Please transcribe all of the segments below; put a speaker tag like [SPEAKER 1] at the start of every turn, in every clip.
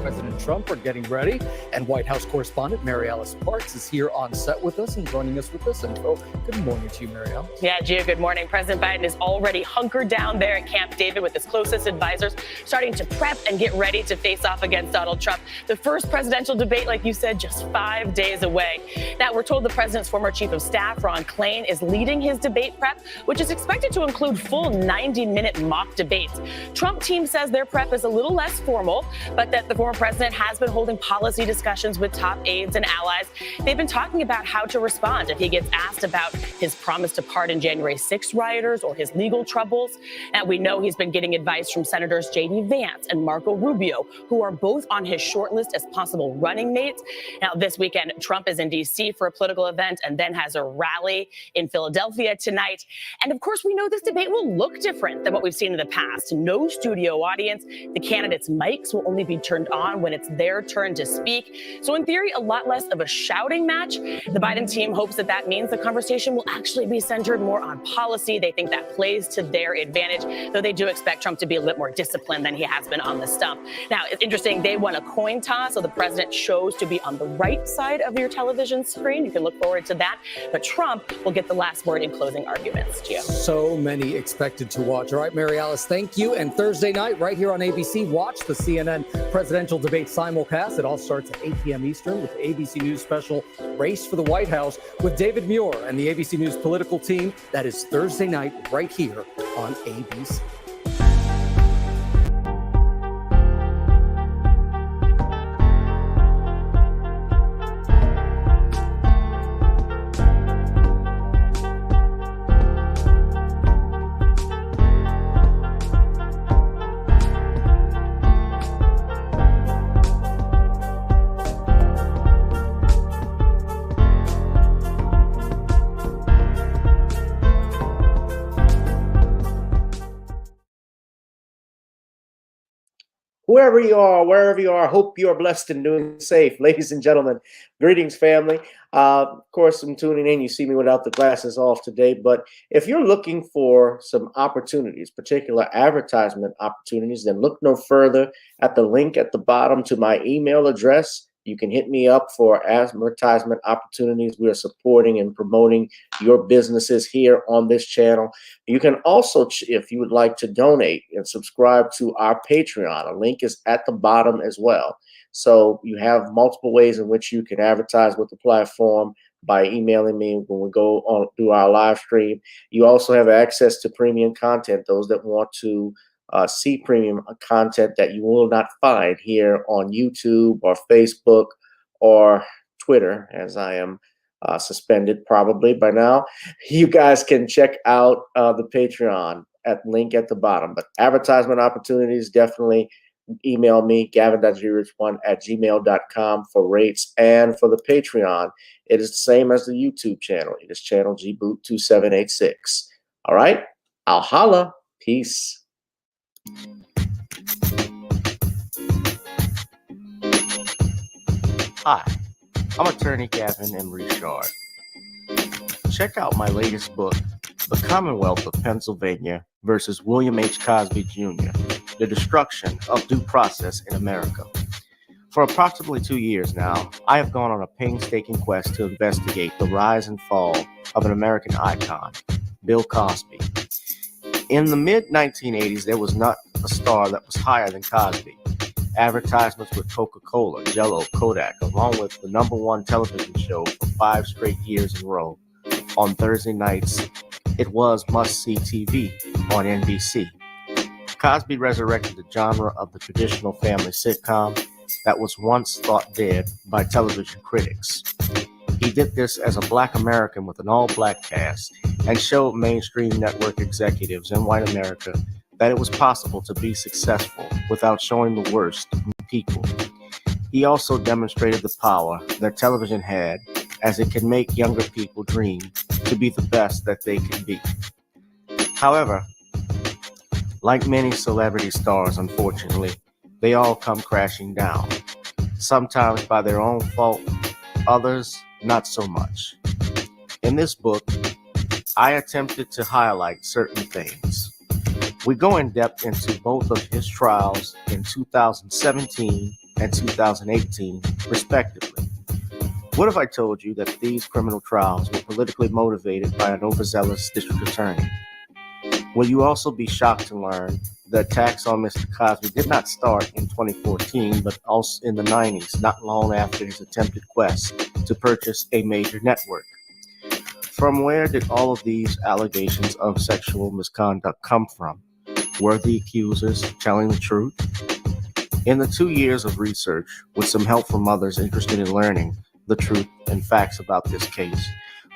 [SPEAKER 1] President Trump are getting ready, and White House correspondent Mary Alice Parks is here on set with us and joining us with this info. Good morning to you, Mary Alice.
[SPEAKER 2] Yeah, Gio, good morning. President Biden is already hunkered down there at Camp David with his closest advisors, starting to prep and get ready to face off against Donald Trump. The first presidential debate, like you said, just 5 days away. Now, we're told the president's former chief of staff, Ron Klain, is leading his debate prep, which is expected to include full 90-minute mock debates. Trump team says their prep is a little less formal, but that the former president has been holding policy discussions with top aides and allies. They've been talking about how to respond if he gets asked about his promise to pardon January 6th rioters or his legal troubles. And we know he's been getting advice from Senators J.D. Vance and Marco Rubio, who are both on his short list as possible running mates. Now, this weekend, Trump is in D.C. for a political event and then has a rally in Philadelphia tonight. And of course, we know this debate will look different than what we've seen in the past. No studio audience. The candidates' mics will only be turned on when it's their turn to speak. So in theory, a lot less of a shouting match. The Biden team hopes that that means the conversation will actually be centered more on policy. They think that plays to their advantage, though they do expect Trump to be a little more disciplined than he has been on the stump. Now, it's interesting, they won a coin toss, so the president chose to be on the right side of your television screen. You can look forward to that. But Trump will get the last word in closing arguments, Gio.
[SPEAKER 1] So many expected to watch. All right, Mary Alice, thank you. And Thursday night, right here on ABC, watch the CNN presidential debate simulcast. It all starts at 8 p.m. Eastern with the ABC News special Race for the White House with David Muir and the ABC News political team. That is Thursday night right here on ABC.
[SPEAKER 3] whoever you are, wherever you are, hope you are blessed and doing safe. Ladies and gentlemen, greetings, family. Of course, I'm tuning in. You see me without the glasses off today. But if you're looking for some opportunities, particular advertisement opportunities, then look no further at the link at the bottom to my email address. You can hit me up for advertisement opportunities. We are supporting and promoting your businesses here on this channel. You can also, if you would like to donate and subscribe to our Patreon, a link is at the bottom as well. So you have multiple ways in which you can advertise with the platform by emailing me when we go on through our live stream. You also have access to premium content, those that want to see premium content that you will not find here on YouTube or Facebook or Twitter, as I am suspended probably by now. You guys can check out the Patreon at link at the bottom. But advertisement opportunities, definitely email me, gavin.grich1@gmail.com for rates. And for the Patreon, it is the same as the YouTube channel. It is channel gboot2786. All right, I'll holla. Peace.
[SPEAKER 4] Hi, I'm attorney Gavin M. Richard. Check out my latest book, The Commonwealth of Pennsylvania versus William H. Cosby Jr., The Destruction of Due Process in America. For approximately 2 years now, I have gone on a painstaking quest to investigate the rise and fall of an American icon, Bill Cosby. In the mid-1980s, there was not a star that was higher than Cosby. Advertisements with Coca-Cola, Jell-O, Kodak, along with the #1 television show for 5 straight years in a row. On Thursday nights, it was must-see TV on NBC. Cosby resurrected the genre of the traditional family sitcom that was once thought dead by television critics. He did this as a Black American with an all-Black cast and showed mainstream network executives in white America that it was possible to be successful without showing the worst in people. He also demonstrated the power that television had, as it can make younger people dream to be the best that they can be. However, like many celebrity stars, unfortunately, they all come crashing down, sometimes by their own fault, others not so much. In this book, I attempted to highlight certain things. We go in depth into both of his trials in 2017 and 2018, respectively. What if I told you that these criminal trials were politically motivated by an overzealous district attorney? Will you also be shocked to learn the attacks on Mr. Cosby did not start in 2014, but also in the 90s, not long after his attempted quest to purchase a major network? From where did all of these allegations of sexual misconduct come from? Were the accusers telling the truth? In the 2 years of research, with some help from others interested in learning the truth and facts about this case,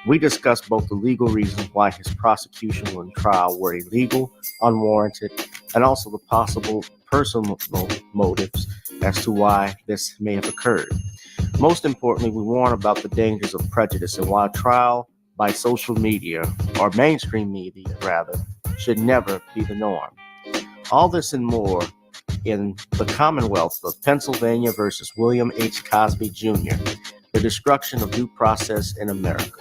[SPEAKER 4] we discussed both the legal reasons why his prosecution and trial were illegal, unwarranted, and also the possible personal motives as to why this may have occurred. Most importantly, we warn about the dangers of prejudice and why trial by social media, or mainstream media rather, should never be the norm. All this and more in The Commonwealth of Pennsylvania versus William H. Cosby Jr., The Destruction of Due Process in America.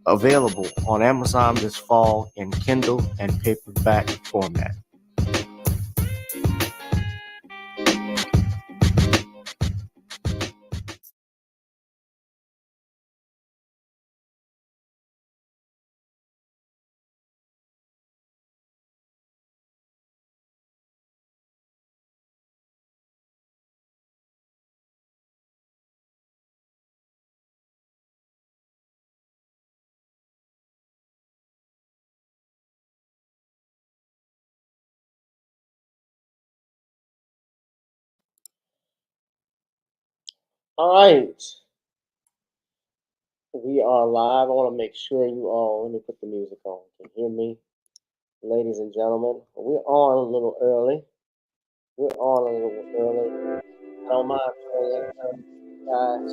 [SPEAKER 4] Available on Amazon this fall in Kindle and paperback format.
[SPEAKER 3] All right. We are live. I want to make sure you all, let me put the music on. Can you hear me? Ladies and gentlemen, we're on a little early. I don't mind playing, guys.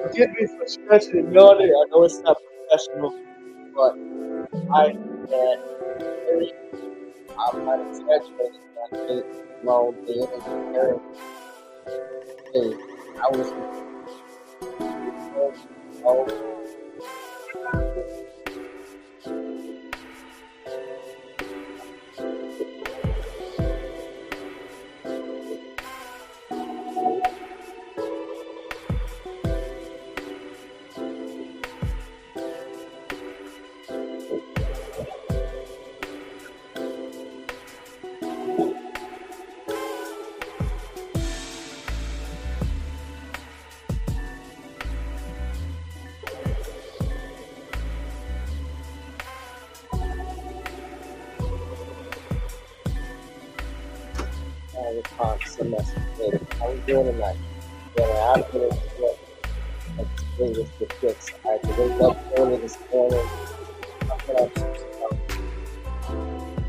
[SPEAKER 3] Forgive me for stretching and yawning. I know it's not professional, but I get very
[SPEAKER 4] I might have exaggerated that bit long being and hey, I was oh, response semester later. How we doing tonight? Yeah, I'm doing what? With the kids. I had to wake up early this morning. I put up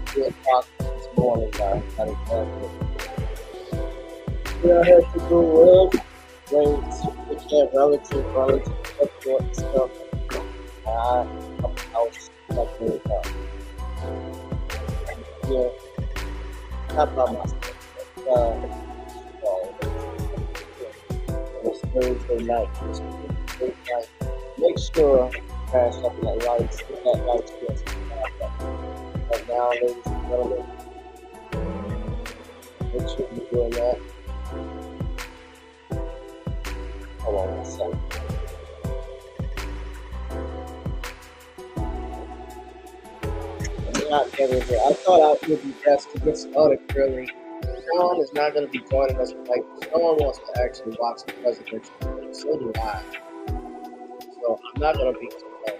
[SPEAKER 4] 3 o'clock this morning, guys. I had to go well. Raise the relative, support stuff. I was like, really tough. Yeah, not by myself. It was Thursday night. Make sure you pass up that lights, get that lights yes. Right now, ladies and gentlemen, make sure you're doing that. Hold on one second. I thought I would be best to get started early. Sean is not going to be joining us tonight. Sean wants to actually watch the presidential debate. So do I. So I'm not going to be too long.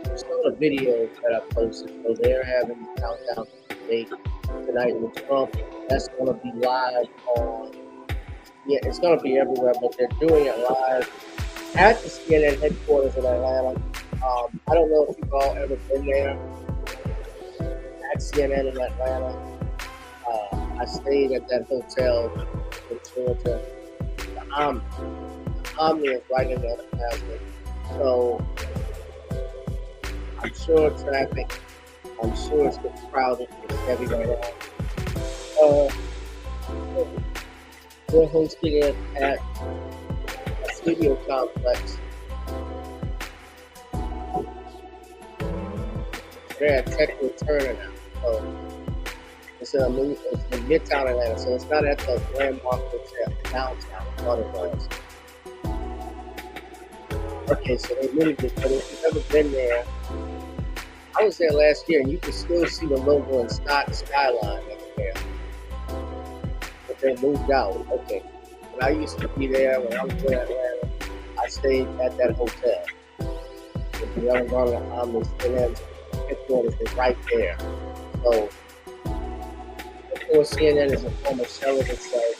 [SPEAKER 4] There's still a video that I posted. So they're having the countdown to the debate tonight with Trump. That's going to be live on. Yeah, it's going to be everywhere, but they're doing it live at the CNN headquarters in Atlanta. I don't know if you've all ever been there at CNN in Atlanta. I stayed at that hotel in Georgia. The Omni is right in there, so I'm sure traffic. I'm sure it's getting crowded. It's heavy right now. We're hosting it at a studio complex. They're at Tech Turner now. So it's in Midtown Atlanta, so it's not at the Landmark Hotel downtown. I thought it was. Okay, so they moved it, but if you've ever been there, I was there last year, and you can still see the logo and skyline up there. But they moved out. Okay. When I used to be there, when I was in Atlanta, I stayed at that hotel. If you ever gone to the Omni, CNN's headquarters is right there. So, of course, CNN is a former shell of itself,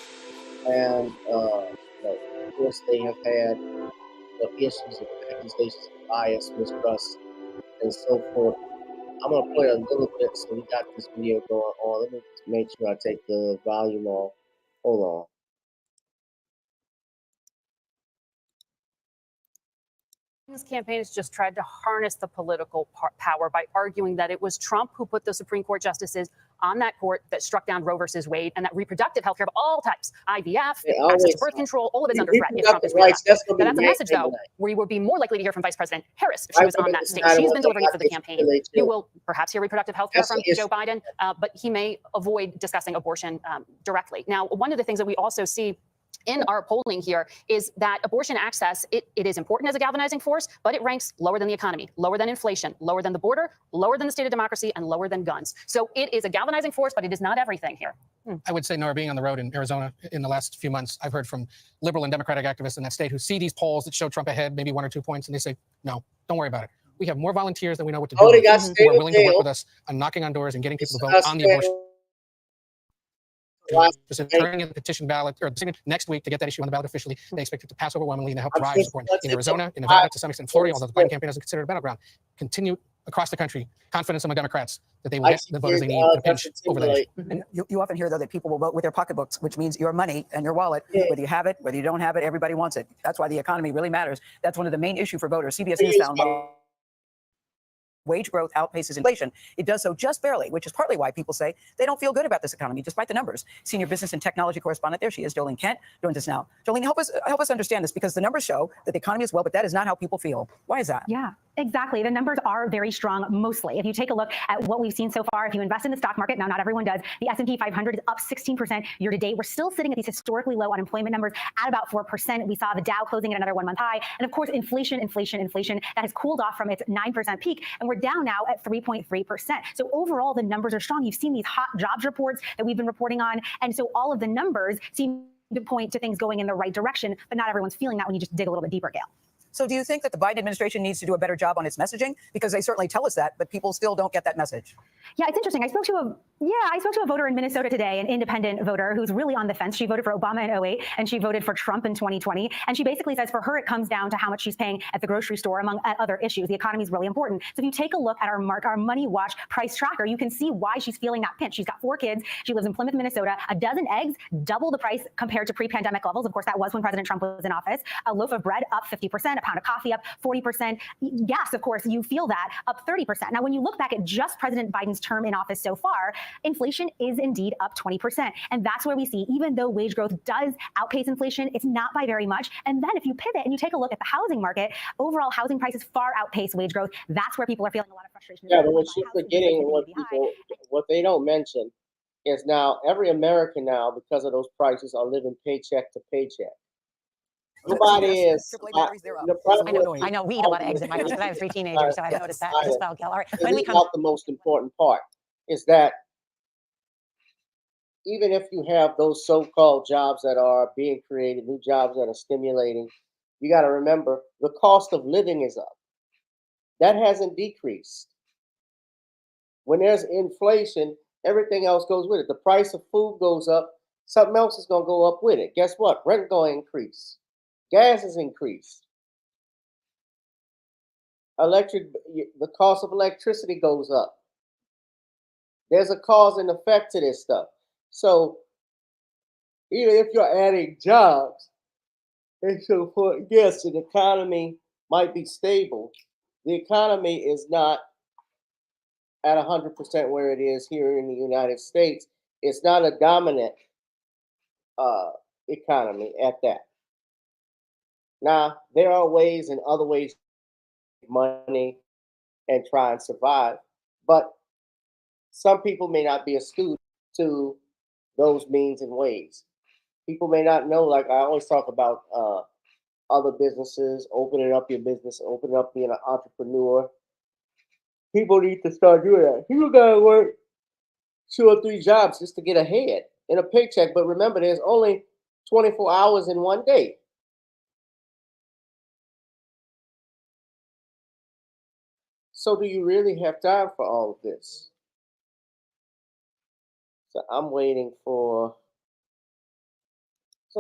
[SPEAKER 4] and of course, they have had issues of accusations of bias, mistrust, and so forth. I'm going to play a little bit, so we got this video going on. Let me just make sure I take the volume off. Hold on.
[SPEAKER 5] His campaign has just tried to harness the political power by arguing that it was Trump who put the Supreme Court justices on that court that struck down Roe versus Wade, and that reproductive health care of all types, IVF, access to birth control, all of it's under threat if Trump is reelected. That's a message, though, where you would be more likely to hear from Vice President Harris if she was on that stage. She's been delivering it for the campaign. You will perhaps hear reproductive health care from Joe Biden, but he may avoid discussing abortion directly. Now, one of the things that we also see in our polling here is that abortion access, it is important as a galvanizing force, but it ranks lower than the economy, lower than inflation, lower than the border, lower than the state of democracy, and lower than guns. So it is a galvanizing force, but it is not everything here.
[SPEAKER 6] I would say, Nora, being on the road in Arizona in the last few months, I've heard from liberal and Democratic activists in that state who see these polls that show Trump ahead, maybe 1 or 2 points, and they say, no, don't worry about it. We have more volunteers than we know what to do with, who are willing to work with us on knocking on doors and getting people to vote on the abortion. Just turning in the petition ballot or next week to get that issue on the ballot officially. They expect it to pass overwhelmingly and to help drive support in Arizona, in Nevada, to some extent in Florida, although the Biden campaign doesn't consider it a battleground. Continue across the country, confidence among Democrats that they will get the voters they need to pinch over that issue.
[SPEAKER 7] And you often hear, though, that people will vote with their pocketbooks, which means your money and your wallet, whether you have it, whether you don't have it, everybody wants it. That's why the economy really matters. That's one of the main issues for voters. CBS News found wage growth outpaces inflation, it does so just barely, which is partly why people say they don't feel good about this economy, despite the numbers. Senior business and technology correspondent, there she is, Jolene Kent, joins us now. Jolene, help us understand this, because the numbers show that the economy is well, but that is not how people feel. Why is that?
[SPEAKER 8] Yeah. Exactly. The numbers are very strong, mostly. If you take a look at what we've seen so far, if you invest in the stock market, now not everyone does, the S&P 500 is up 16% year to date. We're still sitting at these historically low unemployment numbers at about 4%. We saw the Dow closing at another 1 month high. And of course, inflation that has cooled off from its 9% peak. And we're down now at 3.3%. So overall, the numbers are strong. You've seen these hot jobs reports that we've been reporting on. And so all of the numbers seem to point to things going in the right direction, but not everyone's feeling that when you just dig a little bit deeper, Gail.
[SPEAKER 7] So do you think that the Biden administration needs to do a better job on its messaging? Because they certainly tell us that, but people still don't get that message.
[SPEAKER 8] Yeah, it's interesting. I spoke to a voter in Minnesota today, an independent voter who's really on the fence. She voted for Obama in 2008, and she voted for Trump in 2020. And she basically says for her, it comes down to how much she's paying at the grocery store, among other issues. The economy is really important. So if you take a look at our Money Watch price tracker, you can see why she's feeling that pinch. She's got 4 kids. She lives in Plymouth, Minnesota. A dozen eggs, double the price compared to pre-pandemic levels. Of course, that was when President Trump was in office. A loaf of bread up 50%, a pound of coffee up 40%. Gas, of course, you feel that, up 30%. Now, when you look back at just President Biden's term in office so far, inflation is indeed up 20%. And that's where we see, even though wage growth does outpace inflation, it's not by very much. And then if you pivot and you take a look at the housing market, overall housing prices far outpace wage growth. That's where people are feeling a lot of frustration.
[SPEAKER 4] Yeah, but what you're forgetting, what they don't mention is now every American now, because of those prices, are living paycheck to paycheck. Nobody is.
[SPEAKER 9] I know we eat a lot of eggs in my house because I have 3 teenagers, so I've noticed that as well, Gail. All right, when we come
[SPEAKER 4] out, the most important part is that even if you have those so-called jobs that are being created, new jobs that are stimulating, you got to remember the cost of living is up. That hasn't decreased. When there's inflation, everything else goes with it. The price of food goes up, something else is going to go up with it. Guess what? Rent going to increase. Gas is increased. The cost of electricity goes up. There's a cause and effect to this stuff. So even if you're adding jobs, and so forth, yes, the economy might be stable. The economy is not at 100% where it is here in the United States. It's not a dominant economy at that. Now, there are ways and other ways to make money and try and survive, but some people may not be astute to those means and ways. People may not know, like I always talk about other businesses, opening up your business, opening up being an entrepreneur. People need to start doing that. People gotta work 2 or 3 jobs just to get ahead in a paycheck. But remember, there's only 24 hours in one day. So do you really have time for all of this? So I'm waiting for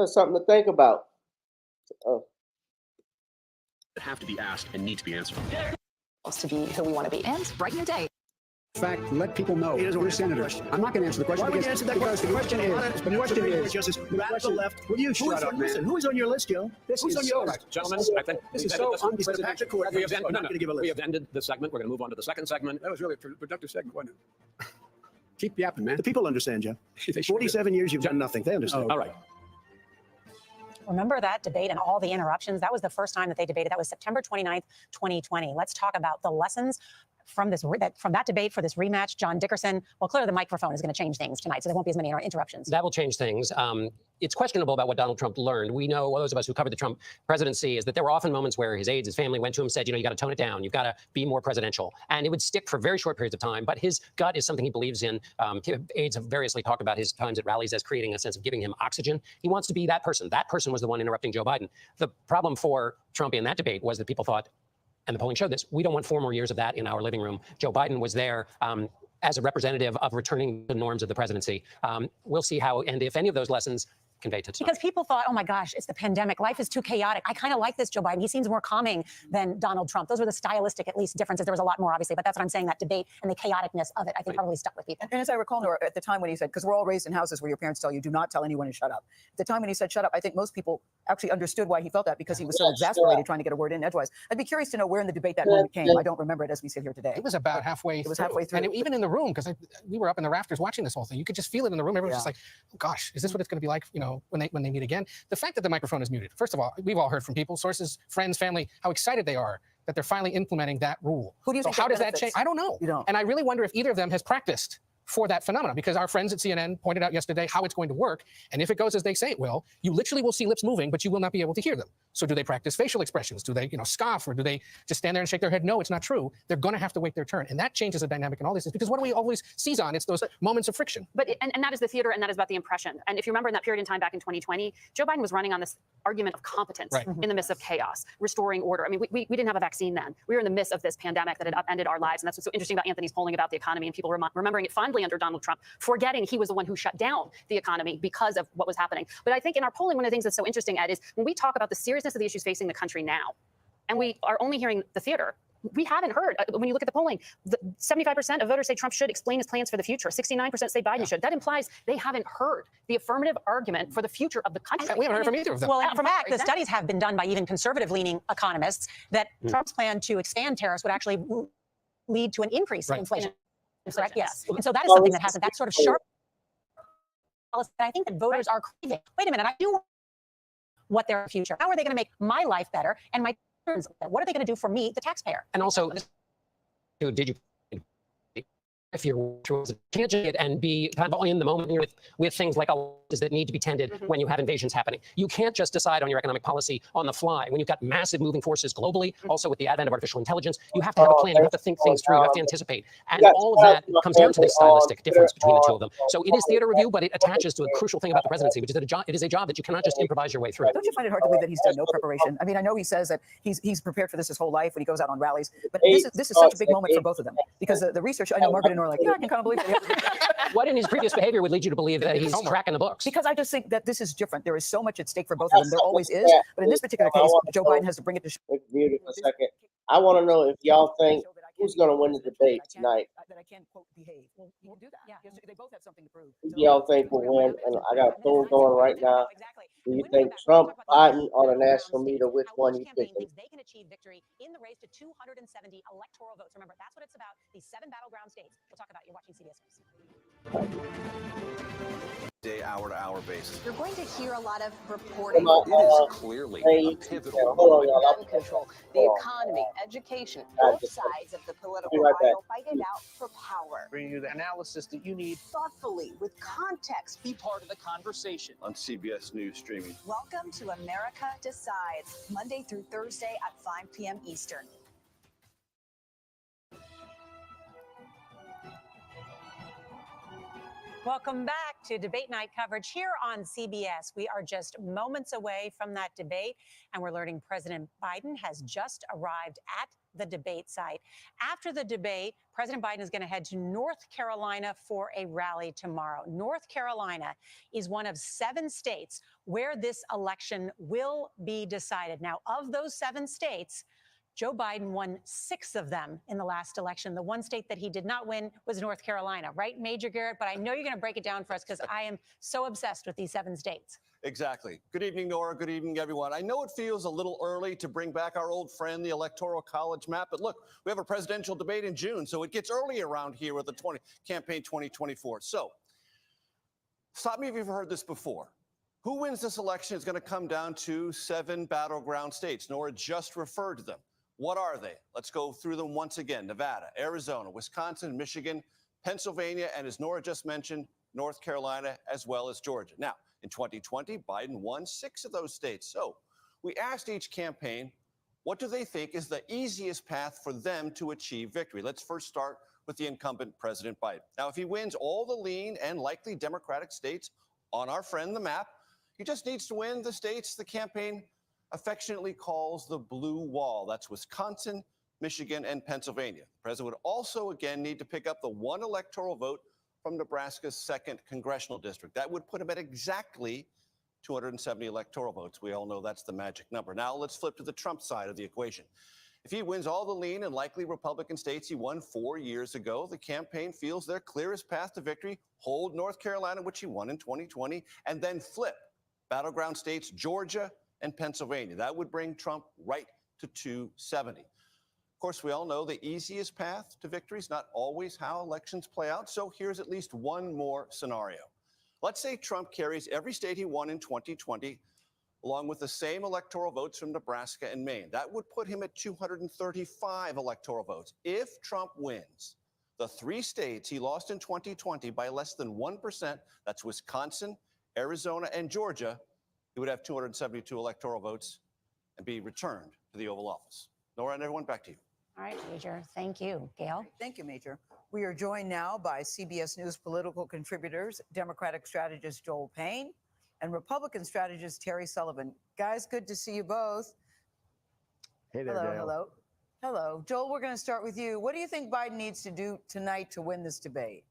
[SPEAKER 4] something to think about.
[SPEAKER 10] Have to be asked and need to be answered.
[SPEAKER 9] to be who we want to be.
[SPEAKER 8] And brighten your day.
[SPEAKER 11] In fact, let people know we're senators. I'm not going to answer the question.
[SPEAKER 12] Why would you answer that question? The question is, Justice, radical left. Will you shut up, man? Listen, who is on your list, Joe? Who's on your list?
[SPEAKER 10] Gentlemen, I think
[SPEAKER 11] this is so unprecedented.
[SPEAKER 10] We have ended this segment. We're going to move on to the second segment.
[SPEAKER 11] That was really a productive segment, wasn't it? Keep yapping, man.
[SPEAKER 12] The people understand, Joe. 47 years, you've done nothing. They understand.
[SPEAKER 10] All right.
[SPEAKER 9] Remember that debate and all the interruptions? That was the first time that they debated. That was September 29th, 2020. Let's talk about the lessons from that debate for this rematch. John Dickerson, well, clearly the microphone is going to change things tonight, so there won't be as many interruptions.
[SPEAKER 13] That will change things. It's questionable about what Donald Trump learned. We know, well, those of us who covered the Trump presidency, is that there were often moments where his aides, his family went to him and said, you got to tone it down. You've got to be more presidential. And it would stick for very short periods of time. But his gut is something he believes in. Aides have variously talked about his times at rallies as creating a sense of giving him oxygen. He wants to be that person. That person was the one interrupting Joe Biden. The problem for Trump in that debate was that people thought, and the polling showed this, we don't want 4 more years of that in our living room. Joe Biden was there as a representative of returning the norms of the presidency. We'll see how, and if any of those lessons convey to tonight.
[SPEAKER 9] Because people thought, oh my gosh, it's the pandemic. Life is too chaotic. I kind of like this Joe Biden. He seems more calming than Donald Trump. Those were the stylistic, at least, differences. There was a lot more, obviously, but that's what I'm saying. That debate and the chaoticness of it, I think, probably stuck with people.
[SPEAKER 7] And as I recall, Nora, at the time when he said, because we're all raised in houses where your parents tell you, do not tell anyone and shut up. At the time when he said shut up, I think most people actually understood why he felt that, because he was so exasperated trying to get a word in edgewise. I'd be curious to know where in the debate that moment came. I don't remember it as we sit here today.
[SPEAKER 6] It was about halfway.
[SPEAKER 7] It was halfway through.
[SPEAKER 6] And even in the room, because we were up in the rafters watching this whole thing, you could just feel it in the room. Everyone's just like, oh, gosh, is this what it's going to be like, when they meet again? The fact that the microphone is muted. First of all, we've all heard from people, sources, friends, family, how excited they are that they're finally implementing that rule.
[SPEAKER 7] Who do you think
[SPEAKER 6] how does that
[SPEAKER 7] benefits?
[SPEAKER 6] change? I don't know.
[SPEAKER 7] You don't.
[SPEAKER 6] And I really wonder if either of them has practiced for that phenomenon, because our friends at CNN pointed out yesterday how it's going to work. And if it goes as they say it will, you literally will see lips moving, but you will not be able to hear them. So do they practice facial expressions? Do they, scoff, or do they just stand there and shake their head? No, it's not true. They're going to have to wait their turn. And that changes the dynamic in all this, because what do we always seize on? It's those moments of friction.
[SPEAKER 5] But and that is the theater, and that is about the impression. And if you remember in that period in time back in 2020, Joe Biden was running on this argument of competence in the midst of chaos, restoring order. I mean, we didn't have a vaccine then. We were in the midst of this pandemic that had upended our lives. And that's what's so interesting about Anthony's polling about the economy and people remembering it fondly under Donald Trump, forgetting he was the one who shut down the economy because of what was happening. But I think in our polling, one of the things that's so interesting, Ed, is when we talk about the seriousness of the issues facing the country now, and we are only hearing the theater, we haven't heard, when you look at the polling, 75% of voters say Trump should explain his plans for the future. 69% say Biden should. That implies they haven't heard the affirmative argument for the future of the country.
[SPEAKER 6] We haven't heard from either of them.
[SPEAKER 9] Well, in fact, the studies have been done by even conservative-leaning economists that Trump's plan to expand tariffs would actually lead to an increase in inflation. Correct? Yes. And so that is something that hasn't, that sort of sharp policy that I think that voters are craving. Wait a minute, I do want what their future. How are they going to make my life better and my children's better? What are they going to do for me, the taxpayer?
[SPEAKER 13] And also, did you, if you're candidate and be kind of in the moment with things like that need to be tended when you have invasions happening. You can't just decide on your economic policy on the fly when you've got massive moving forces globally. Also, with the advent of artificial intelligence, you have to have a plan. You have to think things through. You have to anticipate. And all of that comes down to this stylistic difference between the two of them. So it is theater review, but it attaches to a crucial thing about the presidency, which is that it is a job that you cannot just improvise your way through.
[SPEAKER 7] Don't you find it hard to believe that he's done no preparation? I mean, I know he says that he's prepared for this his whole life when he goes out on rallies, but this is such a big moment for both of them, because the research, I know Margaret and Nora are like, I can kind of believe it.
[SPEAKER 13] What in his previous behavior would lead you to believe that he's cracking the books?
[SPEAKER 7] Because I just think that this is different. There is so much at stake for both of them. There always is. But in this particular case, Joe Biden has to bring it to
[SPEAKER 3] mute for a second. I want to know if y'all think who's going to win the debate tonight.
[SPEAKER 7] That I can't, quote, behave. Well, he can do that. Yeah. They both have something to prove.
[SPEAKER 3] Who y'all think will win? And I got a poll going right now. Do you think Trump, Biden, or the national media? Which one you think?
[SPEAKER 9] They can achieve victory in the race to 270 electoral votes. Remember, that's what it's about. These 7 battleground states. We'll talk about. You're watching CBS News.
[SPEAKER 14] Day, hour-to-hour basis.
[SPEAKER 15] You're going to hear a lot of reporting.
[SPEAKER 14] It is clearly a pivotal moment.
[SPEAKER 15] Gun control, the economy, education, both sides of the political aisle fight it out for power.
[SPEAKER 10] Bring you the analysis that you need.
[SPEAKER 15] Thoughtfully, with context.
[SPEAKER 10] Be part of the conversation.
[SPEAKER 14] On CBS News streaming.
[SPEAKER 15] Welcome to America Decides, Monday through Thursday at 5 p.m. Eastern.
[SPEAKER 9] Welcome back to Debate Night coverage here on CBS. We are just moments away from that debate, and we're learning President Biden has just arrived at the debate site. After the debate, President Biden is going to head to North Carolina for a rally tomorrow. North Carolina is one of 7 states where this election will be decided. Now, of those 7 states, Joe Biden won 6 of them in the last election. The one state that he did not win was North Carolina, right, Major Garrett? But I know you're going to break it down for us because I am so obsessed with these 7 states.
[SPEAKER 14] Exactly. Good evening, Nora. Good evening, everyone. I know it feels a little early to bring back our old friend, the Electoral College map, but look, we have a presidential debate in June, so it gets early around here with the campaign 2024. So, stop me if you've heard this before. Who wins this election is going to come down to 7 battleground states. Nora just referred to them. What are they? Let's go through them once again. Nevada, Arizona, Wisconsin, Michigan, Pennsylvania, and as Nora just mentioned, North Carolina, as well as Georgia. Now, in 2020, Biden won 6 of those states. So we asked each campaign, what do they think is the easiest path for them to achieve victory? Let's first start with the incumbent President Biden. Now, if he wins all the lean and likely Democratic states on our friend the map, he just needs to win the states the campaign affectionately calls the blue wall. That's Wisconsin, Michigan, and Pennsylvania. The president would also, again, need to pick up the 1 electoral vote from Nebraska's 2nd congressional district. That would put him at exactly 270 electoral votes. We all know that's the magic number. Now let's flip to the Trump side of the equation. If he wins all the lean and likely Republican states he won 4 years ago, the campaign feels their clearest path to victory: hold North Carolina, which he won in 2020, and then flip battleground states Georgia and Pennsylvania. That would bring Trump right to 270. Of course, we all know the easiest path to victory is not always how elections play out. So here's at least one more scenario. Let's say Trump carries every state he won in 2020, along with the same electoral votes from Nebraska and Maine. That would put him at 235 electoral votes. If Trump wins the 3 states he lost in 2020 by less than 1%, that's Wisconsin, Arizona, and Georgia, he would have 272 electoral votes and be returned to the Oval Office. Nora and everyone, back to you.
[SPEAKER 9] All right, Major. Thank you. Gail?
[SPEAKER 7] Thank you, Major. We are joined now by CBS News political contributors, Democratic strategist Joel Payne and Republican strategist Terry Sullivan. Guys, good to see you both.
[SPEAKER 11] Hey there,
[SPEAKER 7] hello,
[SPEAKER 11] Gail.
[SPEAKER 7] hello. Hello. Joel, we're going to start with you. What do you think Biden needs to do tonight to win this debate?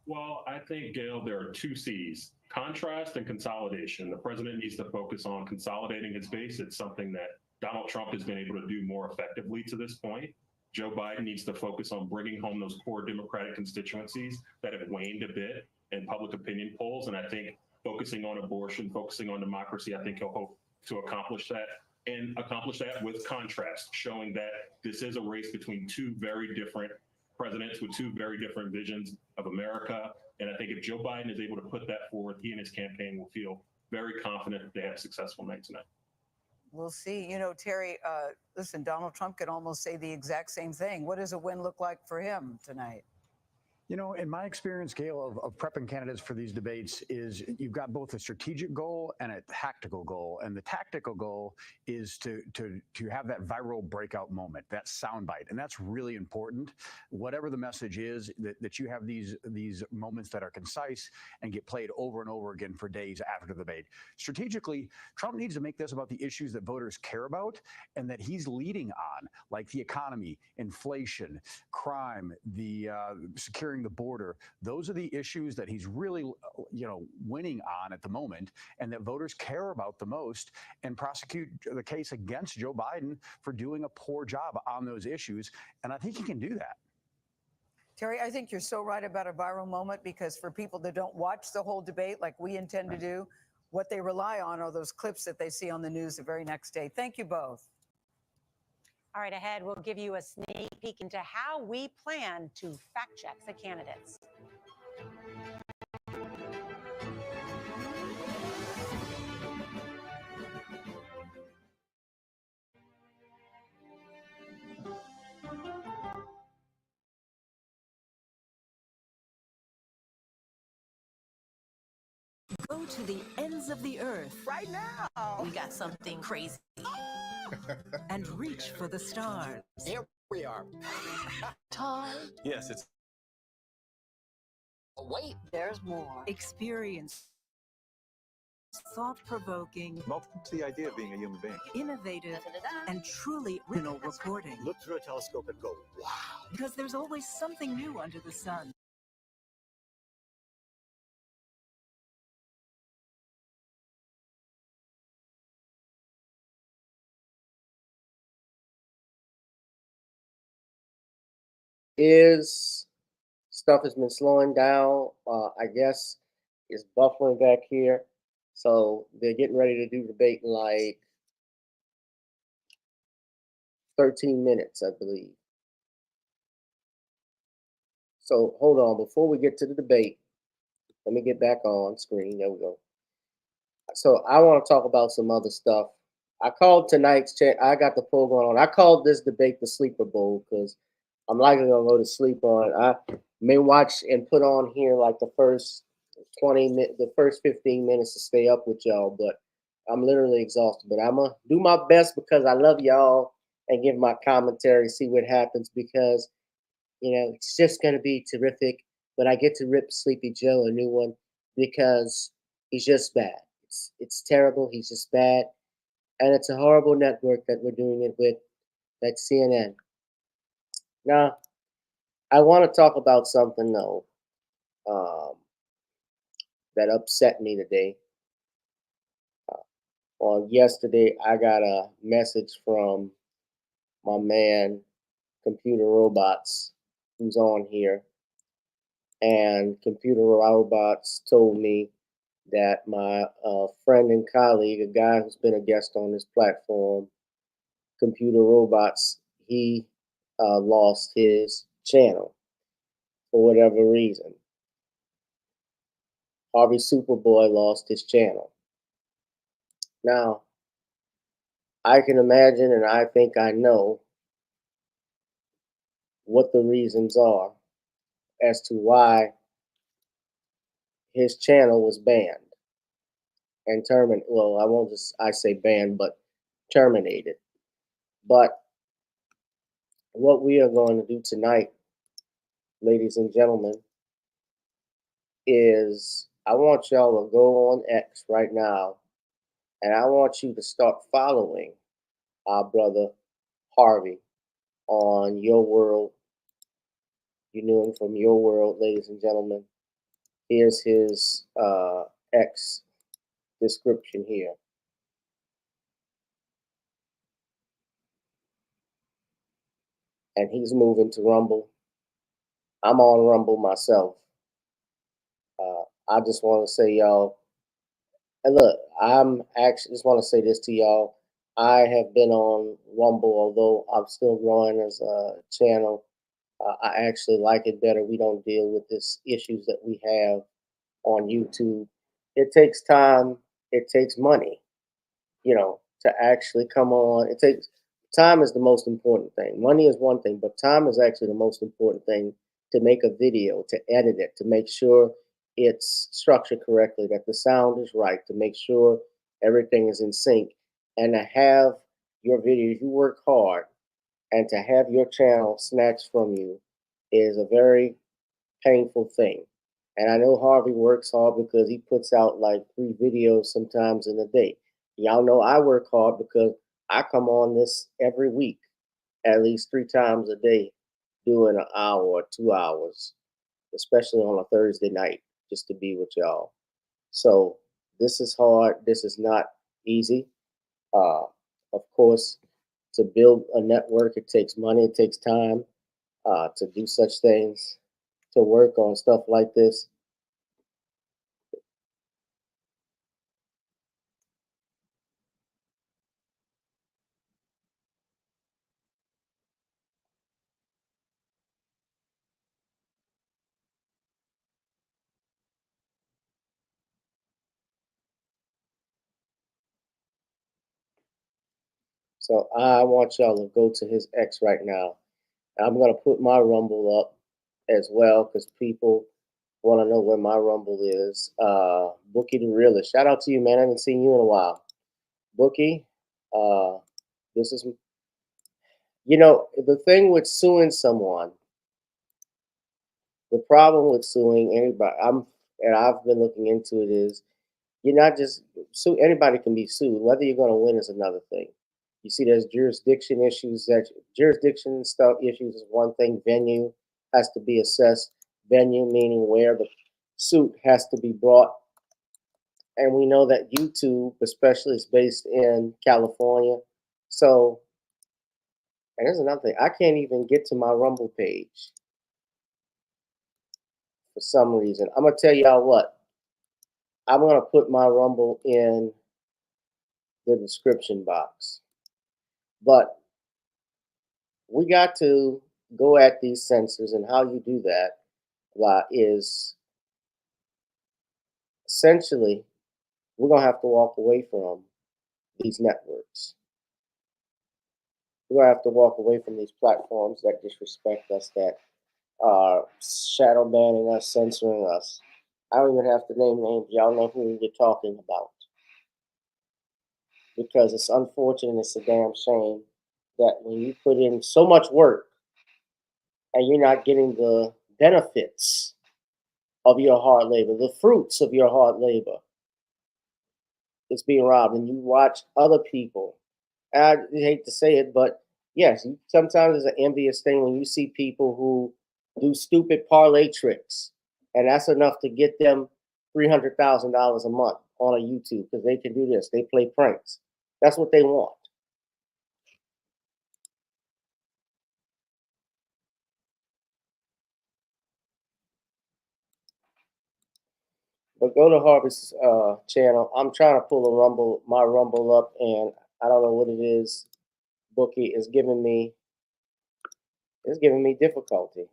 [SPEAKER 16] Well, I think, Gail, there are 2 C's: contrast and consolidation. The president needs to focus on consolidating his base. It's something that Donald Trump has been able to do more effectively to this point. Joe Biden needs to focus on bringing home those core Democratic constituencies that have waned a bit in public opinion polls. And I think focusing on abortion, focusing on democracy, I think he'll hope to accomplish that, and accomplish that with contrast, showing that this is a race between 2 very different presidents with 2 very different visions of America. And I think if Joe Biden is able to put that forward, he and his campaign will feel very confident that they have a successful night tonight.
[SPEAKER 7] We'll see. You know, Terry, listen, Donald Trump could almost say the exact same thing. What does a win look like for him tonight?
[SPEAKER 11] You know, in my experience, Gail, of prepping candidates for these debates is you've got both a strategic goal and a tactical goal. And the tactical goal is to have that viral breakout moment, that soundbite. And that's really important. Whatever the message is, that you have these moments that are concise and get played over and over again for days after the debate. Strategically, Trump needs to make this about the issues that voters care about and that he's leading on, like the economy, inflation, crime, the securing the border. Those are the issues that he's really, winning on at the moment, and that voters care about the most, and prosecute the case against Joe Biden for doing a poor job on those issues. And I think he can do that.
[SPEAKER 7] Terry, I think you're so right about a viral moment, because for people that don't watch the whole debate like we intend to do, what they rely on are those clips that they see on the news the very next day. Thank you both.
[SPEAKER 9] All right, ahead, we'll give you a sneak peek into how we plan to fact check the candidates.
[SPEAKER 17] Go to the ends of the earth.
[SPEAKER 7] Right now.
[SPEAKER 17] We got something crazy. And reach for the stars.
[SPEAKER 10] Here we are.
[SPEAKER 17] Time.
[SPEAKER 10] Yes, it's.
[SPEAKER 17] Wait, there's more. Experience. Thought-provoking.
[SPEAKER 18] Welcome to the idea of being a human being.
[SPEAKER 17] Innovative and truly original reporting.
[SPEAKER 12] Look through a telescope and go, wow.
[SPEAKER 17] Because there's always something new under the sun.
[SPEAKER 3] Stuff has been slowing down. I guess it's buffering back here. So they're getting ready to do the debate in like 13 minutes, I believe. So hold on, before we get to the debate, let me get back on screen. There we go. So I want to talk about some other stuff. I called tonight's chat. I got the poll going on. I called this debate the Sleeper Bowl because I'm likely gonna go to sleep on it. I may watch and put on here like the first 20 minutes, the first 15 minutes to stay up with y'all, but I'm literally exhausted. But I'm gonna do my best because I love y'all and give my commentary, see what happens, because it's just gonna be terrific. But I get to rip Sleepy Joe a new one because he's just bad. It's terrible. He's just bad, and it's a horrible network that we're doing it with. That's CNN. Now, I want to talk about something, though, that upset me today. On yesterday, I got a message from my man, Computer Robots, who's on here. And Computer Robots told me that my friend and colleague, a guy who's been a guest on this platform, Computer Robots, he lost his channel for whatever reason. Harvey Superboy lost his channel. Now, I can imagine and I think I know what the reasons are as to why his channel was banned and terminated. Well, I won't just I say banned, but terminated. But what we are going to do tonight, ladies and gentlemen, is I want y'all to go on X right now, and I want you to start following our brother Harvey on Your World. You knew him from Your World, ladies and gentlemen. Here's his X description here. And he's moving to Rumble. I'm on Rumble myself. I just want to say, y'all, and look, I'm actually just want to say this to y'all. I have been on Rumble, although I'm still growing as a channel. I actually like it better. We don't deal with this issues that we have on YouTube. It takes time. It takes money, to actually come on. It takes time is the most important thing. Money is one thing, but time is actually the most important thing to make a video, to edit it, to make sure it's structured correctly, that the sound is right, to make sure everything is in sync, and to have your videos, you work hard, and to have your channel snatched from you is a very painful thing. And I know Harvey works hard because he puts out like 3 videos sometimes in a day. Y'all know I work hard because I come on this every week, at least 3 times a day, doing an hour or 2 hours, especially on a Thursday night, just to be with y'all. So this is hard. This is not easy. Of course, to build a network, it takes money, it takes time to do such things, to work on stuff like this. So I want y'all to go to his X right now. I'm going to put my Rumble up as well because people want to know where my Rumble is. Bookie the Realist. Shout out to you, man. I haven't seen you in a while. Bookie, this is, the thing with suing someone, the problem with suing anybody, I've been looking into it, is you're not just sue. Anybody can be sued. Whether you're going to win is another thing. You see, there's jurisdiction issues. That jurisdiction stuff issues is one thing. Venue has to be assessed. Venue meaning where the suit has to be brought. And we know that YouTube, especially, is based in California. So, and there's another thing. I can't even get to my Rumble page for some reason. I'm gonna tell y'all what. I'm gonna put my Rumble in the description box. But we got to go at these censors, and how you do that is essentially we're going to have to walk away from these networks. We're going to have to walk away from these platforms that disrespect us, that are shadow banning us, censoring us. I don't even have to name names. Y'all know who we're talking about. Because it's unfortunate, it's a damn shame that when you put in so much work and you're not getting the benefits of your hard labor, the fruits of your hard labor, it's being robbed. And you watch other people, and I hate to say it, but yes, sometimes it's an envious thing when you see people who do stupid parlay tricks, and that's enough to get them $300,000 a month. on a YouTube because they can do this. They play pranks. That's what they want. But go to Harvey's channel. I'm trying to pull my Rumble up, and I don't know what it is. Bookie is giving me. It's giving me difficulty.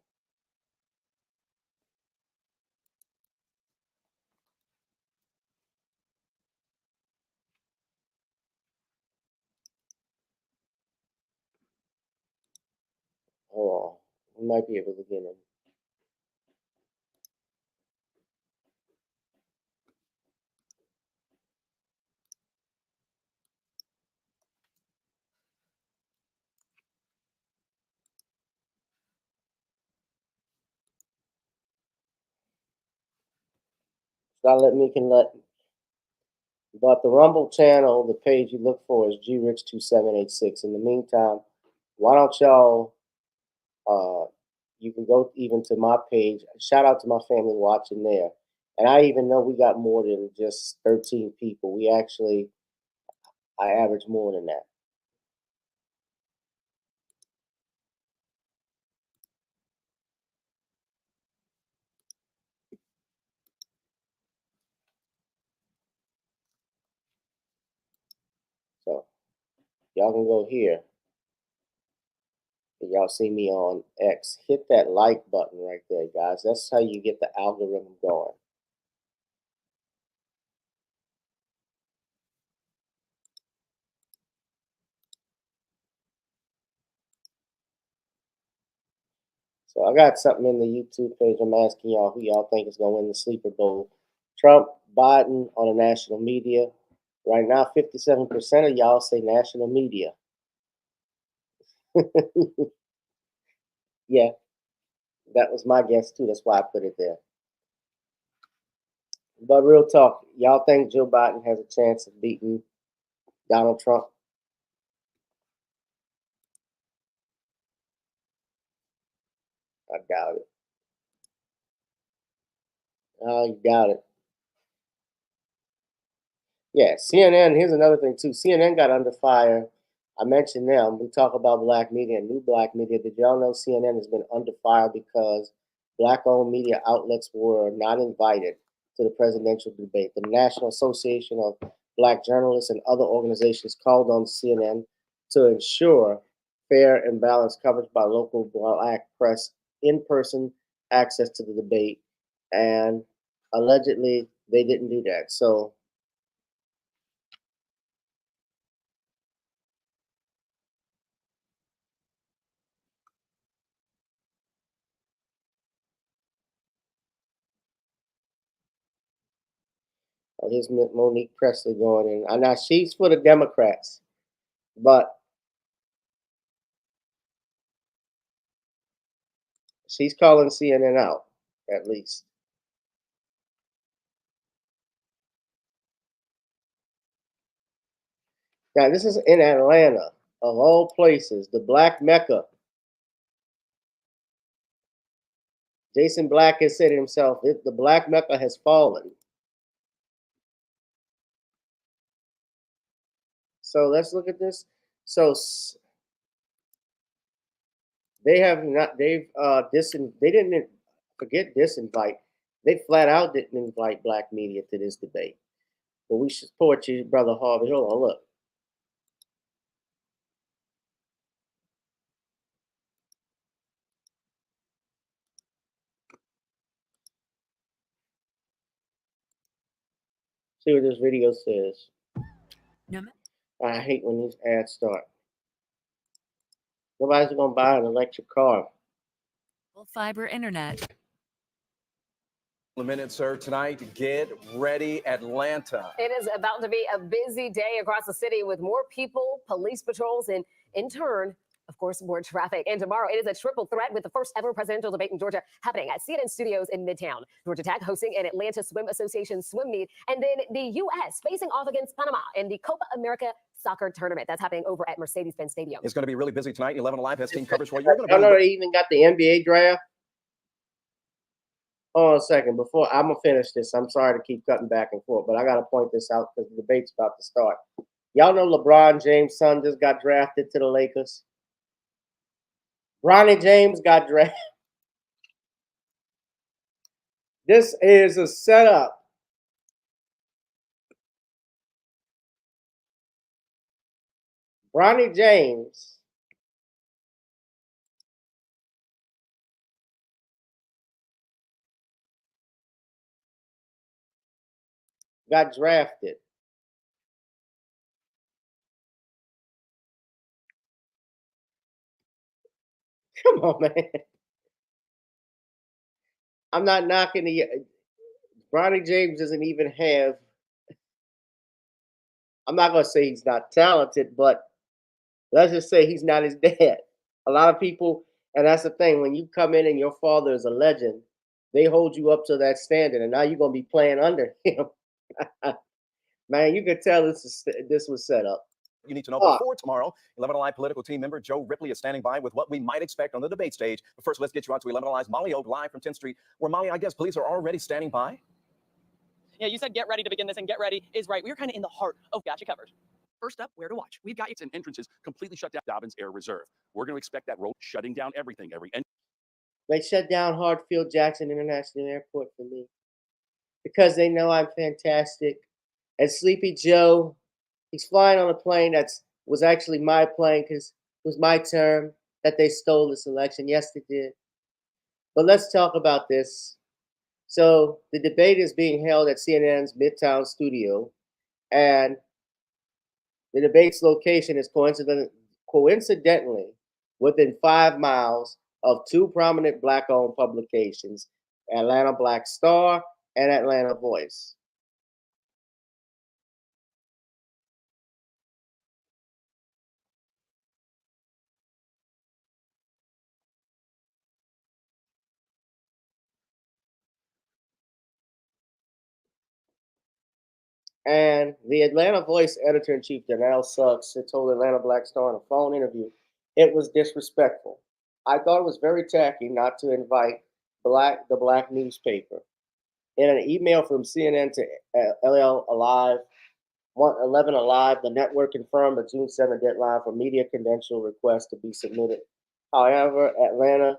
[SPEAKER 3] Hold on. We might be able to get him. But the Rumble channel, the page you look for is GRich2786. In the meantime, why don't y'all, you can go even to my page. Shout out to my family watching there. And I even know we got more than just 13 people. I average more than that. So y'all can go here. If y'all see me on X, hit that like button right there, guys. That's how you get the algorithm going. So I got something in the YouTube page. I'm asking y'all who y'all think is going to win the Sleeper Bowl. Trump, Biden on the national media. Right now, 57% of y'all say national media. Yeah, that was my guess too. That's why I put it there. But real talk, y'all think Joe Biden has a chance of beating Donald Trump? I doubt it. I doubt it. Yeah, CNN, here's another thing too. CNN got under fire. I mentioned them. We talk about black media and new black media. Did y'all know CNN has been under fire because black-owned media outlets were not invited to the presidential debate? The National Association of Black Journalists and other organizations called on CNN to ensure fair and balanced coverage by local black press, in-person access to the debate, and allegedly they didn't do that. So here's Monique Presley going in. Now she's for the Democrats, but she's calling CNN out, at least. Now this is in Atlanta, of all places, the Black Mecca. Jason Black has said himself, the Black Mecca has fallen. So let's look at this. So they have not, they didn't forget disinvite. They flat out didn't invite black media to this debate. But we support you, Brother Harvey. Hold on, look. See what this video says. I hate when these ads start. Nobody's going to buy an electric car.
[SPEAKER 17] Fiber internet.
[SPEAKER 10] A minute, sir. Tonight, get ready, Atlanta.
[SPEAKER 19] It is about to be a busy day across the city with more people, police patrols, and in turn, of course, more traffic. And tomorrow, it is a triple threat with the first ever presidential debate in Georgia happening at CNN Studios in Midtown. Georgia Tech hosting an Atlanta Swim Association swim meet, and then the U.S. facing off against Panama in the Copa America soccer tournament. That's happening over at Mercedes-Benz Stadium.
[SPEAKER 10] It's going to be really busy tonight. 11 Alive has team coverage for you.
[SPEAKER 3] I know they even got the NBA draft. Hold on a second. Before I'm gonna finish this, I'm sorry to keep cutting back and forth, but I gotta point this out because the debate's about to start. Y'all know LeBron James' son just got drafted to the Lakers. Bronny James got drafted. This is a setup. Bronny James got drafted. Come on, man. I'm not knocking the. Bronny James doesn't even have. I'm not gonna say he's not talented, but let's just say he's not his dad. A lot of people, and that's the thing, when you come in and your father is a legend, they hold you up to that standard, and now you're gonna be playing under him. Man, you could tell this was set up.
[SPEAKER 10] You need to know before tomorrow. 11 Alive political team member Joe Ripley is standing by with what we might expect on the debate stage. But first, let's get you out to 11 Alive's Molly Oak live from 10th Street, where Molly, I guess police are already standing by.
[SPEAKER 20] Yeah, you said get ready to begin this, and get ready is right. We're kind of in the heart of got you covered. First up, where to watch. We've got
[SPEAKER 10] It's an entrances completely shut down Dobbins Air Reserve. We're going to expect that road shutting down everything.
[SPEAKER 3] They shut down Hartsfield Jackson International Airport for me because they know I'm fantastic. And Sleepy Joe, he's flying on a plane that was actually my plane because it was my term that they stole this election. Yes, they did. But let's talk about this. So the debate is being held at CNN's Midtown studio, and the debate's location is coincidentally within 5 miles of two prominent Black-owned publications, Atlanta Black Star and Atlanta Voice. And the Atlanta Voice editor-in-chief, Janelle Suggs, had told Atlanta Black Star in a phone interview, it was disrespectful. I thought it was very tacky not to invite the black newspaper. In an email from CNN to 11 Alive, the network confirmed the June 7 deadline for media credential requests to be submitted. However, Atlanta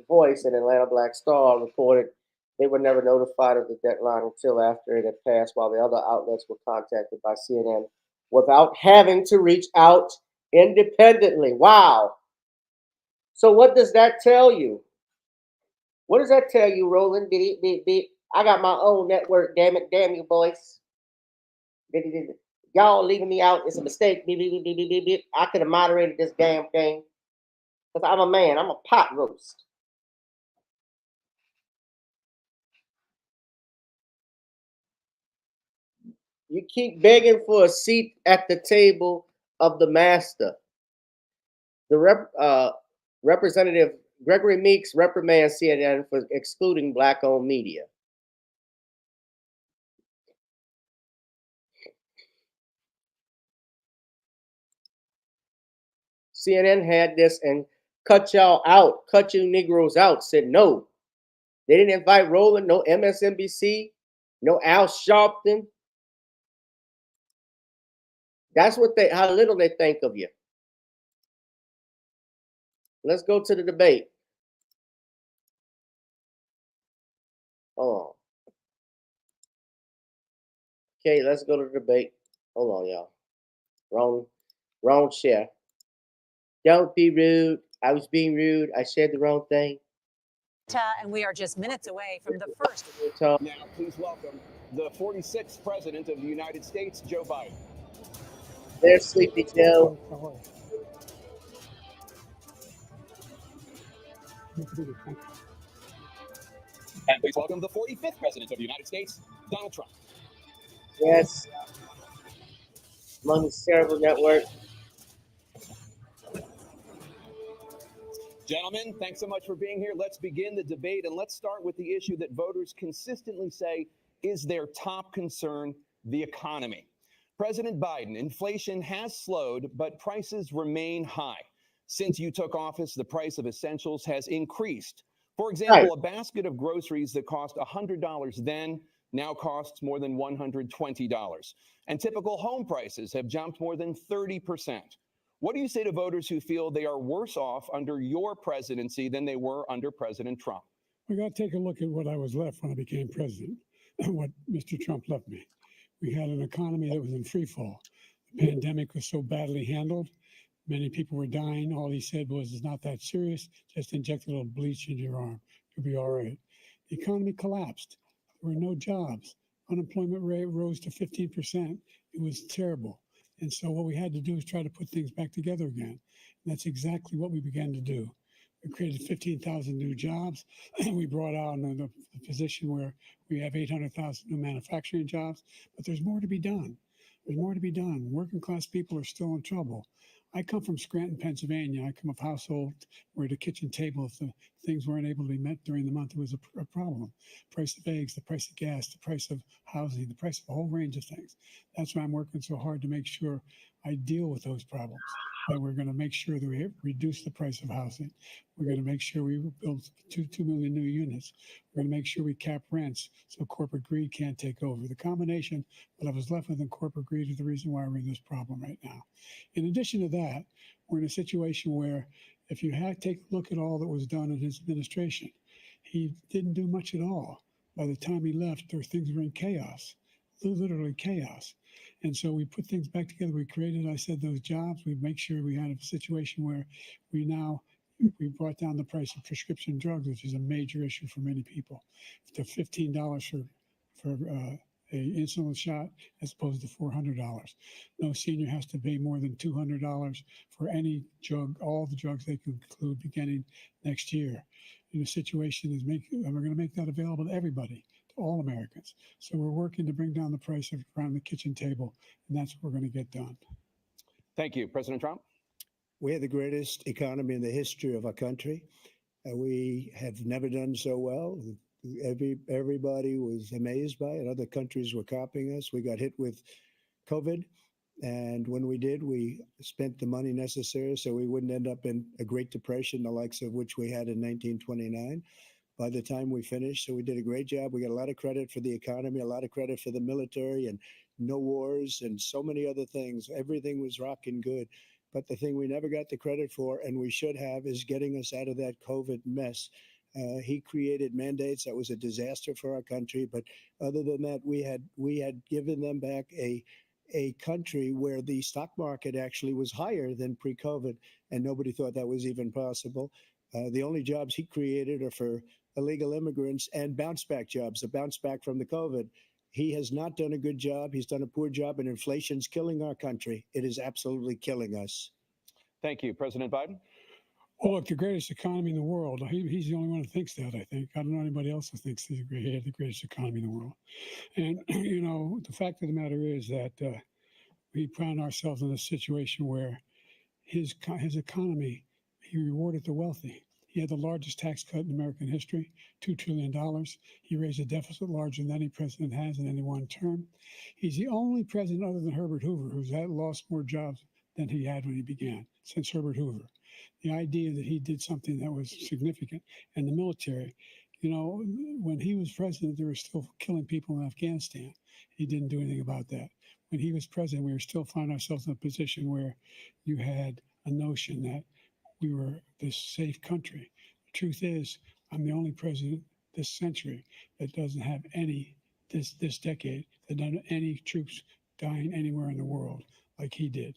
[SPEAKER 3] Voice and Atlanta Black Star reported they were never notified of the deadline until after it had passed, while the other outlets were contacted by CNN without having to reach out independently. Wow. So what does that tell you? What does that tell you, Roland? Beep, beep, beep. I got my own network, damn it. Damn you, boys. Y'all leaving me out is a mistake. Beep, beep, beep, beep, beep, beep. I could have moderated this damn thing. Because I'm a man. I'm a pot roast. You keep begging for a seat at the table of the master. The Representative Gregory Meeks reprimands CNN for excluding Black-owned media. CNN had this and cut y'all out, cut you Negroes out, said no. They didn't invite Roland, no MSNBC, no Al Sharpton. That's how little they think of you. Let's go to the debate. Hold on. Okay, let's go to the debate. Hold on, y'all. Wrong share. Don't be rude. I was being rude. I shared the wrong thing.
[SPEAKER 9] And we are just minutes away from the first.
[SPEAKER 10] Now, please welcome the 46th President of the United States, Joe Biden.
[SPEAKER 3] There's Sleepy Joe.
[SPEAKER 10] And please welcome the 45th President of the United States, Donald Trump.
[SPEAKER 3] Yes. Among the terrible network.
[SPEAKER 10] Gentlemen, thanks so much for being here. Let's begin the debate, and let's start with the issue that voters consistently say is their top concern, the economy. President Biden, inflation has slowed, but prices remain high. Since you took office, the price of essentials has increased. For example, a basket of groceries that cost $100 then now costs more than $120. And typical home prices have jumped more than 30%. What do you say to voters who feel they are worse off under your presidency than they were under President Trump?
[SPEAKER 21] We got to take a look at what I was left when I became president and what Mr. Trump left me. We had an economy that was in free fall. The pandemic was so badly handled. Many people were dying. All he said was, it's not that serious. Just inject a little bleach in your arm. You'll be all right. The economy collapsed. There were no jobs. Unemployment rate rose to 15%. It was terrible. And so what we had to do is try to put things back together again. And that's exactly what we began to do. We created 15,000 new jobs. We brought out the position where we have 800,000 new manufacturing jobs. But there's more to be done. There's more to be done. Working class people are still in trouble. I come from Scranton, Pennsylvania. I come of a household where the kitchen table, if the things weren't able to be met during the month, it was a problem. Price of eggs, the price of gas, the price of housing, the price of a whole range of things. That's why I'm working so hard to make sure I deal with those problems. That we're going to make sure that we reduce the price of housing. We're going to make sure we build 2 million new units. We're going to make sure we cap rents so corporate greed can't take over. The combination that I was left with in corporate greed is the reason why we're in this problem right now. In addition to that, we're in a situation where if you take a look at all that was done in his administration, he didn't do much at all. By the time he left, things were in chaos, literally chaos. And so we put things back together. We created, I said, those jobs. We make sure we had a situation where we brought down the price of prescription drugs, which is a major issue for many people, to $15 for a insulin shot as opposed to $400. No senior has to pay more than $200 for any drug, all the drugs they can include beginning next year. And the situation is we're going to make that available to everybody, to all Americans. So we're working to bring down the price around the kitchen table, and that's what we're going to get done.
[SPEAKER 10] Thank you. President Trump?
[SPEAKER 12] We have the greatest economy in the history of our country. We have never done so well. Everybody was amazed by it. Other countries were copying us. We got hit with COVID. And when we did, we spent the money necessary so we wouldn't end up in a Great Depression, the likes of which we had in 1929. By the time we finished, so we did a great job. We got a lot of credit for the economy, a lot of credit for the military, and no wars and so many other things. Everything was rocking good. But the thing we never got the credit for, and we should have, is getting us out of that COVID mess. He created mandates that was a disaster for our country. But other than that, we had given them back a country where the stock market actually was higher than pre-COVID, and nobody thought that was even possible. The only jobs he created are for illegal immigrants and bounce back jobs, the bounce back from the COVID. He has not done a good job. He's done a poor job, and inflation's killing our country. It is absolutely killing us.
[SPEAKER 10] Thank you. President Biden?
[SPEAKER 21] Well, look, the greatest economy in the world. He's the only one who thinks that, I think. I don't know anybody else who thinks he had the greatest economy in the world. And, the fact of the matter is that we found ourselves in a situation where his economy, he rewarded the wealthy. He had the largest tax cut in American history, $2 trillion. He raised a deficit larger than any president has in any one term. He's the only president other than Herbert Hoover who's lost more jobs than he had when he began, since Herbert Hoover. The idea that he did something that was significant. And the military, when he was president, they were still killing people in Afghanistan. He didn't do anything about that. When he was president, we were still finding ourselves in a position where you had a notion that we were this safe country. The truth is, I'm the only president this century that doesn't have this decade, that doesn't have any troops dying anywhere in the world like he did.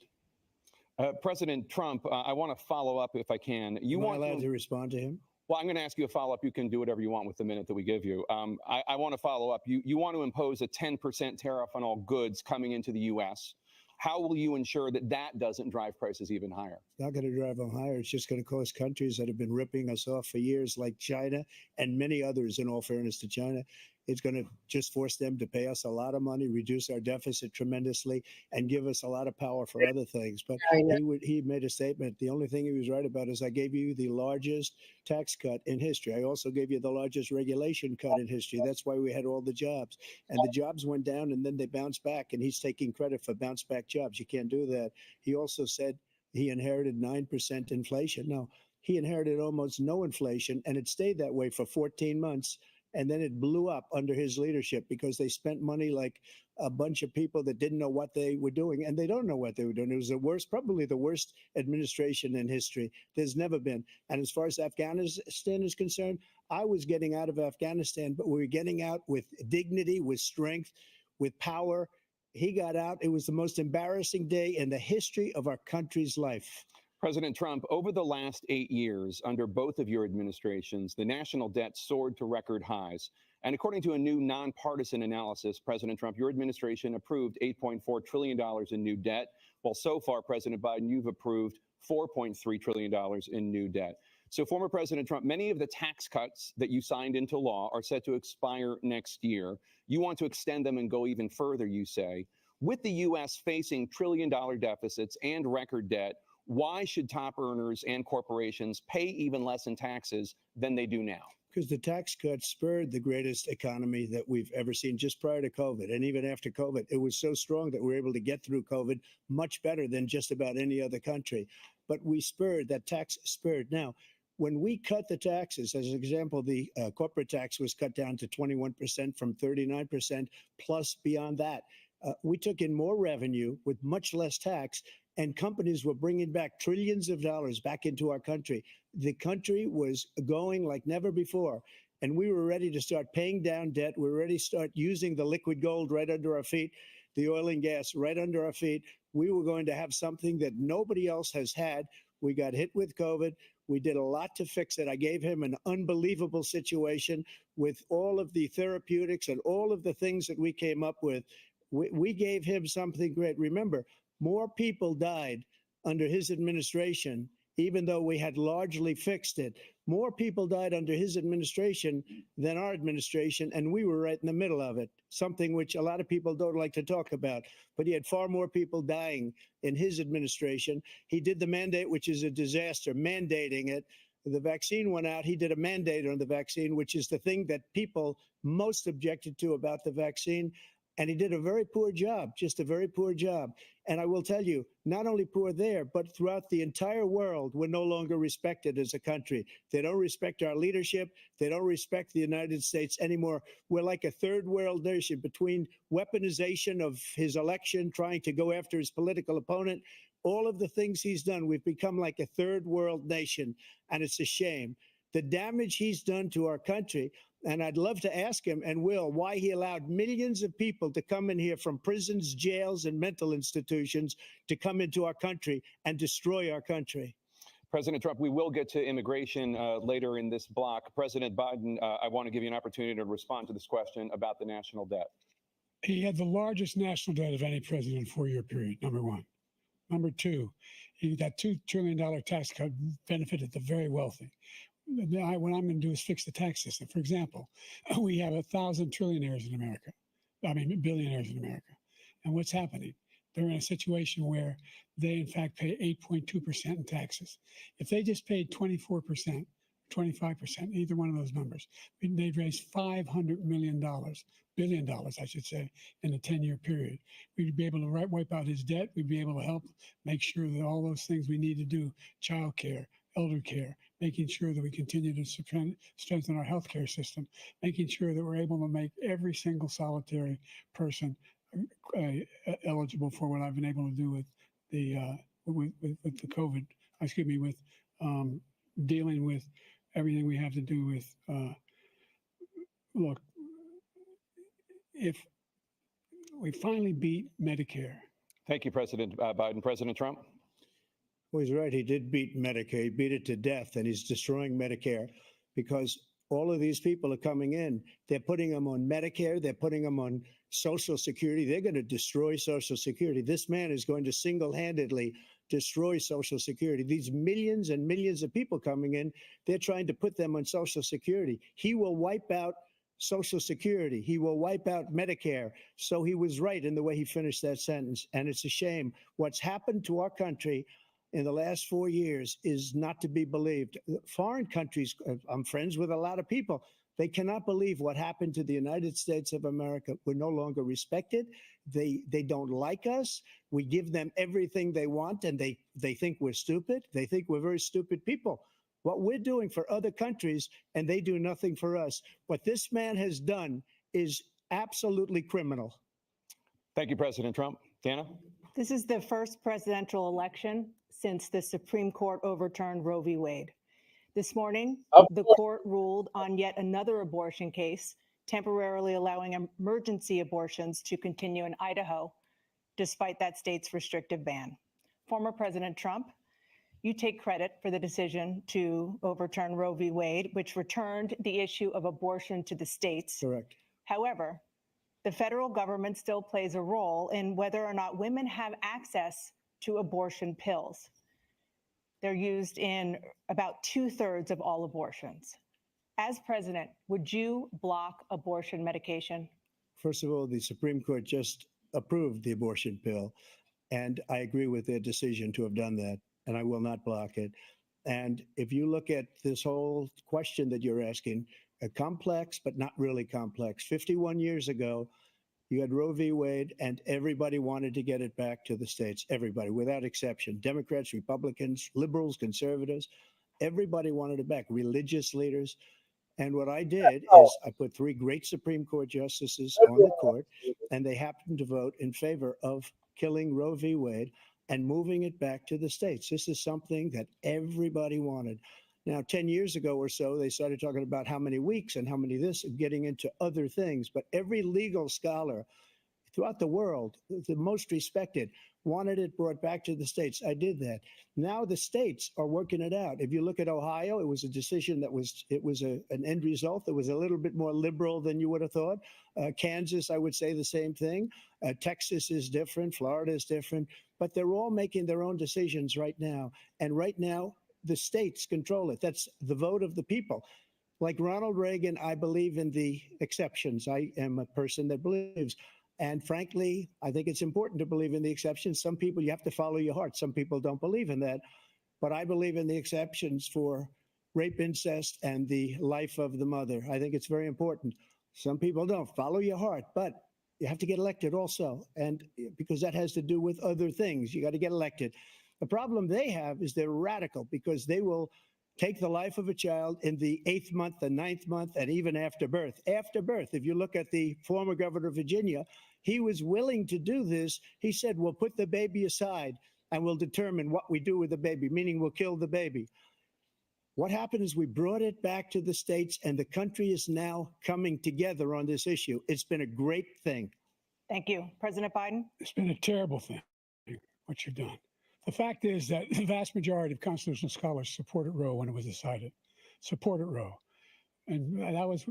[SPEAKER 10] President Trump, I want to follow up if I can.
[SPEAKER 12] Am I allowed to respond to him?
[SPEAKER 10] Well, I'm going to ask you a follow-up. You can do whatever you want with the minute that we give you. I want to follow up. You want to impose a 10% tariff on all goods coming into the U.S. How will you ensure that that doesn't drive prices even higher?
[SPEAKER 12] It's not going to drive them higher. It's just going to cost countries that have been ripping us off for years, like China and many others, in all fairness to China. It's going to just force them to pay us a lot of money, reduce our deficit tremendously, and give us a lot of power for other things. But he made a statement. The only thing he was right about is I gave you the largest tax cut in history. I also gave you the largest regulation cut in history. That's why we had all the jobs. And the jobs went down, and then they bounced back, and he's taking credit for bounce back jobs. You can't do that. He also said he inherited 9% inflation. No, He inherited almost no inflation, and it stayed that way for 14 months. And then it blew up under his leadership because they spent money like a bunch of people that didn't know what they were doing, and they don't know what they were doing. It was the worst, probably the worst administration in history. There's never been. And as far as Afghanistan is concerned, I was getting out of Afghanistan, but we were getting out with dignity, with strength, with power. He got out. It was the most embarrassing day in the history of our country's life.
[SPEAKER 10] President Trump, over the last 8 years, under both of your administrations, the national debt soared to record highs. And according to a new nonpartisan analysis, President Trump, your administration approved $8.4 trillion in new debt, while so far, President Biden, you've approved $4.3 trillion in new debt. So, former President Trump, many of the tax cuts that you signed into law are set to expire next year. You want to extend them and go even further, you say. With the U.S. facing trillion-dollar deficits and record debt, why should top earners and corporations pay even less in taxes than they do now?
[SPEAKER 12] Because the tax cuts spurred the greatest economy that we've ever seen just prior to COVID. And even after COVID, it was so strong that we were able to get through COVID much better than just about any other country. But we spurred, that tax spurred. Now, when we cut the taxes, as an example, the corporate tax was cut down to 21% from 39%, plus beyond that. We took in more revenue with much less tax, and companies were bringing back trillions of dollars back into our country. The country was going like never before, and we were ready to start paying down debt. We were ready to start using the liquid gold right under our feet, the oil and gas right under our feet. We were going to have something that nobody else has had. We got hit with COVID. We did a lot to fix it. I gave him an unbelievable situation with all of the therapeutics and all of the things that we came up with. We gave him something great. Remember, more people died under his administration, even though we had largely fixed it. More people died under his administration than our administration, and we were right in the middle of it, something which a lot of people don't like to talk about. But he had far more people dying in his administration. He did the mandate, which is a disaster, mandating it. The vaccine went out. He did a mandate on the vaccine, which is the thing that people most objected to about the vaccine. And he did a very poor job, just a very poor job. And I will tell you, not only poor there, but throughout the entire world, we're no longer respected as a country. They don't respect our leadership. They don't respect the United States anymore. We're like a third world nation between weaponization of his election, trying to go after his political opponent, all of the things he's done. We've become like a third world nation, and it's a shame. The damage he's done to our country. And I'd love to ask him, and will, why he allowed millions of people to come in here from prisons, jails, and mental institutions to come into our country and destroy our country.
[SPEAKER 10] President Trump, we will get to immigration later in this block. President Biden, I want to give you an opportunity to respond to this question about the national debt.
[SPEAKER 21] He had the largest national debt of any president in a four-year period, number one. Number two, that $2 trillion tax cut benefited the very wealthy. What I'm going to do is fix the tax system. For example, we have 1,000 trillionaires in America. I mean, billionaires in America. And what's happening? They're in a situation where they, in fact, pay 8.2% in taxes. If they just paid 24%, 25%, either one of those numbers, they'd raise $500 billion, I should say, in a 10-year period. We'd be able to wipe out his debt. We'd be able to help make sure that all those things we need to do, child care, elder care, making sure that we continue to strengthen our healthcare system, making sure that we're able to make every single solitary person eligible for what I've been able to do with the COVID, with dealing with everything we have to do with, look, if we finally beat Medicare.
[SPEAKER 10] Thank you, President Biden. President Trump?
[SPEAKER 12] Well, he's right. He did beat Medicare. He beat it to death, and he's destroying Medicare because all of these people are coming in. They're putting them on Medicare. They're putting them on Social Security. They're going to destroy Social Security. This man is going to single-handedly destroy Social Security. These millions and millions of people coming in, they're trying to put them on Social Security. He will wipe out Social Security. He will wipe out Medicare. So he was right in the way he finished that sentence. And it's a shame. What's happened to our country in the last 4 years is not to be believed. Foreign countries, I'm friends with a lot of people, they cannot believe what happened to the United States of America. We're no longer respected. They don't like us. We give them everything they want, and they think we're stupid. They think we're very stupid people. what we're doing for other countries, and they do nothing for us. What this man has done is absolutely criminal.
[SPEAKER 10] Thank you, President Trump. Dana?
[SPEAKER 2] This is the first presidential election since the Supreme Court overturned Roe v. Wade. This morning, the court ruled on yet another abortion case, temporarily allowing emergency abortions to continue in Idaho, despite that state's restrictive ban. Former President Trump, you take credit for the decision to overturn Roe v. Wade, which returned the issue of abortion to the states.
[SPEAKER 12] Correct.
[SPEAKER 2] However, the federal government still plays a role in whether or not women have access to abortion pills. They're used in about 2/3 of all abortions. As president, would you block abortion medication?
[SPEAKER 12] First of all, the Supreme Court just approved the abortion pill, and I agree with their decision to have done that, and I will not block it. And if you look at this whole question that you're asking, complex, but not really complex. 51 years ago, you had Roe v. Wade, and everybody wanted to get it back to the states. Everybody, without exception. Democrats, Republicans, liberals, conservatives, everybody wanted it back. Religious leaders. And what I did is I put 3 great Supreme Court justices on the court, and they happened to vote in favor of killing Roe v. Wade and moving it back to the states. This is something that everybody wanted. Now, 10 years ago or so, they started talking about how many weeks and how many this, and getting into other things. But every legal scholar throughout the world, the most respected, wanted it brought back to the states. I did that. Now the states are working it out. If you look at Ohio, it was a decision that was an end result that was a little bit more liberal than you would have thought. Kansas, I would say the same thing. Texas is different. Florida is different. But they're all making their own decisions right now. And right now, the states control it. That's the vote of the people. Like Ronald Reagan, I believe in the exceptions. I am a person that believes. And frankly, I think it's important to believe in the exceptions. Some people, you have to follow your heart. Some people don't believe in that. But I believe in the exceptions for rape, incest, and the life of the mother. I think it's very important. Some people don't. Follow your heart. But you have to get elected also. And because that has to do with other things. You got to get elected. The problem they have is they're radical because they will take the life of a child in the 8th month, the 9th month, and even after birth. After birth, if you look at the former governor of Virginia, he was willing to do this. He said, we'll put the baby aside and we'll determine what we do with the baby, meaning we'll kill the baby. What happened is we brought it back to the states, and the country is now coming together on this issue. It's been a great thing.
[SPEAKER 2] Thank you. President Biden?
[SPEAKER 21] It's been a terrible thing, what you've done. The fact is that the vast majority of constitutional scholars supported Roe when it was decided, supported Roe. And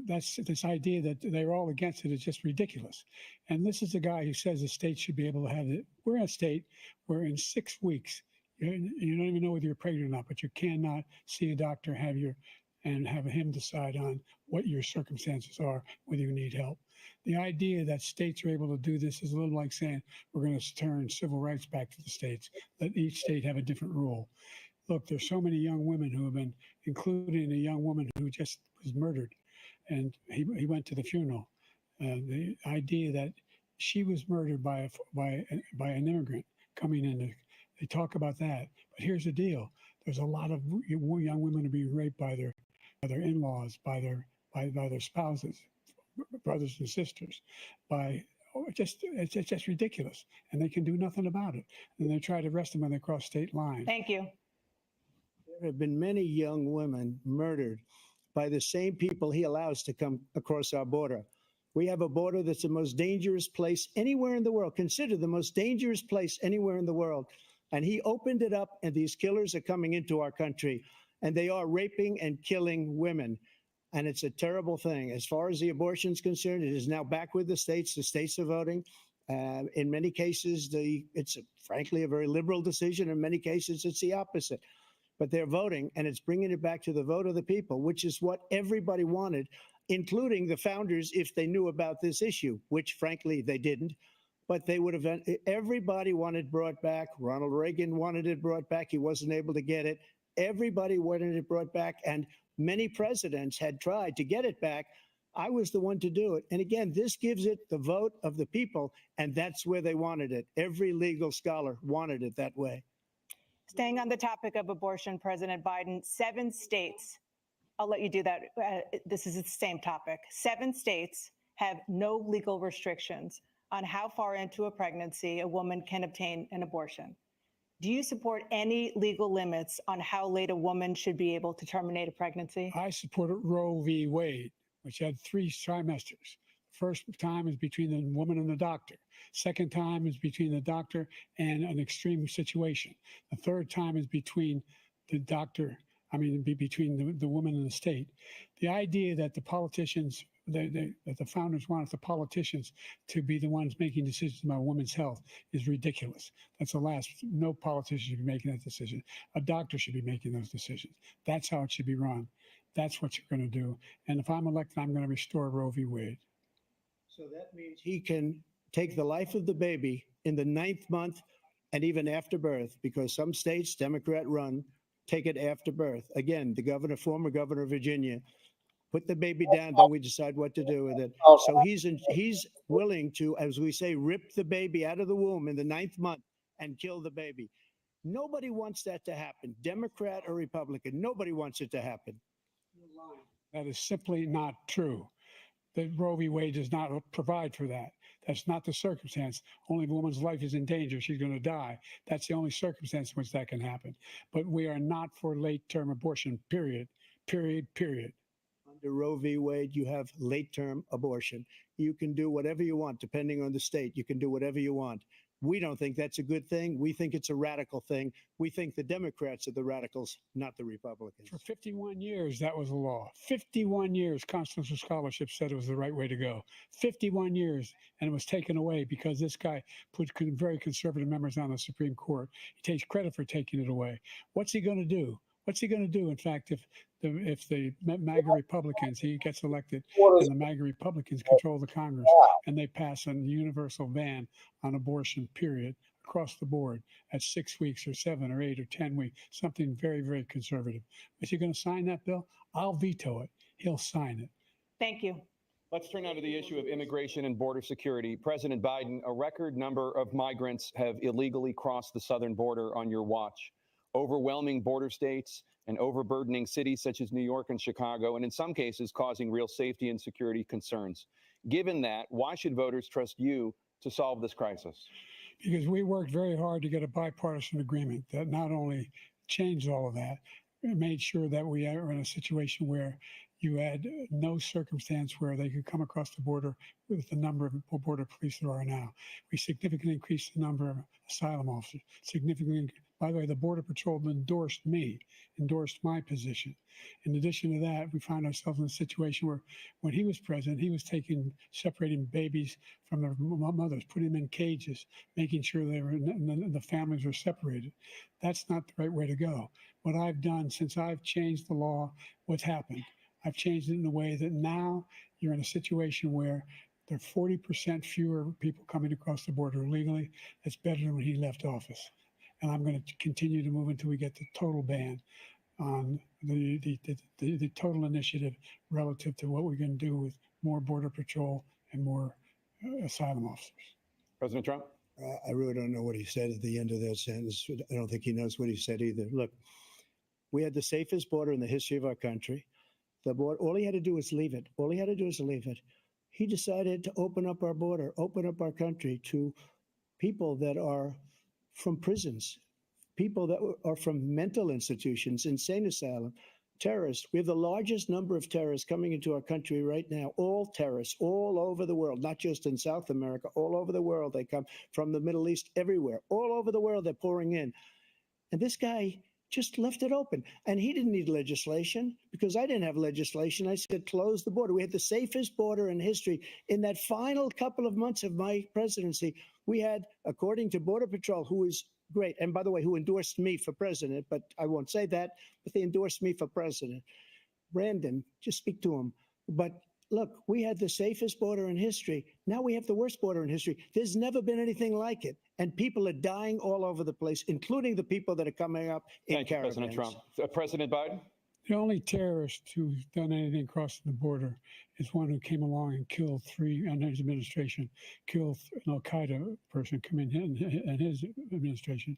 [SPEAKER 21] that's this idea that they're all against it is just ridiculous. And this is the guy who says the state should be able to have it. We're in a state where in 6 weeks, you don't even know whether you're pregnant or not, but you cannot see a doctor, have him decide on what your circumstances are, whether you need help. The idea that states are able to do this is a little like saying we're going to turn civil rights back to the states, let each state have a different rule. Look, there's so many young women who have been, including a young woman who just was murdered, and he went to the funeral. The idea that she was murdered by an immigrant coming in, they talk about that. But here's the deal: there's a lot of young women are being raped by their in-laws, by their spouses, brothers and sisters, it's just ridiculous, and they can do nothing about it. And they try to arrest them when they cross state lines.
[SPEAKER 2] Thank you.
[SPEAKER 12] There have been many young women murdered by the same people he allows to come across our border. We have a border that's the most dangerous place anywhere in the world, considered the most dangerous place anywhere in the world. And he opened it up, and these killers are coming into our country, and they are raping and killing women. And it's a terrible thing. As far as the abortion is concerned, it is now back with the states. The states are voting. In many cases, it's frankly a very liberal decision. In many cases, it's the opposite. But they're voting, and it's bringing it back to the vote of the people, which is what everybody wanted, including the founders, if they knew about this issue, which frankly they didn't. But they would have. Everybody wanted brought back. Ronald Reagan wanted it brought back. He wasn't able to get it. Everybody wanted it brought back, and many presidents had tried to get it back. I was the one to do it. And again, this gives it the vote of the people, and that's where they wanted it. Every legal scholar wanted it that way.
[SPEAKER 2] Staying on the topic of abortion, President Biden, 7 states, I'll let you do that. This is the same topic. 7 states have no legal restrictions on how far into a pregnancy a woman can obtain an abortion. Do you support any legal limits on how late a woman should be able to terminate a pregnancy?
[SPEAKER 21] I support Roe v. Wade, which had 3 trimesters. First time is between the woman and the doctor. Second time is between the doctor and an extreme situation. The third time is between the doctor, between the woman and the state. The idea that the politicians, that the founders wanted the politicians to be the ones making decisions about women's health is ridiculous. That's the last. No politician should be making that decision. A doctor should be making those decisions. That's how it should be run. That's what you're going to do. And if I'm elected, I'm going to restore Roe v. Wade.
[SPEAKER 12] So that means he can take the life of the baby in the 9th month and even after birth, because some states, Democrat run, take it after birth. Again, the former governor of Virginia, put the baby down, then we decide what to do with it. So he's willing to, as we say, rip the baby out of the womb in the 9th month and kill the baby. Nobody wants that to happen, Democrat or Republican. Nobody wants it to happen.
[SPEAKER 21] That is simply not true. That Roe v. Wade does not provide for that. That's not the circumstance. Only if a woman's life is in danger, she's going to die. That's the only circumstance in which that can happen. But we are not for late-term abortion, period.
[SPEAKER 12] Under Roe v. Wade, you have late-term abortion. You can do whatever you want, depending on the state. You can do whatever you want. We don't think that's a good thing. We think it's a radical thing. We think the Democrats are the radicals, not the Republicans.
[SPEAKER 21] For 51 years, that was the law. 51 years, constitutional scholarship said it was the right way to go. 51 years, and it was taken away because this guy put very conservative members on the Supreme Court. He takes credit for taking it away. What's he going to do? What's he going to do, in fact, if the MAGA Republicans, he gets elected, and the MAGA Republicans control the Congress, and they pass a universal ban on abortion, period, across the board at 6 weeks or 7 or 8 or 10 weeks, something very, very conservative. Is he going to sign that bill? I'll veto it. He'll sign it.
[SPEAKER 2] Thank you.
[SPEAKER 10] Let's turn now to the issue of immigration and border security. President Biden, a record number of migrants have illegally crossed the southern border on your watch. Overwhelming border states and overburdening cities such as New York and Chicago, and in some cases causing real safety and security concerns. Given that, why should voters trust you to solve this crisis?
[SPEAKER 21] Because we worked very hard to get a bipartisan agreement that not only changed all of that, it made sure that we are in a situation where you had no circumstance where they could come across the border with the number of border police there are now. We significantly increased the number of asylum officers, significantly. By the way, the Border Patrol endorsed my position. In addition to that, we found ourselves in a situation where when he was president, he was separating babies from their mothers, putting them in cages, making sure the families were separated. That's not the right way to go. What I've done since I've changed the law, what's happened? I've changed it in a way that now you're in a situation where there are 40% fewer people coming across the border illegally. That's better than when he left office. And I'm going to continue to move until we get the total ban on the total initiative relative to what we're going to do with more Border Patrol and more asylum officers.
[SPEAKER 10] President Trump?
[SPEAKER 12] I really don't know what he said at the end of that sentence. I don't think he knows what he said either. Look, we had the safest border in the history of our country. The border, all he had to do was leave it. All he had to do was leave it. He decided to open up our border, open up our country to people that are from prisons, people that are from mental institutions, insane asylum, terrorists. We have the largest number of terrorists coming into our country right now, all terrorists, all over the world, not just in South America, all over the world. They come from the Middle East, everywhere, all over the world, they're pouring in. And this guy just left it open. And he didn't need legislation because I didn't have legislation. I said, close the border. We had the safest border in history. In that final couple of months of my presidency, we had, according to Border Patrol, who is great, and by the way, who endorsed me for president, but I won't say that, but they endorsed me for president. Brandon, just speak to him. But look, we had the safest border in history. Now we have the worst border in history. There's never been anything like it. And people are dying all over the place, including the people that are coming up in caravans.
[SPEAKER 10] Thank you, President Trump. President Biden?
[SPEAKER 21] The only terrorist who's done anything crossing the border is one who came along and killed 3, under his administration, killed an Al-Qaeda person come in his administration,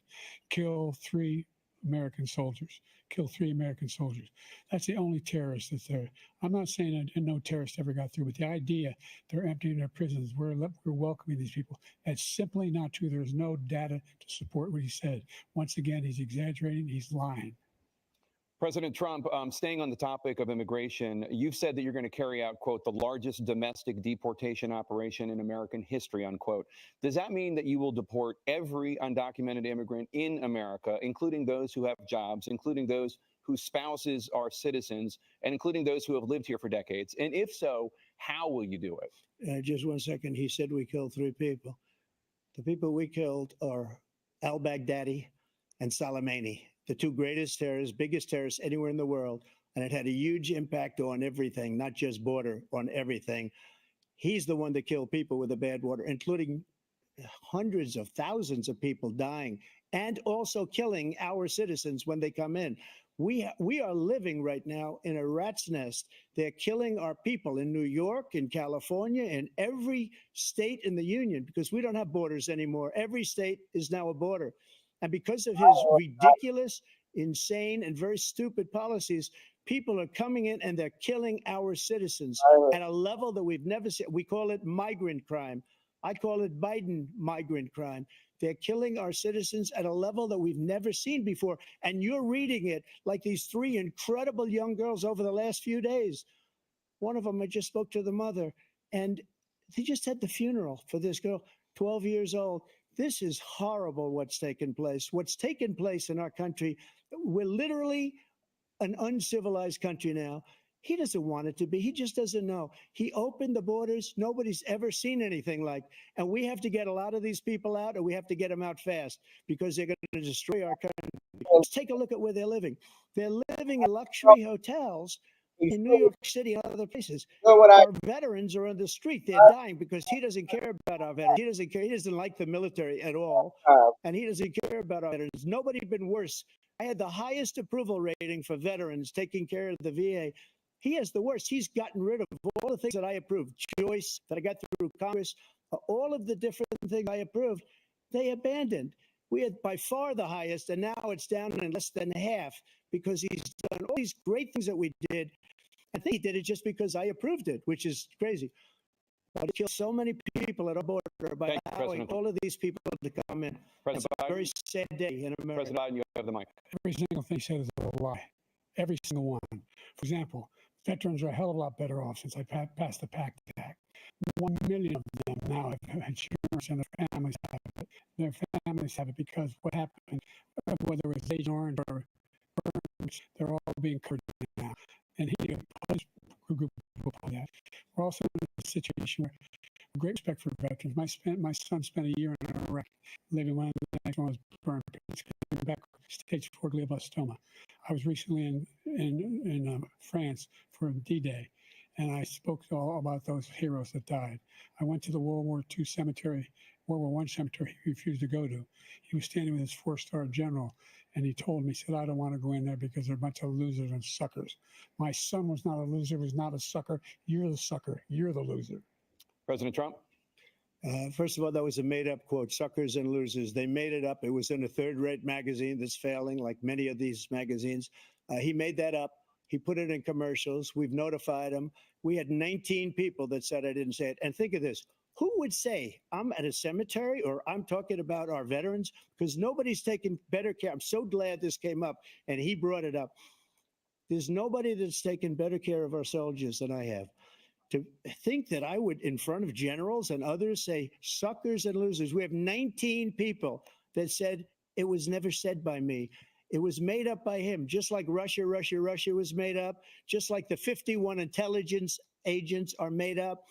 [SPEAKER 21] killed 3 American soldiers, killed 3 American soldiers. That's the only terrorist that's there. I'm not saying that no terrorist ever got through, but the idea they're emptying their prisons, we're welcoming these people, that's simply not true. There's no data to support what he said. Once again, he's exaggerating, he's lying.
[SPEAKER 10] President Trump, staying on the topic of immigration, you've said that you're going to carry out, quote, the largest domestic deportation operation in American history, unquote. Does that mean that you will deport every undocumented immigrant in America, including those who have jobs, including those whose spouses are citizens, and including those who have lived here for decades? And if so, how will you do it?
[SPEAKER 12] Just 1 second. He said we killed 3 people. The people we killed are al-Baghdadi and Soleimani, the 2 greatest terrorists, biggest terrorists anywhere in the world. And it had a huge impact on everything, not just border, on everything. He's the one that killed people with the bad water, including hundreds of thousands of people dying and also killing our citizens when they come in. We are living right now in a rat's nest. They're killing our people in New York, in California, in every state in the union, because we don't have borders anymore. Every state is now a border. And because of his ridiculous, insane, and very stupid policies, people are coming in and they're killing our citizens at a level that we've never seen. We call it migrant crime. I call it Biden migrant crime. They're killing our citizens at a level that we've never seen before. And you're reading it like these 3 incredible young girls over the last few days. One of them, I just spoke to the mother, and they just had the funeral for this girl, 12 years old. This is horrible what's taken place. What's taken place in our country, we're literally an uncivilized country now. He doesn't want it to be. He just doesn't know. He opened the borders. Nobody's ever seen anything like. And we have to get a lot of these people out, or we have to get them out fast, because they're going to destroy our country. Let's take a look at where they're living. They're living in luxury hotels in New York City and other places. Our veterans are on the street. They're dying because he doesn't care about our veterans. He doesn't care. He doesn't like the military at all. And he doesn't care about our veterans. Nobody's been worse. I had the highest approval rating for veterans taking care of the VA. He has the worst. He's gotten rid of all the things that I approved. Choice that I got through Congress, all of the different things I approved, they abandoned. We had by far the highest, and now it's down in less than half because he's done all these great things that we did. I think he did it just because I approved it, which is crazy. But he killed so many people at our border by allowing all of these people to come in. It's a very sad day in America.
[SPEAKER 10] President Biden, you have the mic.
[SPEAKER 21] Every single thing he said is a lie. Every single one. For example, veterans are a hell of a lot better off since I passed the PACT Act. 1 million of them now have insurance, and their families have it. Their families have it because what happened, whether it was Agent Orange or Burns, they're all being covered now. And he punished a group of people for that. We're also in a situation where great respect for veterans. My son spent a year in Iraq, living one of the next one was burned. Came back stage 4 glioblastoma. I was recently in France for D-Day, and I spoke all about those heroes that died. I went to the World War II cemetery, World War I cemetery he refused to go to. He was standing with his 4-star general, and he told me, he said, I don't want to go in there because they're a bunch of losers and suckers. My son was not a loser, was not a sucker. You're the sucker. You're the loser.
[SPEAKER 10] President Trump?
[SPEAKER 12] First of all, that was a made-up quote, suckers and losers. They made it up. It was in a third-rate magazine that's failing, like many of these magazines. He made that up. He put it in commercials. We've notified him. We had 19 people that said I didn't say it. And think of this. Who would say I'm at a cemetery or I'm talking about our veterans? Because nobody's taken better care. I'm so glad this came up and he brought it up. There's nobody that's taken better care of our soldiers than I have. To think that I would, in front of generals and others, say suckers and losers. We have 19 people that said it was never said by me. It was made up by him, just like Russia was made up, just like the 51 intelligence agents are made up,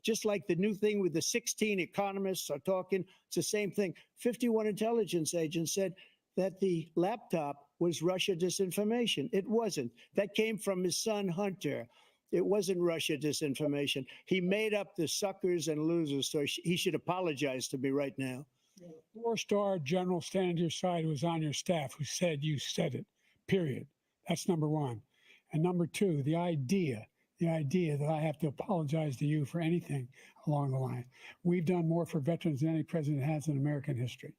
[SPEAKER 12] just like the new thing with the 16 economists are talking. It's the same thing. 51 intelligence agents said that the laptop was Russia disinformation. It wasn't. That came from his son, Hunter. It wasn't Russia disinformation. He made up the suckers and losers, so he should apologize to me right now.
[SPEAKER 21] 4-star general standing to your side who was on your staff who said you said it, period. That's number one. And number two, the idea that I have to apologize to you for anything along the line. We've done more for veterans than any president has in American history.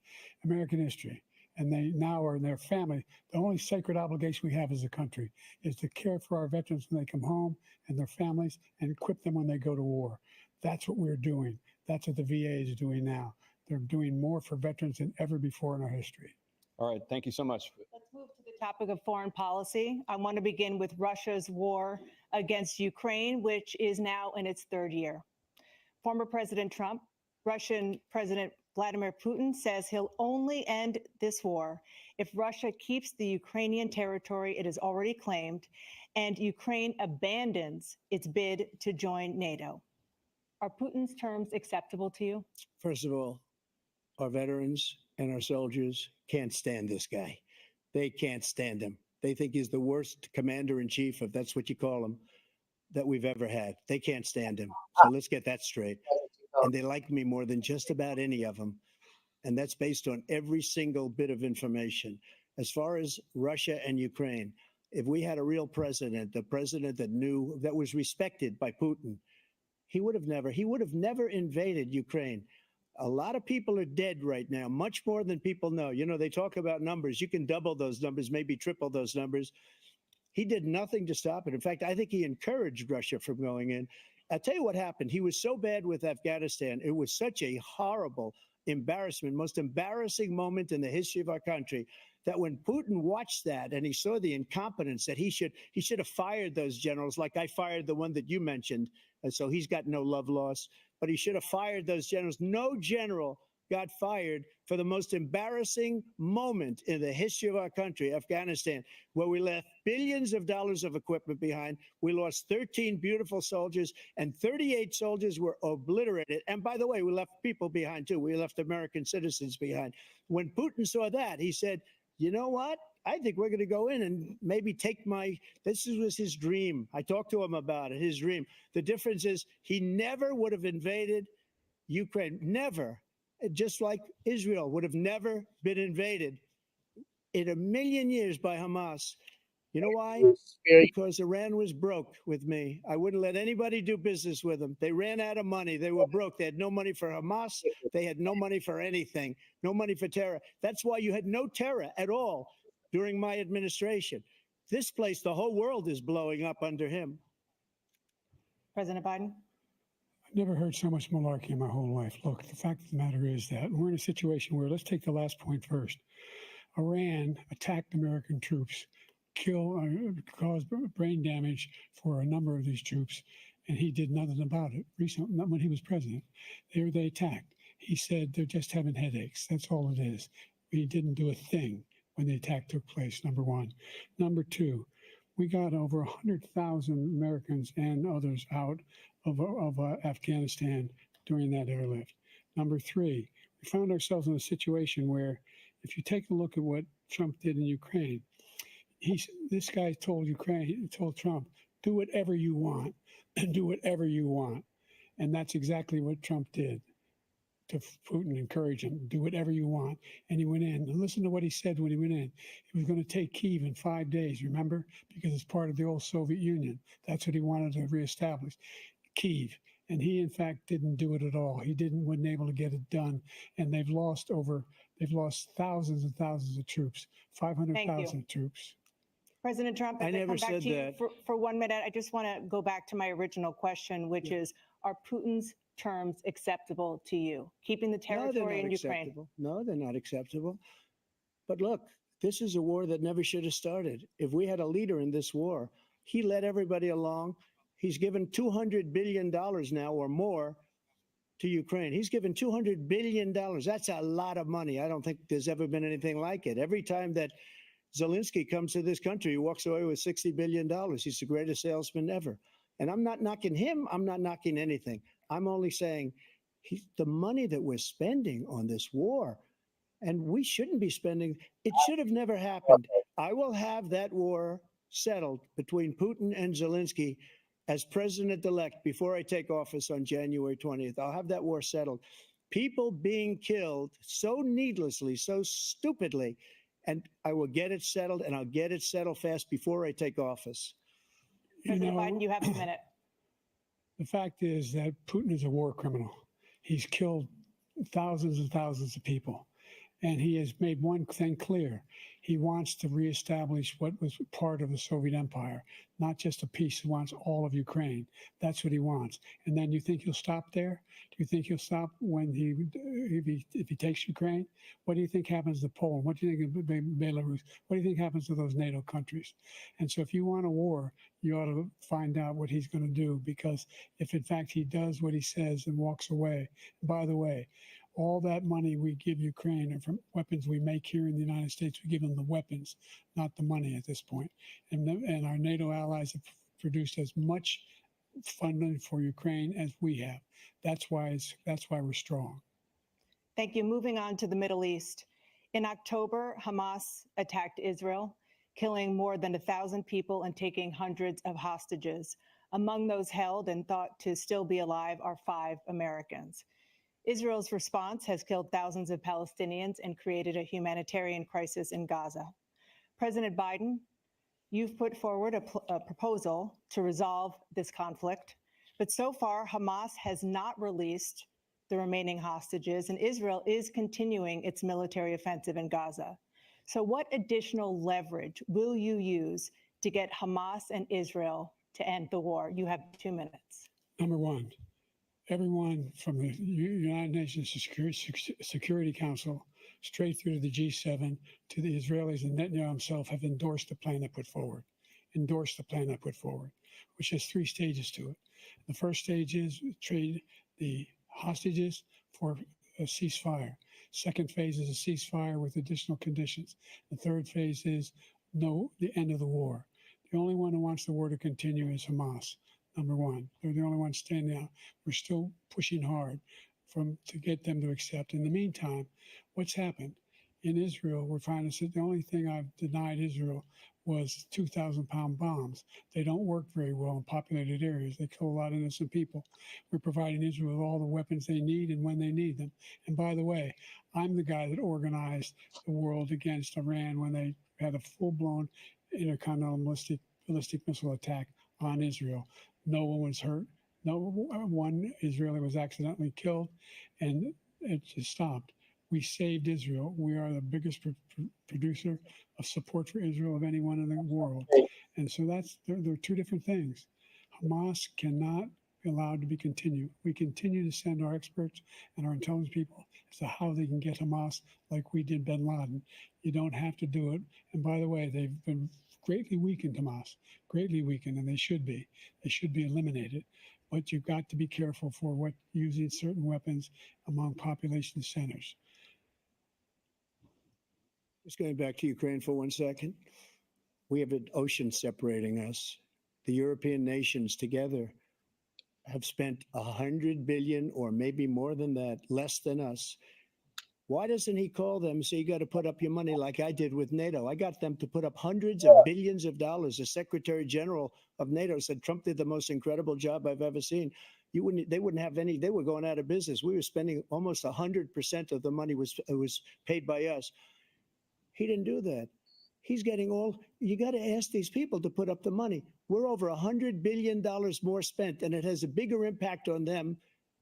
[SPEAKER 21] and they now are in their family. The only sacred obligation we have as a country is to care for our veterans when they come home and their families and equip them when they go to war. That's what we're doing. That's what the VA is doing now. They're doing more for veterans than ever before in our history.
[SPEAKER 10] All right, thank you so much.
[SPEAKER 2] Let's move to the topic of foreign policy. I want to begin with Russia's war against Ukraine, which is now in its third year. Former President Trump, Russian President Vladimir Putin says he'll only end this war if Russia keeps the Ukrainian territory it has already claimed and Ukraine abandons its bid to join NATO. Are Putin's terms acceptable to you?
[SPEAKER 12] First of all, our veterans and our soldiers can't stand this guy. They can't stand him. They think he's the worst commander-in-chief, if that's what you call him, that we've ever had. They can't stand him. So let's get that straight. And they like me more than just about any of them. And that's based on every single bit of information. As far as Russia and Ukraine, if we had a real president, the president that knew, that was respected by Putin, he would have never invaded Ukraine. A lot of people are dead right now, much more than people know. You know, they talk about numbers. You can double those numbers, maybe triple those numbers. He did nothing to stop it. In fact, I think he encouraged Russia from going in. I'll tell you what happened. He was so bad with Afghanistan. It was such a horrible embarrassment, most embarrassing moment in the history of our country, that when Putin watched that and he saw the incompetence, that he should have fired those generals, like I fired the one that you mentioned. And so he's got no love lost, but he should have fired those generals. No general got fired for the most embarrassing moment in the history of our country, Afghanistan, where we left billions of dollars of equipment behind. We lost 13 beautiful soldiers and 38 soldiers were obliterated. And by the way, we left people behind too. We left American citizens behind. When Putin saw that, he said, you know what? I think we're going to go in and maybe take this was his dream. I talked to him about it, his dream. The difference is he never would have invaded Ukraine, never. Just like Israel would have never been invaded in a million years by Hamas. You know why? Because Iran was broke with me. I wouldn't let anybody do business with them. They ran out of money. They were broke. They had no money for Hamas. They had no money for anything, no money for terror. That's why you had no terror at all during my administration. This place, the whole world is blowing up under him.
[SPEAKER 2] President Biden?
[SPEAKER 21] I've never heard so much malarkey in my whole life. Look, the fact of the matter is that we're in a situation where, let's take the last point first. Iran attacked American troops, caused brain damage for a number of these troops, and he did nothing about it. Recently, not when he was president, they attacked. He said they're just having headaches. That's all it is. He didn't do a thing when the attack took place, number one. Number two, we got over 100,000 Americans and others out of Afghanistan during that airlift. Number three, we found ourselves in a situation where, if you take a look at what Trump did in Ukraine, this guy told Trump, do whatever you want, and do whatever you want. And that's exactly what Trump did to Putin, encourage him, do whatever you want. And he went in. And listen to what he said when he went in. He was going to take Kyiv in 5 days, remember? Because it's part of the old Soviet Union. That's what he wanted to reestablish, Kyiv. And he, in fact, didn't do it at all. He wasn't able to get it done. And they've lost thousands and thousands of troops, 500,000 troops.
[SPEAKER 2] President Trump,
[SPEAKER 12] I never said that.
[SPEAKER 2] For 1 minute, I just want to go back to my original question, which is, are Putin's terms acceptable to you? Keeping the territory in Ukraine?
[SPEAKER 12] No, they're not acceptable. But look, this is a war that never should have started. If we had a leader in this war, he led everybody along. He's given $200 billion now or more to Ukraine. He's given $200 billion. That's a lot of money. I don't think there's ever been anything like it. Every time that Zelensky comes to this country, he walks away with $60 billion. He's the greatest salesman ever. And I'm not knocking him. I'm not knocking anything. I'm only saying the money that we're spending on this war, and we shouldn't be spending, it should have never happened. I will have that war settled between Putin and Zelensky as president-elect before I take office on January 20th. I'll have that war settled. People being killed so needlessly, so stupidly, and I will get it settled, and I'll get it settled fast before I take office.
[SPEAKER 2] President Biden, you have a minute.
[SPEAKER 21] The fact is that Putin is a war criminal. He's killed thousands and thousands of people. And he has made one thing clear. He wants to reestablish what was part of the Soviet Empire, not just a piece. He wants all of Ukraine. That's what he wants. And then you think he'll stop there? Do you think he'll stop when if he takes Ukraine? What do you think happens to Poland? What do you think of Belarus? What do you think happens to those NATO countries? And so if you want a war, you ought to find out what he's going to do, because if in fact he does what he says and walks away, by the way, all that money we give Ukraine are from weapons we make here in the United States. We give them the weapons, not the money at this point. And our NATO allies have produced as much funding for Ukraine as we have. That's why we're strong.
[SPEAKER 2] Thank you. Moving on to the Middle East. In October, Hamas attacked Israel, killing more than 1,000 people and taking hundreds of hostages. Among those held and thought to still be alive are 5 Americans. Israel's response has killed thousands of Palestinians and created a humanitarian crisis in Gaza. President Biden, you've put forward a proposal to resolve this conflict, but so far Hamas has not released the remaining hostages, and Israel is continuing its military offensive in Gaza. So what additional leverage will you use to get Hamas and Israel to end the war? You have 2 minutes.
[SPEAKER 21] Number one, everyone from the United Nations Security Council straight through to the G7 to the Israelis and Netanyahu himself have endorsed the plan I put forward. Which has 3 stages to it. The first stage is trade the hostages for a ceasefire. Second phase is a ceasefire with additional conditions. The third phase is the end of the war. The only one who wants the war to continue is Hamas. Number one, they're the only ones standing out. We're still pushing hard to get them to accept. In the meantime, what's happened in Israel? We're finding that the only thing I've denied Israel was 2,000-pound bombs. They don't work very well in populated areas. They kill a lot of innocent people. We're providing Israel with all the weapons they need and when they need them. And by the way, I'm the guy that organized the world against Iran when they had a full-blown intercontinental ballistic missile attack on Israel. No one was hurt. No one Israeli was accidentally killed, and it just stopped. We saved Israel. We are the biggest producer of support for Israel of anyone in the world. And so there are 2 different things. Hamas cannot be allowed to be continued. We continue to send our experts and our intelligence people as to how they can get Hamas like we did bin Laden. You don't have to do it. And by the way, they've been greatly weakened, Hamas, greatly weakened, and they should be. They should be eliminated. But you've got to be careful for using certain weapons among population centers.
[SPEAKER 12] Just going back to Ukraine for 1 second. We have an ocean separating us. The European nations together have spent $100 billion, or maybe more than that, less than us. Why doesn't he call them and say, you got to put up your money like I did with NATO? I got them to put up hundreds of billions of dollars. The Secretary General of NATO said Trump did the most incredible job I've ever seen. They wouldn't have any, they were going out of business. We were spending almost 100% of the money was paid by us. He didn't do that. He's getting you got to ask these people to put up the money. We're over $100 billion more spent, and it has a bigger impact on them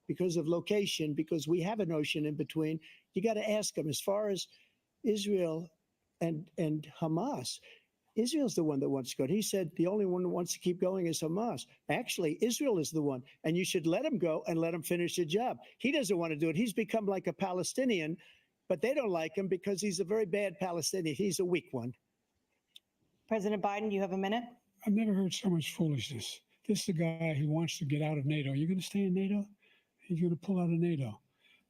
[SPEAKER 12] because of location, because we have an ocean in between. You got to ask them. As far as Israel and Hamas, Israel's the one that wants to go. He said the only one who wants to keep going is Hamas. Actually, Israel is the one, and you should let him go and let him finish the job. He doesn't want to do it. He's become like a Palestinian, but they don't like him because he's a very bad Palestinian. He's a weak one.
[SPEAKER 2] President Biden, you have a minute.
[SPEAKER 21] I've never heard so much foolishness. This is a guy who wants to get out of NATO. Are you going to stay in NATO? He's going to pull out of NATO.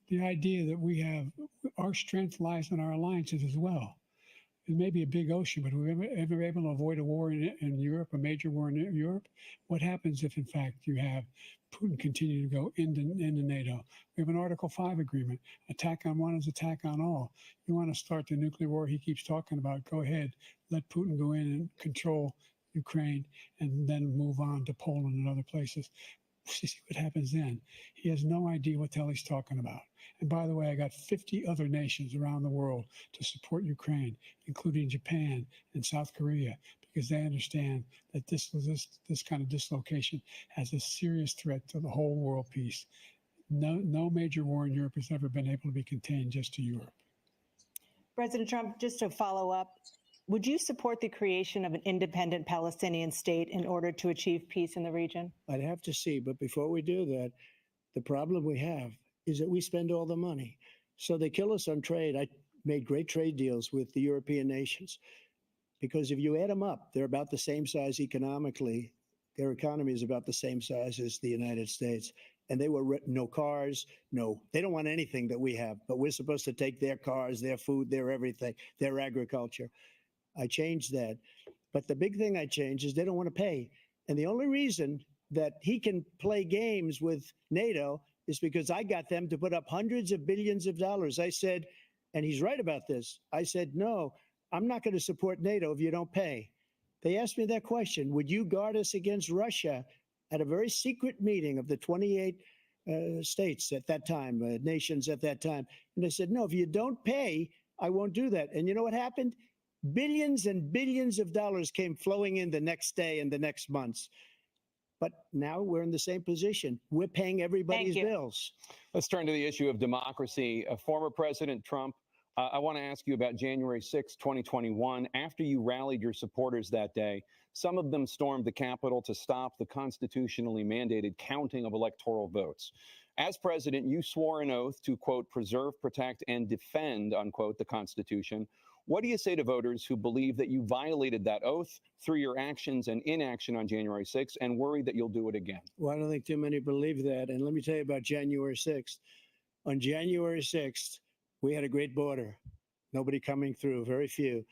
[SPEAKER 21] The idea that we have our strength lies in our alliances as well. It may be a big ocean, but we're ever able to avoid a war in Europe, a major war in Europe? What happens if, in fact, you have Putin continue to go into NATO? We have an Article 5 agreement. Attack on one is attack on all. You want to start the nuclear war he keeps talking about, go ahead. Let Putin go in and control Ukraine and then move on to Poland and other places. See what happens then. He has no idea what the hell he's talking about. And by the way, I got 50 other nations around the world to support Ukraine, including Japan and South Korea, because they understand that this kind of dislocation has a serious threat to the whole world peace. No major war in Europe has ever been able to be contained just to Europe.
[SPEAKER 2] President Trump, just to follow up, would you support the creation of an independent Palestinian state in order to achieve peace in the region?
[SPEAKER 12] I'd have to see. But before we do that, the problem we have is that we spend all the money. So they kill us on trade. I made great trade deals with the European nations because if you add them up, they're about the same size economically. Their economy is about the same size as the United States. And they were no cars, they don't want anything that we have, but we're supposed to take their cars, their food, their everything, their agriculture. I changed that. But the big thing I changed is they don't want to pay. And the only reason that he can play games with NATO is because I got them to put up hundreds of billions of dollars. I said, and he's right about this, I said, no, I'm not going to support NATO if you don't pay. They asked me that question, would you guard us against Russia at a very secret meeting of the 28 states at that time, nations at that time? And they said, no, if you don't pay, I won't do that. And you know what happened? Billions and billions of dollars came flowing in the next day and the next months. But now we're in the same position. We're paying everybody's bills.
[SPEAKER 10] Let's turn to the issue of democracy. Former President Trump, I want to ask you about January 6, 2021. After you rallied your supporters that day, some of them stormed the Capitol to stop the constitutionally mandated counting of electoral votes. As president, you swore an oath to, quote, preserve, protect, and defend, unquote, the Constitution. What do you say to voters who believe that you violated that oath through your actions and inaction on January 6th and worry that you'll do it again?
[SPEAKER 12] Well, I don't think too many believe that. And let me tell you about January 6th. On January 6th, we had a great border. Nobody coming through, very few.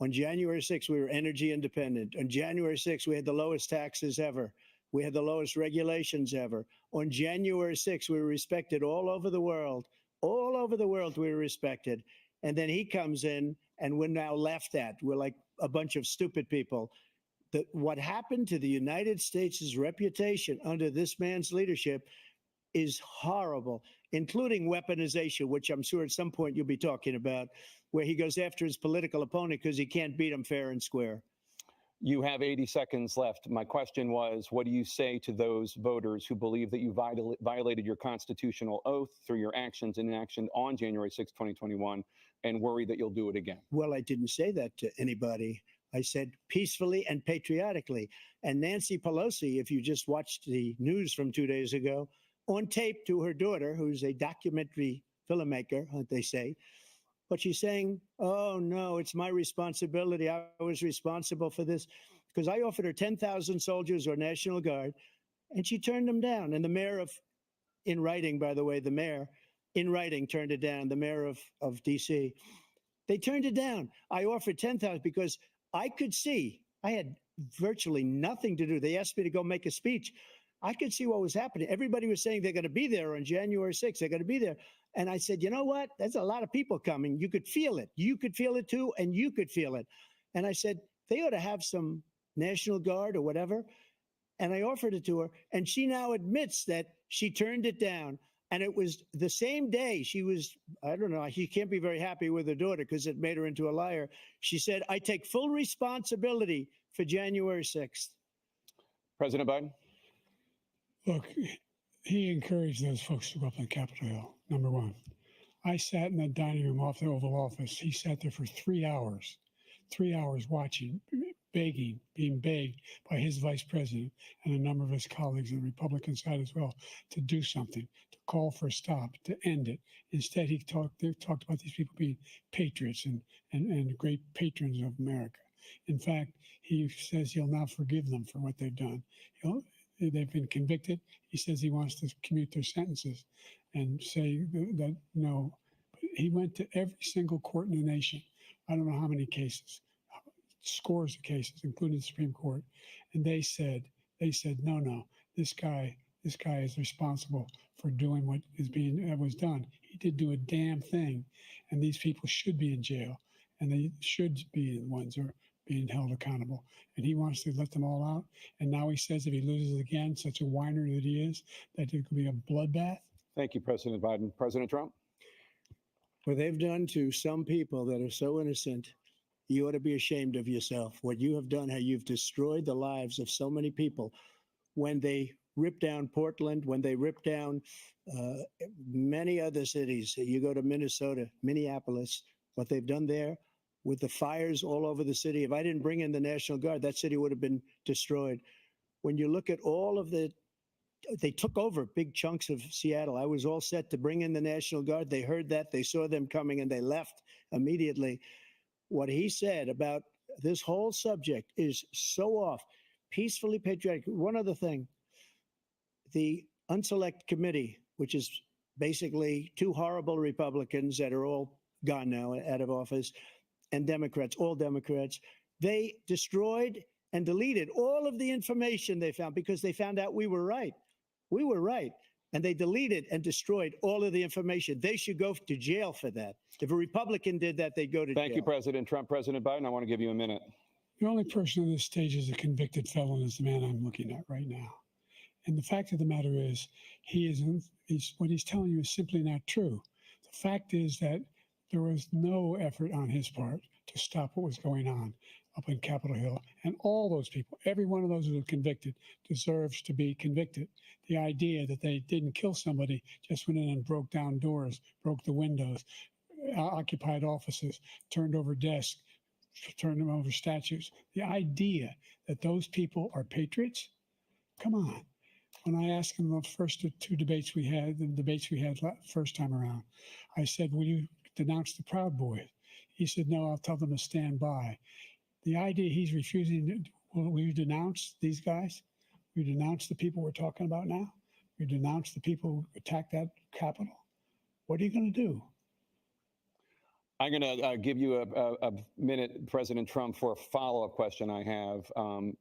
[SPEAKER 12] On January 6th, we were energy independent. On January 6th, we had the lowest taxes ever. We had the lowest regulations ever. On January 6th, we were respected all over the world. All over the world, we were respected. And then he comes in, and we're now laughed at. We're like a bunch of stupid people. What happened to the United States' reputation under this man's leadership is horrible, including weaponization, which I'm sure at some point you'll be talking about, where he goes after his political opponent because he can't beat him fair and square.
[SPEAKER 10] You have 80 seconds left. My question was, what do you say to those voters who believe that you violated your constitutional oath through your actions and inaction on January 6, 2021, and worry that you'll do it again?
[SPEAKER 12] Well, I didn't say that to anybody. I said peacefully and patriotically. And Nancy Pelosi, if you just watched the news from 2 days ago, on tape to her daughter, who's a documentary filmmaker, they say, but she's saying, oh, no, it's my responsibility. I was responsible for this because I offered her 10,000 soldiers or National Guard, and she turned them down. And the mayor in writing, by the way, the mayor in writing turned it down, the mayor of D.C. They turned it down. I offered 10,000 because I could see I had virtually nothing to do. They asked me to go make a speech. I could see what was happening. Everybody was saying they're going to be there on January 6th. They're going to be there. And I said, you know what? There's a lot of people coming. You could feel it. You could feel it too, and you could feel it. And I said, they ought to have some National Guard or whatever. And I offered it to her. And she now admits that she turned it down. And it was the same day she was, I don't know, she can't be very happy with her daughter because it made her into a liar. She said, I take full responsibility for January 6th.
[SPEAKER 10] President Biden?
[SPEAKER 21] Look, he encouraged those folks to go up on Capitol Hill, number one. I sat in that dining room off the Oval Office. He sat there for 3 hours watching, begging, being begged by his vice president and a number of his colleagues on the Republican side as well to do something, to call for a stop, to end it. Instead, they talked about these people being patriots and great patrons of America. In fact, he says he'll now forgive them for what they've done. They've been convicted. He says he wants to commute their sentences and say that no. But he went to every single court in the nation. I don't know how many cases, scores of cases, including the Supreme Court. And they said, no, this guy is responsible for doing what was done. He did do a damn thing. And these people should be in jail. And they should be the ones who are being held accountable. And he wants to let them all out. And now he says if he loses again, such a whiner that he is, that it could be a bloodbath.
[SPEAKER 10] Thank you, President Biden. President Trump?
[SPEAKER 12] What they've done to some people that are so innocent, you ought to be ashamed of yourself. What you have done, how you've destroyed the lives of so many people. When they ripped down Portland, when they ripped down many other cities, you go to Minnesota, Minneapolis, what they've done there with the fires all over the city. If I didn't bring in the National Guard, that city would have been destroyed. When you look at all of they took over big chunks of Seattle. I was all set to bring in the National Guard. They heard that, they saw them coming, and they left immediately. What he said about this whole subject is so off. Peacefully patriotic. One other thing, the Unselect Committee, which is basically two horrible Republicans that are all gone now, out of office, and Democrats, all Democrats, they destroyed and deleted all of the information they found because they found out we were right. We were right. And they deleted and destroyed all of the information. They should go to jail for that. If a Republican did that, they'd go to jail.
[SPEAKER 1] Thank you, President Trump. President Biden, I want to give you a minute.
[SPEAKER 21] The only person on this stage is a convicted felon is the man I'm looking at right now. And the fact of the matter is, what he's telling you is simply not true. The fact is that there was no effort on his part to stop what was going on up in Capitol Hill. And all those people, every one of those who were convicted, deserves to be convicted. The idea that they didn't kill somebody, just went in and broke down doors, broke the windows, occupied offices, turned over desks, turned them over statues. The idea that those people are patriots? Come on. When I asked him the first two debates we had, first time around, I said, will you denounce the Proud Boys? He said, no, I'll tell them to stand by. The idea he's refusing, will you denounce these guys? Will you denounce the people we're talking about now? Will you denounce the people who attacked that Capitol? What are you going to do?
[SPEAKER 1] I'm going to give you a minute, President Trump, for a follow-up question I have.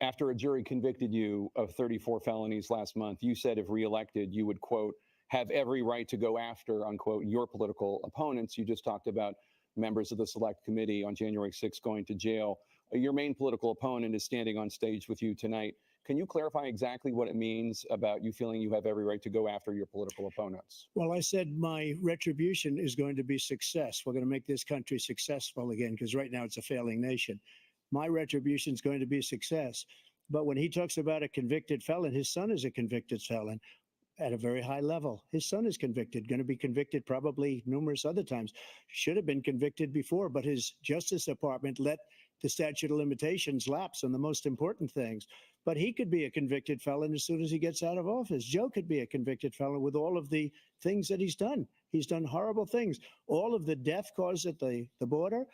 [SPEAKER 1] After a jury convicted you of 34 felonies last month, you said if reelected, you would, quote, have every right to go after, unquote, your political opponents. You just talked about members of the Select Committee on January 6th going to jail. Your main political opponent is standing on stage with you tonight. Can you clarify exactly what it means about you feeling you have every right to go after your political opponents?
[SPEAKER 12] Well, I said my retribution is going to be success. We're going to make this country successful again, because right now it's a failing nation. My retribution is going to be success. But when he talks about a convicted felon, his son is a convicted felon at a very high level. His son is convicted, going to be convicted probably numerous other times. Should have been convicted before, but his Justice Department let the statute of limitations lapse on the most important things. But he could be a convicted felon as soon as he gets out of office. Joe could be a convicted felon with all of the things that he's done. He's done horrible things. All of the death caused at the border,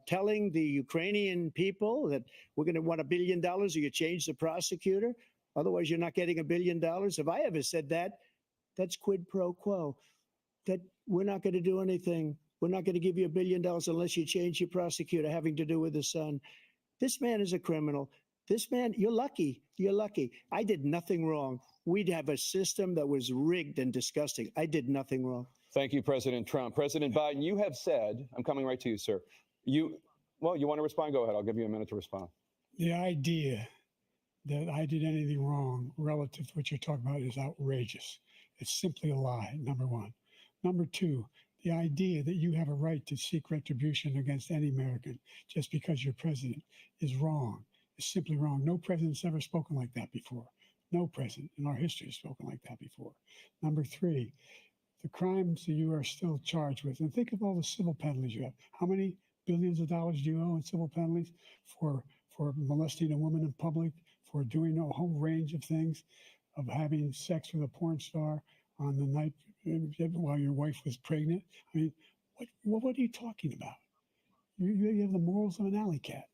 [SPEAKER 12] telling the Ukrainian people that we're going to want $1 billion or you change the prosecutor. Otherwise, you're not getting $1 billion. If I ever said that, that's quid pro quo. That we're not going to do anything. We're not going to give you $1 billion unless you change your prosecutor having to do with the son. This man is a criminal. This man, you're lucky. You're lucky. I did nothing wrong. We'd have a system that was rigged and disgusting. I did nothing wrong.
[SPEAKER 1] Thank you, President Trump. President Biden, you have said, I'm coming right to you, sir. You want to respond? Go ahead. I'll give you a minute to respond.
[SPEAKER 21] The idea that I did anything wrong relative to what you're talking about is outrageous. It's simply a lie, number one. Number two, the idea that you have a right to seek retribution against any American just because you're president is wrong. It's simply wrong. No president's ever spoken like that before. No president in our history has spoken like that before. Number three, the crimes that you are still charged with, and think of all the civil penalties you have. How many billions of dollars do you owe in civil penalties for molesting a woman in public, for doing a whole range of things, of having sex with a porn star on the night while your wife was pregnant? I mean, what are you talking about? You have the morals of an alley cat.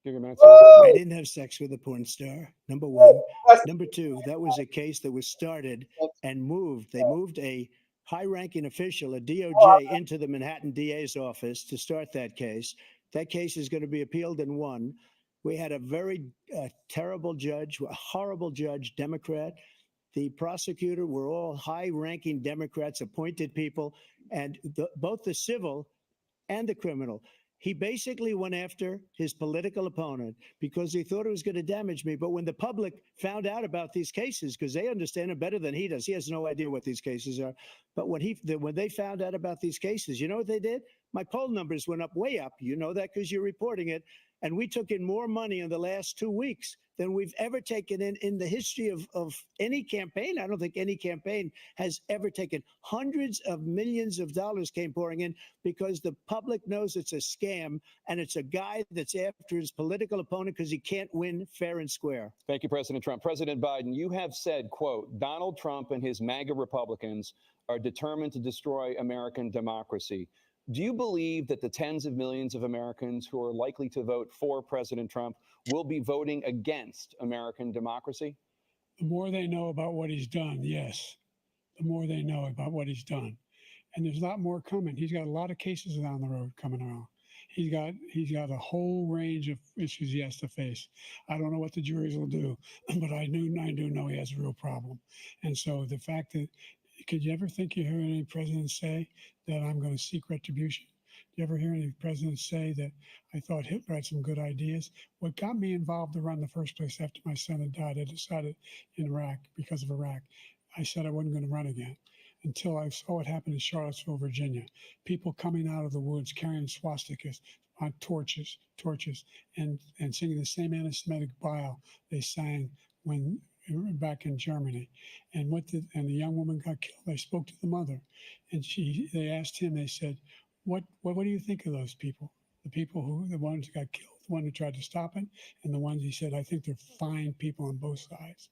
[SPEAKER 1] Give your minute.
[SPEAKER 12] I didn't have sex with a porn star, number one. Number two, that was a case that was started and moved. They moved a high-ranking official, a DOJ, into the Manhattan DA's office to start that case. That case is going to be appealed and won. We had a very terrible judge, a horrible judge, Democrat. The prosecutor were all high-ranking Democrats, appointed people, and both the civil and the criminal. He basically went after his political opponent because he thought it was going to damage me. But when the public found out about these cases, because they understand it better than he does, he has no idea what these cases are. But when they found out about these cases, you know what they did? My poll numbers went up, way up. You know that because you're reporting it. And we took in more money in the last 2 weeks than we've ever taken in the history of any campaign. I don't think any campaign has ever taken. Hundreds of millions of dollars came pouring in because the public knows it's a scam, and it's a guy that's after his political opponent because he can't win fair and square.
[SPEAKER 1] Thank you, President Trump. President Biden, you have said, quote, Donald Trump and his MAGA Republicans are determined to destroy American democracy. Do you believe that the tens of millions of Americans who are likely to vote for President Trump will be voting against American democracy?
[SPEAKER 21] The more they know about what he's done, yes. The more they know about what he's done. And there's a lot more coming. He's got a lot of cases down the road coming around. He's got a whole range of issues he has to face. I don't know what the juries will do, but I do know he has a real problem. And so the fact that, could you ever think you hear any president say that I'm going to seek retribution? Do you ever hear any presidents say that I thought Hitler had some good ideas? What got me involved to run in the first place after my son had died, I decided in Iraq, because of Iraq, I said I wasn't going to run again until I saw what happened in Charlottesville, Virginia. People coming out of the woods carrying swastikas on torches, and singing the same anti-Semitic bile they sang when back in Germany. And the young woman got killed. I spoke to the mother, and they asked him, they said, what do you think of those people? The ones who got killed, the one who tried to stop it, and the ones he said, I think they're fine people on both sides.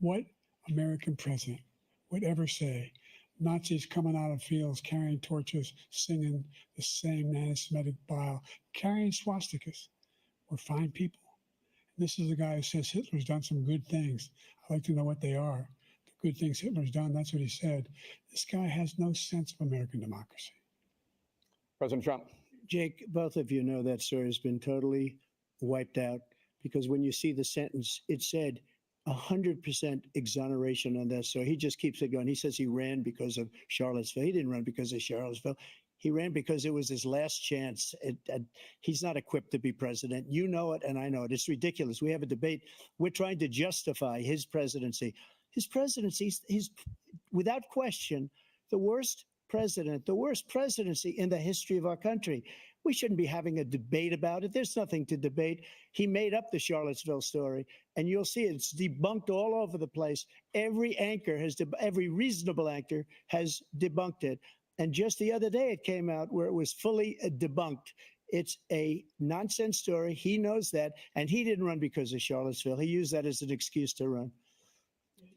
[SPEAKER 21] What American president would ever say Nazis coming out of fields carrying torches, singing the same anti-Semitic bile, carrying swastikas were fine people? This is a guy who says Hitler's done some good things. I'd like to know what they are. The good things Hitler's done, that's what he said. This guy has no sense of American democracy.
[SPEAKER 1] President Trump.
[SPEAKER 12] Jake, both of you know that story has been totally wiped out, because when you see the sentence, it said 100% exoneration on that. So he just keeps it going. He says he ran because of Charlottesville. He didn't run because of Charlottesville. He ran because it was his last chance. He's not equipped to be president. You know it, and I know it. It's ridiculous. We have a debate. We're trying to justify his presidency. His presidency, he's without question the worst president, the worst presidency in the history of our country. We shouldn't be having a debate about it. There's nothing to debate. He made up the Charlottesville story, and you'll see it's debunked all over the place. Every reasonable anchor has debunked it. And just the other day, it came out where it was fully debunked. It's a nonsense story. He knows that, and he didn't run because of Charlottesville. He used that as an excuse to run.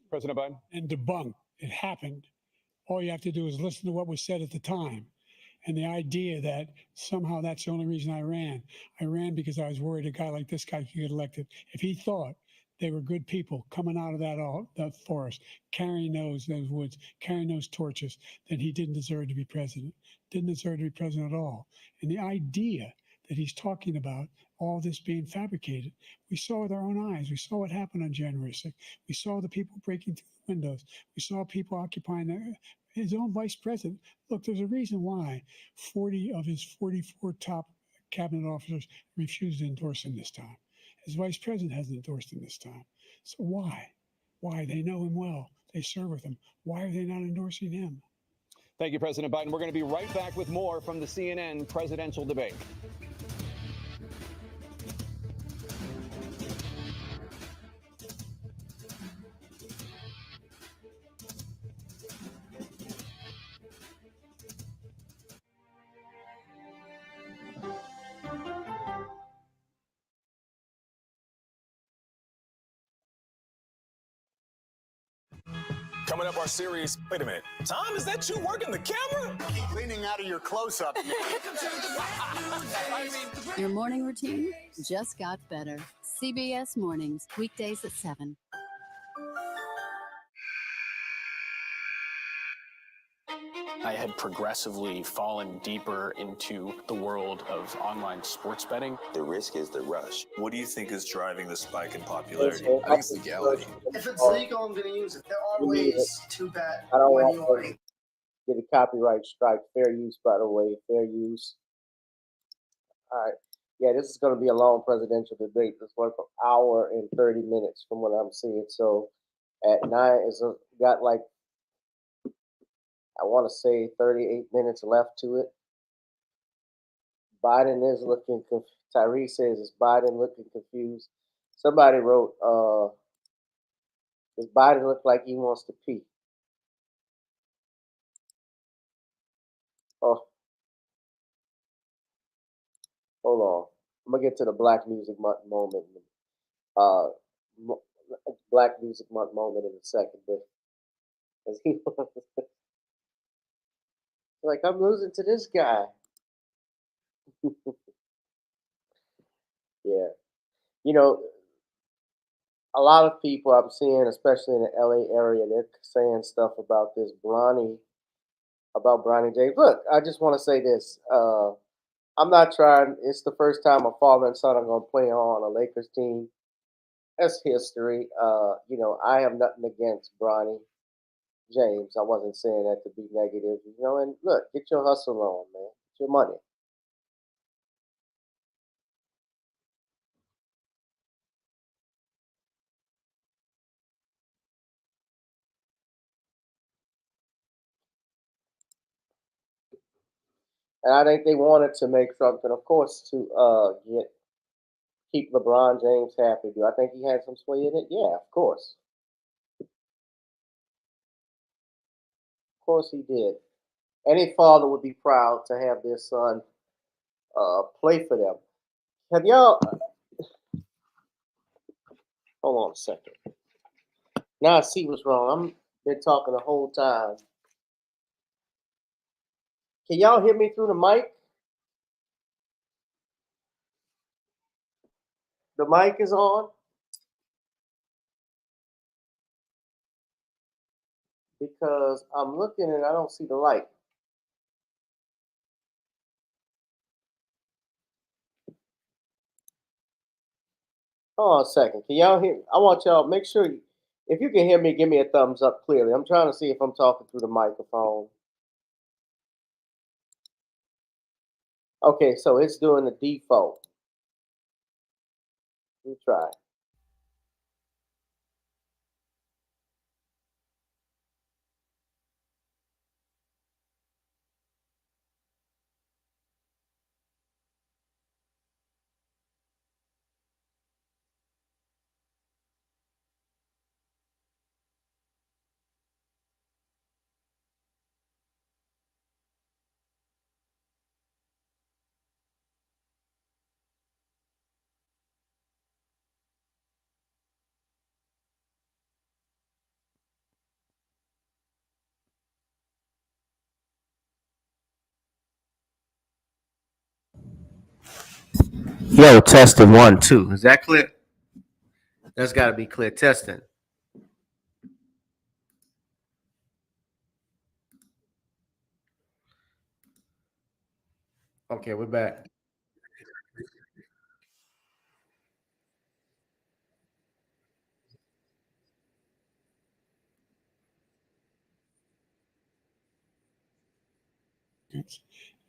[SPEAKER 1] President Biden.
[SPEAKER 21] And debunked. It happened. All you have to do is listen to what was said at the time. And the idea that somehow that's the only reason I ran because I was worried a guy like this guy could get elected. If he thought they were good people coming out of that forest, carrying those woods, carrying those torches, then he didn't deserve to be president. Didn't deserve to be president at all. And the idea that he's talking about all this being fabricated, we saw with our own eyes. We saw what happened on January 6th. We saw the people breaking through the windows. We saw people occupying his own vice president. Look, there's a reason why 40 of his 44 top cabinet officers refused to endorse him this time. His vice president hasn't endorsed him this time. So why? Why? They know him well. They serve with him. Why are they not endorsing him?
[SPEAKER 1] Thank you, President Biden. We're going to be right back with more from the CNN presidential debate.
[SPEAKER 4] Coming up, our series. Wait a minute. Tom, is that you working the camera?
[SPEAKER 18] Keep leaning out of your close-up.
[SPEAKER 22] Your morning routine just got better. CBS Mornings, weekdays at 7.
[SPEAKER 23] I had progressively fallen deeper into the world of online sports betting.
[SPEAKER 24] The risk is the rush.
[SPEAKER 4] What do you think is driving the spike in popularity?
[SPEAKER 24] I think it's legality.
[SPEAKER 25] If it's legal, I'm going to use it. There are ways to bet
[SPEAKER 3] I don't
[SPEAKER 25] when
[SPEAKER 3] want
[SPEAKER 25] you
[SPEAKER 3] to
[SPEAKER 25] are.
[SPEAKER 3] get a copyright strike. Fair use, by the way. Fair use. All right. Yeah, this is going to be a long presidential debate. This one for an hour and 30 minutes from what I'm seeing. So at 9, it's got like, I want to say 38 minutes left to it. Biden is looking, Tyree says, is Biden looking confused? Somebody wrote, does Biden look like he wants to pee? Oh, hold on. I'm gonna get to the Black Music Month moment. Uh, Black Music Month moment in a second, but as he like, I'm losing to this guy. Yeah, you know, a lot of people I'm seeing, especially in the LA area, they're saying stuff about this Bronny, about Bronny James. Look, I just want to say this. I'm not trying. It's the first time a father and son are going to play on a Lakers team. That's history. I have nothing against Bronny James. I wasn't saying that to be negative. And look, get your hustle on, man. Get your money. And I think they wanted to make something, of course, to keep LeBron James happy. Do I think he had some sway in it? Yeah, of course. Of course he did. Any father would be proud to have their son play for them. Have y'all? Hold on a second. Now I see what's wrong. I've been talking the whole time. Can y'all hear me through the mic? The mic is on. Because I'm looking and I don't see the light. Hold on a second. Can y'all hear? I want y'all make sure if you can hear me, give me a thumbs up clearly. I'm trying to see if I'm talking through the microphone. Okay, so it's doing the default. Let me try. Yo, testing 1, 2. Is that clear? That's got to be clear. Testing. Okay, we're back.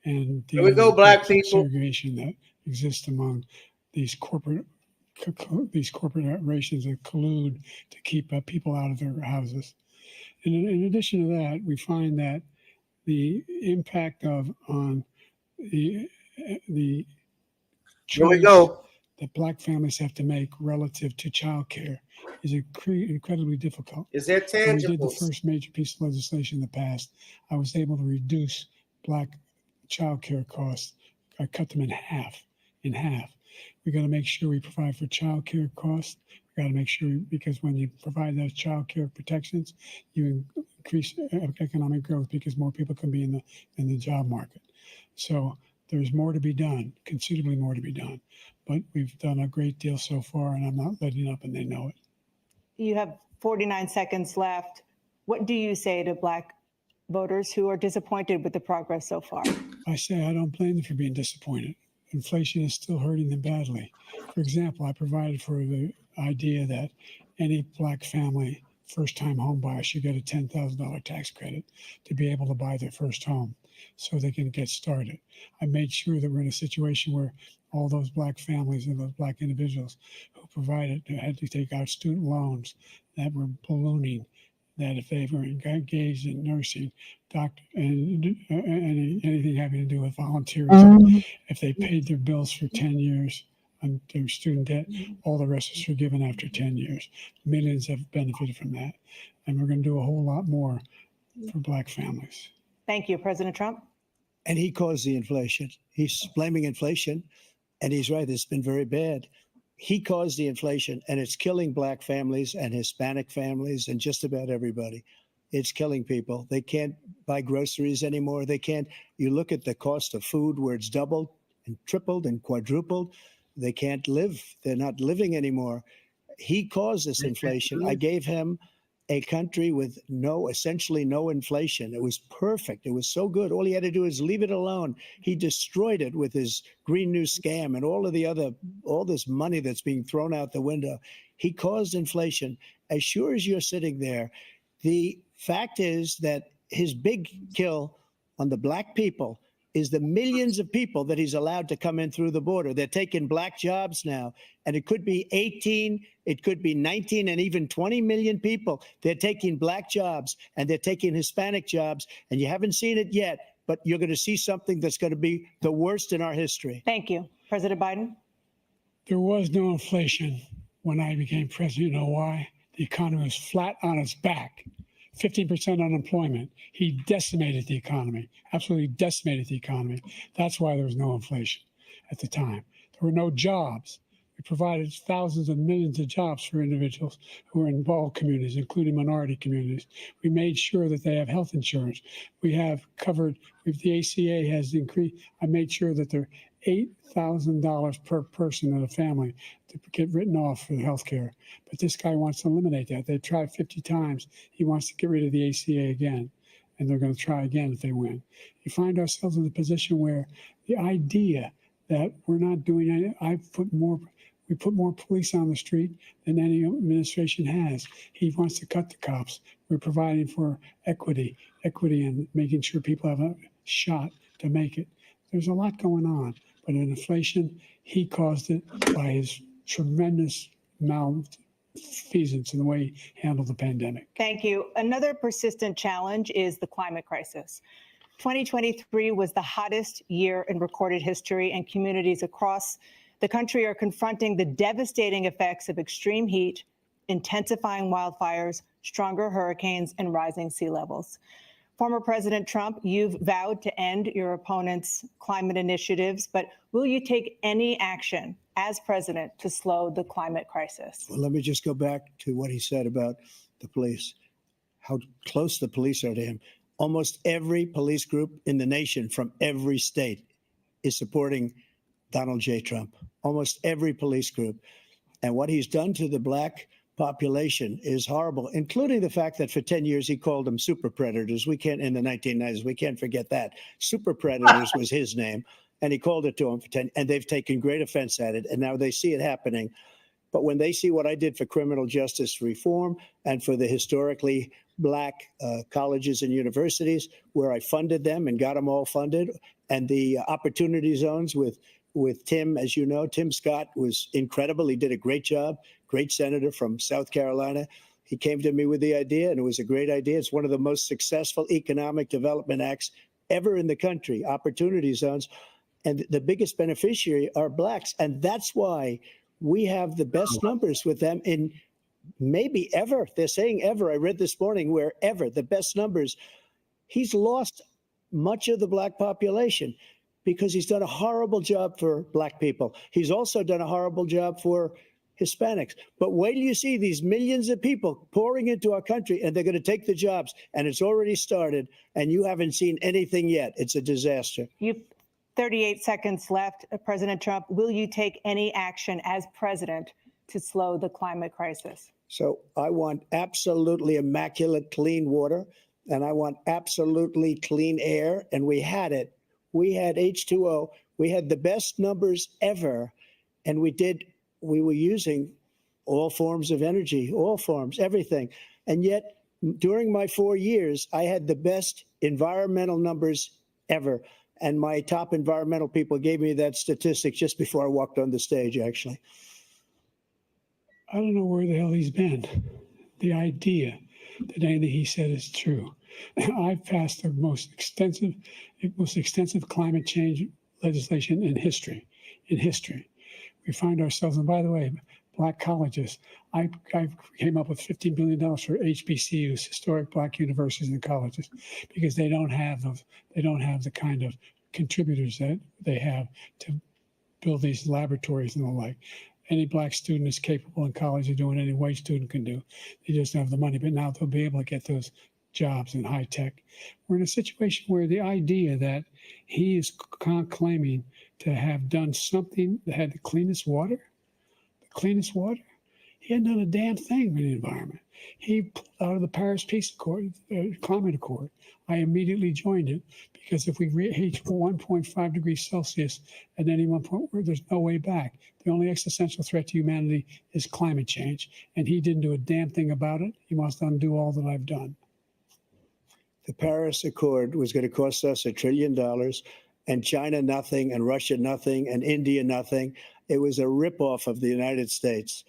[SPEAKER 21] And
[SPEAKER 3] Here we go, black people.
[SPEAKER 21] Segregation that exists among these corporations that collude to keep people out of their houses. And in addition to that, we find that the impact on the choice that black families have to make relative to childcare is incredibly difficult.
[SPEAKER 3] Is there tangibles?
[SPEAKER 21] When we did the first major piece of legislation in the past, I was able to reduce black childcare costs. I cut them in half. We got to make sure we provide for childcare costs. We got to make sure, because when you provide those childcare protections, you increase economic growth because more people can be in the job market. So there's more to be done, considerably more to be done. But we've done a great deal so far, and I'm not letting up, and they know it.
[SPEAKER 2] You have 49 seconds left. What do you say to black voters who are disappointed with the progress so far?
[SPEAKER 21] I say I don't blame them for being disappointed. Inflation is still hurting them badly. For example, I provided for the idea that any black family, first-time home buyer, should get a $10,000 tax credit to be able to buy their first home so they can get started. I made sure that we're in a situation where all those black families and those black individuals who provided had to take out student loans that were ballooning, that if they were engaged in nursing, doctor, and anything having to do with volunteerism, if they paid their bills for 10 years on their student debt. All the rest is forgiven after 10 years. Millions have benefited from that. And we're going to do a whole lot more for Black families.
[SPEAKER 2] Thank you, President Trump.
[SPEAKER 12] And he caused the inflation. He's blaming inflation, and he's right. It's been very bad. He caused the inflation, and it's killing Black families and Hispanic families and just about everybody. It's killing people. They can't buy groceries anymore. They can't. You look at the cost of food where it's doubled and tripled and quadrupled. They can't live. They're not living anymore. He caused this inflation. I gave him a country with essentially no inflation. It was perfect. It was so good. All he had to do is leave it alone. He destroyed it with his Green New scam and all this money that's being thrown out the window. He caused inflation. As sure as you're sitting there, the fact is that his big kill on the Black people is the millions of people that he's allowed to come in through the border. They're taking Black jobs now, and it could be 18, it could be 19, and even 20 million people. They're taking Black jobs, and they're taking Hispanic jobs, and you haven't seen it yet, but you're going to see something that's going to be the worst in our history.
[SPEAKER 2] Thank you. President Biden?
[SPEAKER 21] There was no inflation when I became president. You know why? The economy was flat on its back. 15% unemployment. He decimated the economy, absolutely decimated the economy. That's why there was no inflation at the time. There were no jobs. We provided thousands of millions of jobs for individuals who are in all communities, including minority communities. We made sure that they have health insurance. We have covered, if the ACA has increased, I made sure that they're $8,000 per person in a family to get written off for the health care. But this guy wants to eliminate that. They've tried 50 times. He wants to get rid of the ACA again, and they're going to try again if they win. You find ourselves in a position where the idea that we're not doing any, we put more police on the street than any administration has. He wants to cut the cops. We're providing for equity and making sure people have a shot to make it. There's a lot going on, but in inflation, he caused it by his tremendous malfeasance in the way he handled the pandemic.
[SPEAKER 2] Thank you. Another persistent challenge is the climate crisis. 2023 was the hottest year in recorded history, and communities across the country are confronting the devastating effects of extreme heat, intensifying wildfires, stronger hurricanes, and rising sea levels. Former President Trump, you've vowed to end your opponent's climate initiatives, but will you take any action as president to slow the climate crisis?
[SPEAKER 12] Well, let me just go back to what he said about the police, how close the police are to him. Almost every police group in the nation from every state is supporting Donald J. Trump, almost every police group. And what he's done to the Black population is horrible, including the fact that for 10 years he called them super predators. We can't, in the 1990s, we can't forget that. Super predators was his name, and he called it to them for 10, and they've taken great offense at it, and now they see it happening. But when they see what I did for criminal justice reform and for the historically Black colleges and universities, where I funded them and got them all funded, and the opportunity zones with Tim, as you know, Tim Scott was incredible. He did a great job, great senator from South Carolina. He came to me with the idea, and it was a great idea. It's one of the most successful economic development acts ever in the country, opportunity zones. And the biggest beneficiary are Blacks. And that's why we have the best numbers with them in maybe ever. They're saying ever. I read this morning where ever, the best numbers. He's lost much of the Black population because he's done a horrible job for Black people. He's also done a horrible job for Hispanics. But wait till you see these millions of people pouring into our country, and they're going to take the jobs, and it's already started, and you haven't seen anything yet. It's a disaster.
[SPEAKER 2] You've 38 seconds left. President Trump, will you take any action as president to slow the climate crisis?
[SPEAKER 12] So I want absolutely immaculate clean water, and I want absolutely clean air, and we had it. We had H2O. We had the best numbers ever, and we were using all forms of energy, all forms, everything. And yet, during my 4 years, I had the best environmental numbers ever. And my top environmental people gave me that statistic just before I walked on the stage, actually.
[SPEAKER 21] I don't know where the hell he's been. The idea that anything he said is true. I've passed the most extensive climate change legislation in history. we find ourselves, and by the way, black colleges, I came up with $15 billion for HBCUs, historic black universities and colleges, because they don't have the kind of contributors that they have to build these laboratories and the like. Any black student is capable in college of doing any white student can do. They just don't have the money, but now they'll be able to get those jobs in high tech. We're in a situation where the idea that he is claiming to have done something that had the cleanest water, he hadn't done a damn thing for the environment. He pulled out of the Paris Peace Accord, Climate Accord. I immediately joined it because if we reach 1.5 degrees Celsius at any one point, where there's no way back. The only existential threat to humanity is climate change, and he didn't do a damn thing about it. He must undo all that I've done.
[SPEAKER 12] The Paris Accord was going to cost us $1 trillion, and China nothing, and Russia nothing, and India nothing. It was a ripoff of the United States.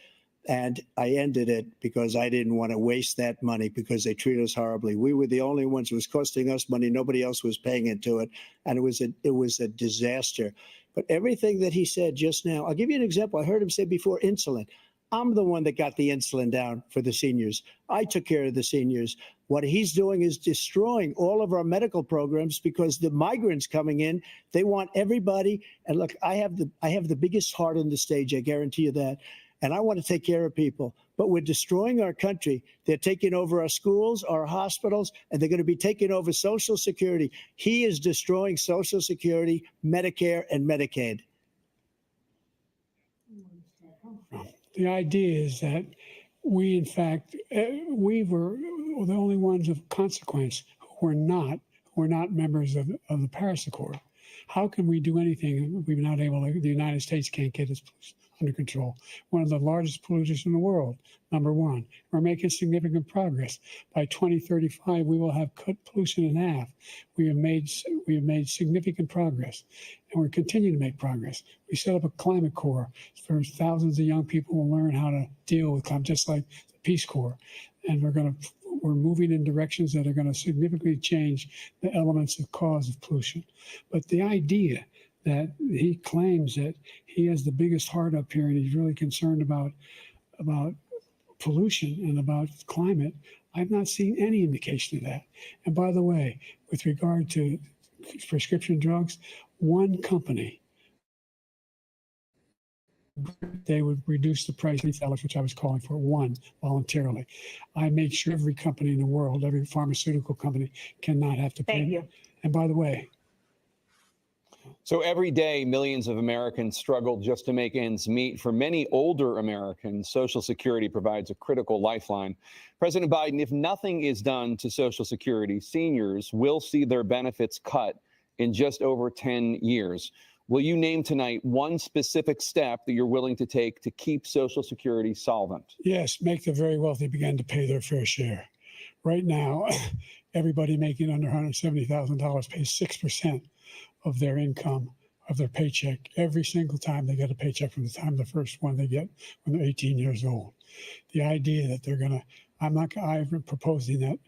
[SPEAKER 12] And I ended it because I didn't want to waste that money because they treat us horribly. We were the only ones. It was costing us money. Nobody else was paying into it. And it was a disaster. But everything that he said just now, I'll give you an example. I heard him say before insulin. I'm the one that got the insulin down for the seniors. I took care of the seniors. What he's doing is destroying all of our medical programs because the migrants coming in, they want everybody. And look, I have the biggest heart on the stage. I guarantee you that. And I want to take care of people, but we're destroying our country. They're taking over our schools, our hospitals, and they're going to be taking over Social Security. He is destroying Social Security, Medicare, and Medicaid.
[SPEAKER 21] The idea is that we, in fact, we were the only ones of consequence who were not members of the Paris Accord. How can we do anything if we're not able to, the United States can't get its under control? One of the largest polluters in the world, number one. We're making significant progress. By 2035, we will have cut pollution in half. We have made significant progress, and we're continuing to make progress. We set up a climate corps for thousands of young people to learn how to deal with climate, just like the Peace Corps. And we're moving in directions that are going to significantly change the elements of cause of pollution. But the idea that he claims that he has the biggest heart up here and he's really concerned about pollution and about climate, I've not seen any indication of that. And by the way, with regard to prescription drugs, one company, they would reduce the price of $3, which I was calling for, one, voluntarily. I made sure every company in the world, every pharmaceutical company, cannot have to pay.
[SPEAKER 2] Thank you.
[SPEAKER 21] And by the way,
[SPEAKER 1] so every day, millions of Americans struggle just to make ends meet. For many older Americans, Social Security provides a critical lifeline. President Biden, if nothing is done to Social Security, seniors will see their benefits cut in just over 10 years. Will you name tonight one specific step that you're willing to take to keep Social Security solvent?
[SPEAKER 21] yes, make the very wealthy begin to pay their fair share. Right now, everybody making under $170,000 pays 6% of their income, of their paycheck, every single time they get a paycheck from the time the first one they get when they're 18 years old. The idea that they're going to, I'm proposing that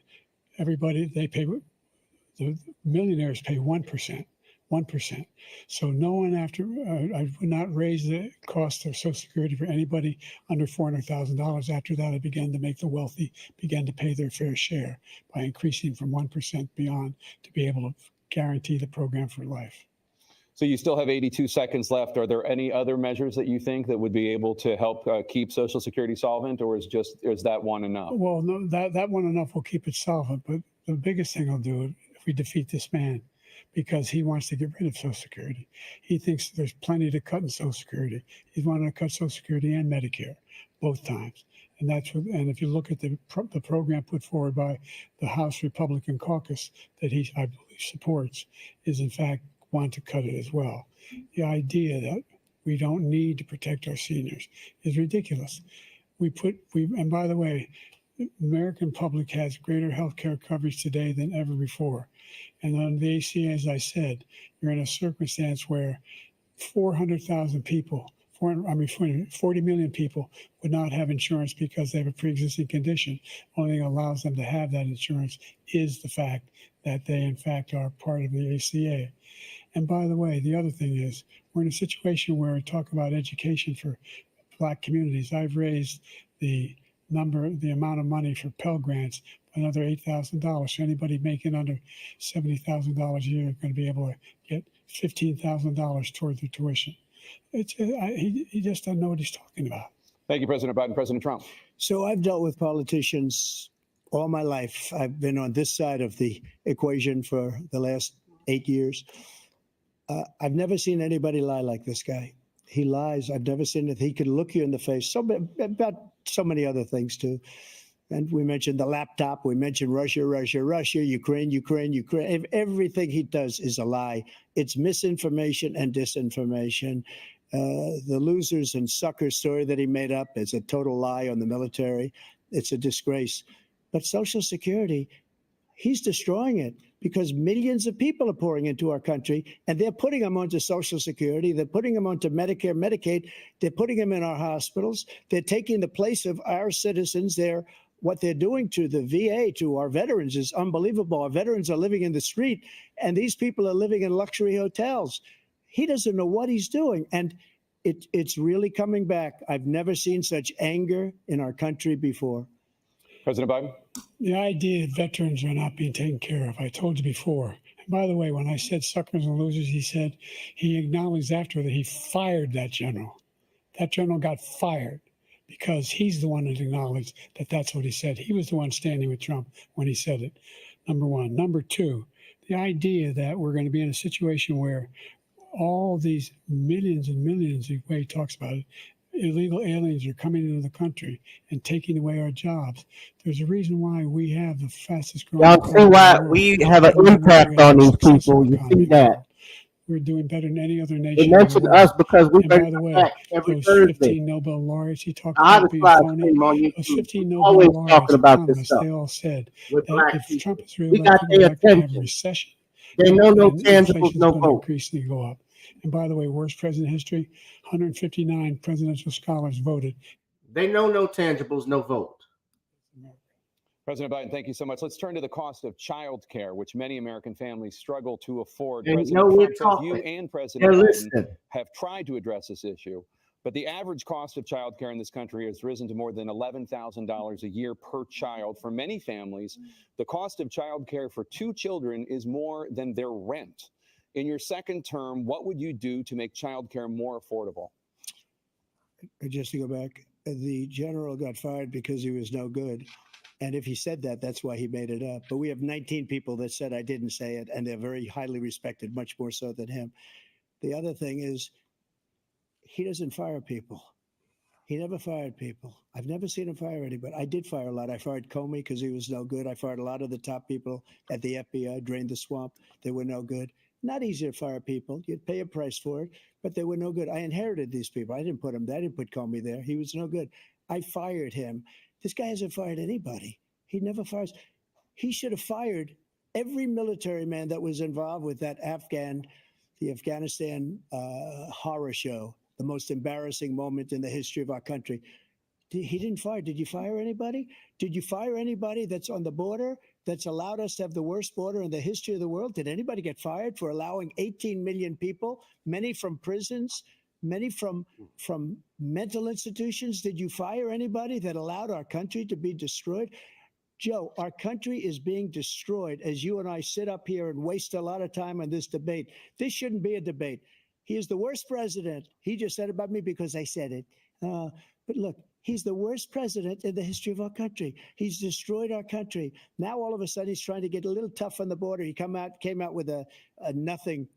[SPEAKER 21] everybody, the millionaires pay 1%. 1%. So no one I would not raise the cost of Social Security for anybody under $400,000. After that, I began to make the wealthy begin to pay their fair share by increasing from 1% beyond to be able to guarantee the program for life.
[SPEAKER 1] So you still have 82 seconds left. Are there any other measures that you think that would be able to help keep Social Security solvent, or is that one enough?
[SPEAKER 21] Well, no, that one enough will keep it solvent. But the biggest thing I'll do if we defeat this man, because he wants to get rid of Social Security. He thinks there's plenty to cut in Social Security. He's wanting to cut Social Security and Medicare both times. And if you look at the program put forward by the House Republican caucus that I believe supports, is in fact want to cut it as well. The idea that we don't need to protect our seniors is ridiculous. And by the way, the American public has greater health care coverage today than ever before. And on the ACA, as I said, you're in a circumstance where 400,000 people, 40 million people would not have insurance because they have a pre-existing condition. Only thing that allows them to have that insurance is the fact that they, in fact, are part of the ACA. And by the way, the other thing is we're in a situation where we talk about education for Black communities. I've raised the amount of money for Pell Grants by another $8,000. So anybody making under $70,000 a year is going to be able to get $15,000 toward their tuition. He just doesn't know what he's talking about.
[SPEAKER 1] Thank you, President Biden. President Trump.
[SPEAKER 12] So I've dealt with politicians all my life. I've been on this side of the equation for the last 8 years. I've never seen anybody lie like this guy. He lies. I've never seen it. He could look you in the face. About so many other things too. And we mentioned the laptop. We mentioned Russia, Ukraine. Everything he does is a lie. It's misinformation and disinformation. The losers and suckers story that he made up is a total lie on the military. It's a disgrace. But Social Security, he's destroying it because millions of people are pouring into our country, and they're putting them onto Social Security. They're putting them onto Medicare, Medicaid. They're putting them in our hospitals. They're taking the place of our citizens. What they're doing to the VA, to our veterans, is unbelievable. Our veterans are living in the street, and these people are living in luxury hotels. He doesn't know what he's doing, and it's really coming back. I've never seen such anger in our country before.
[SPEAKER 1] President Biden?
[SPEAKER 21] The idea that veterans are not being taken care of, I told you before. And by the way, when I said suckers and losers, he acknowledged after that he fired that general. That general got fired because he's the one that acknowledged that that's what he said. He was the one standing with Trump when he said it, number one. Number two, the idea that we're going to be in a situation where all these millions and millions, the way he talks about it, illegal aliens are coming into the country and taking away our jobs. There's a reason why we have the fastest growing.
[SPEAKER 3] Y'all see why we have an impact on these people. You see that?
[SPEAKER 21] We're doing better than any other nation.
[SPEAKER 3] They mentioned us because we bring
[SPEAKER 21] the way,
[SPEAKER 3] back every
[SPEAKER 21] those
[SPEAKER 3] Thursday.
[SPEAKER 21] 15 Nobel laureates he talked
[SPEAKER 3] I
[SPEAKER 21] about being phony. Those 15 Nobel
[SPEAKER 3] always
[SPEAKER 21] laureates,
[SPEAKER 3] talking about this
[SPEAKER 21] economists,
[SPEAKER 3] stuff.
[SPEAKER 21] they all said
[SPEAKER 3] With
[SPEAKER 21] that
[SPEAKER 3] black
[SPEAKER 21] if
[SPEAKER 3] people.
[SPEAKER 21] Trump is
[SPEAKER 3] We
[SPEAKER 21] reelected,
[SPEAKER 3] got
[SPEAKER 21] we're
[SPEAKER 3] their
[SPEAKER 21] not going to have a
[SPEAKER 3] attention.
[SPEAKER 21] recession.
[SPEAKER 3] They know no
[SPEAKER 21] And
[SPEAKER 3] tangibles,
[SPEAKER 21] inflation's
[SPEAKER 3] no
[SPEAKER 21] going to
[SPEAKER 3] vote.
[SPEAKER 21] increasingly go up. And by the way, worst president in history, 159 presidential scholars voted.
[SPEAKER 3] They know no tangibles, no vote.
[SPEAKER 1] President Biden, thank you so much. Let's turn to the cost of child care, which many American families struggle to afford.
[SPEAKER 3] And
[SPEAKER 1] President
[SPEAKER 3] we're
[SPEAKER 1] Trump says
[SPEAKER 3] talking.
[SPEAKER 1] you and President
[SPEAKER 3] Yeah,
[SPEAKER 1] Biden
[SPEAKER 3] listen.
[SPEAKER 1] have tried to address this issue, but the average cost of child care in this country has risen to more than $11,000 a year per child. For many families, the cost of child care for 2 children is more than their rent. In your second term, what would you do to make child care more affordable?
[SPEAKER 12] Just to go back, the general got fired because he was no good. And if he said that, that's why he made it up. But we have 19 people that said I didn't say it, and they're very highly respected, much more so than him. The other thing is, he doesn't fire people. He never fired people. I've never seen him fire anybody. I did fire a lot. I fired Comey because he was no good. I fired a lot of the top people at the FBI, drained the swamp. They were no good. Not easy to fire people. You'd pay a price for it, but they were no good. I inherited these people. I didn't put them there. I didn't put Comey there. He was no good. I fired him. This guy hasn't fired anybody. He never fires. He should have fired every military man that was involved with that the Afghanistan horror show, the most embarrassing moment in the history of our country. He didn't fire. Did you fire anybody? Did you fire anybody that's on the border that's allowed us to have the worst border in the history of the world? Did anybody get fired for allowing 18 million people, many from prisons, many from mental institutions? Did you fire anybody that allowed our country to be destroyed? Joe, our country is being destroyed as you and I sit up here and waste a lot of time on this debate. This shouldn't be a debate. He is the worst president. He just said about me because I said it. But look, he's the worst president in the history of our country. He's destroyed our country. Now, all of a sudden, he's trying to get a little tough on the border. He came out with a nothing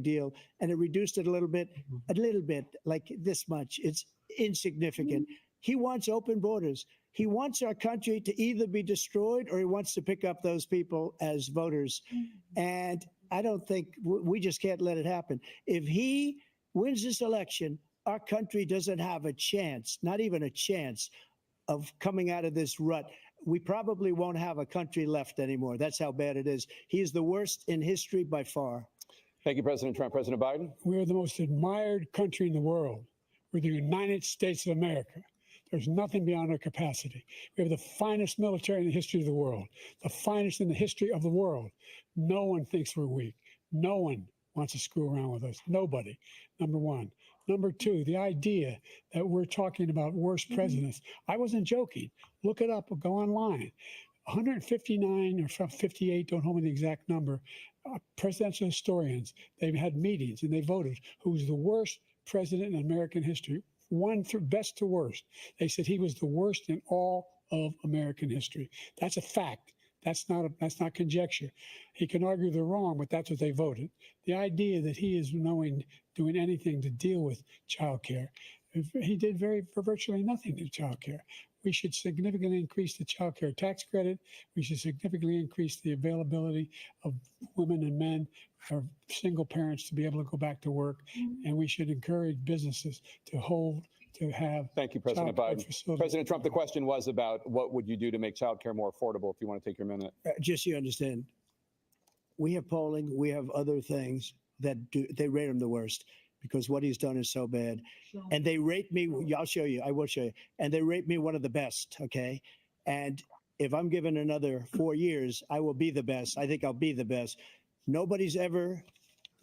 [SPEAKER 12] deal, and it reduced it a little bit, like this much. It's insignificant. He wants open borders. He wants our country to either be destroyed or he wants to pick up those people as voters. And I don't think we just can't let it happen. If he wins this election, our country doesn't have a chance, not even a chance, of coming out of this rut. We probably won't have a country left anymore. That's how bad it is. He is the worst in history by far.
[SPEAKER 1] Thank you, President Trump. President Biden?
[SPEAKER 21] We're the most admired country in the world. We're the United States of America. There's nothing beyond our capacity. We have the finest military in the history of the world, the finest in the history of the world. No one thinks we're weak. No one. wants to screw around with us. Nobody, number one. Number two, the idea that we're talking about worst presidents. I wasn't joking. Look it up or go online. 159 or 58, don't hold me the exact number, presidential historians, they've had meetings and they voted who's the worst president in American history, one through best to worst. They said he was the worst in all of American history. That's a fact. That's not conjecture. He can argue they're wrong, but that's what they voted. The idea that he is doing anything to deal with child care, he did virtually nothing to child care. We should significantly increase the child care tax credit. We should significantly increase the availability of women and men or single parents to be able to go back to work. And we should encourage businesses to have.
[SPEAKER 1] Thank you, President Biden. President Trump, the question was about what would you do to make child care more affordable, if you want to take your minute.
[SPEAKER 12] Just so you understand, we have polling, we have other things that they rate him the worst because what he's done is so bad. And they rate me, I'll show you, I will show you. And they rate me one of the best, okay? And if I'm given another 4 years, I will be the best. I think I'll be the best. Nobody's ever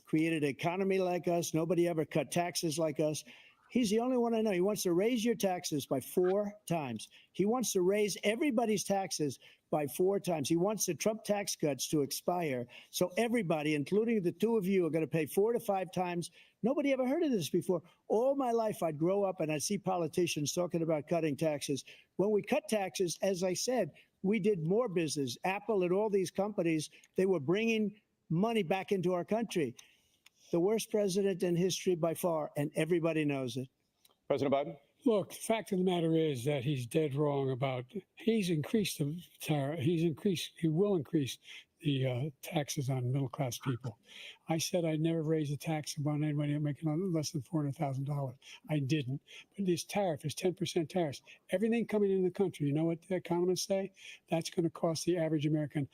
[SPEAKER 12] created an economy like us. Nobody ever cut taxes like us. He's the only one I know. He wants to raise your taxes by 4 times. He wants to raise everybody's taxes by 4 times. He wants the Trump tax cuts to expire. So everybody, including the two of you, are going to pay 4 to 5 times. Nobody ever heard of this before. All my life, I'd grow up and I'd see politicians talking about cutting taxes. When we cut taxes, as I said, we did more business. Apple and all these companies, they were bringing money back into our country. The worst president in history by far, and everybody knows it.
[SPEAKER 1] President Biden?
[SPEAKER 21] Look, the fact of the matter is that he's dead wrong about, he's increased the tariff, he will increase the taxes on middle-class people. I said I'd never raise a tax on anybody making less than $400,000. I didn't. But this tariff is 10% tariffs. Everything coming in the country, you know what the economists say? That's going to cost the average American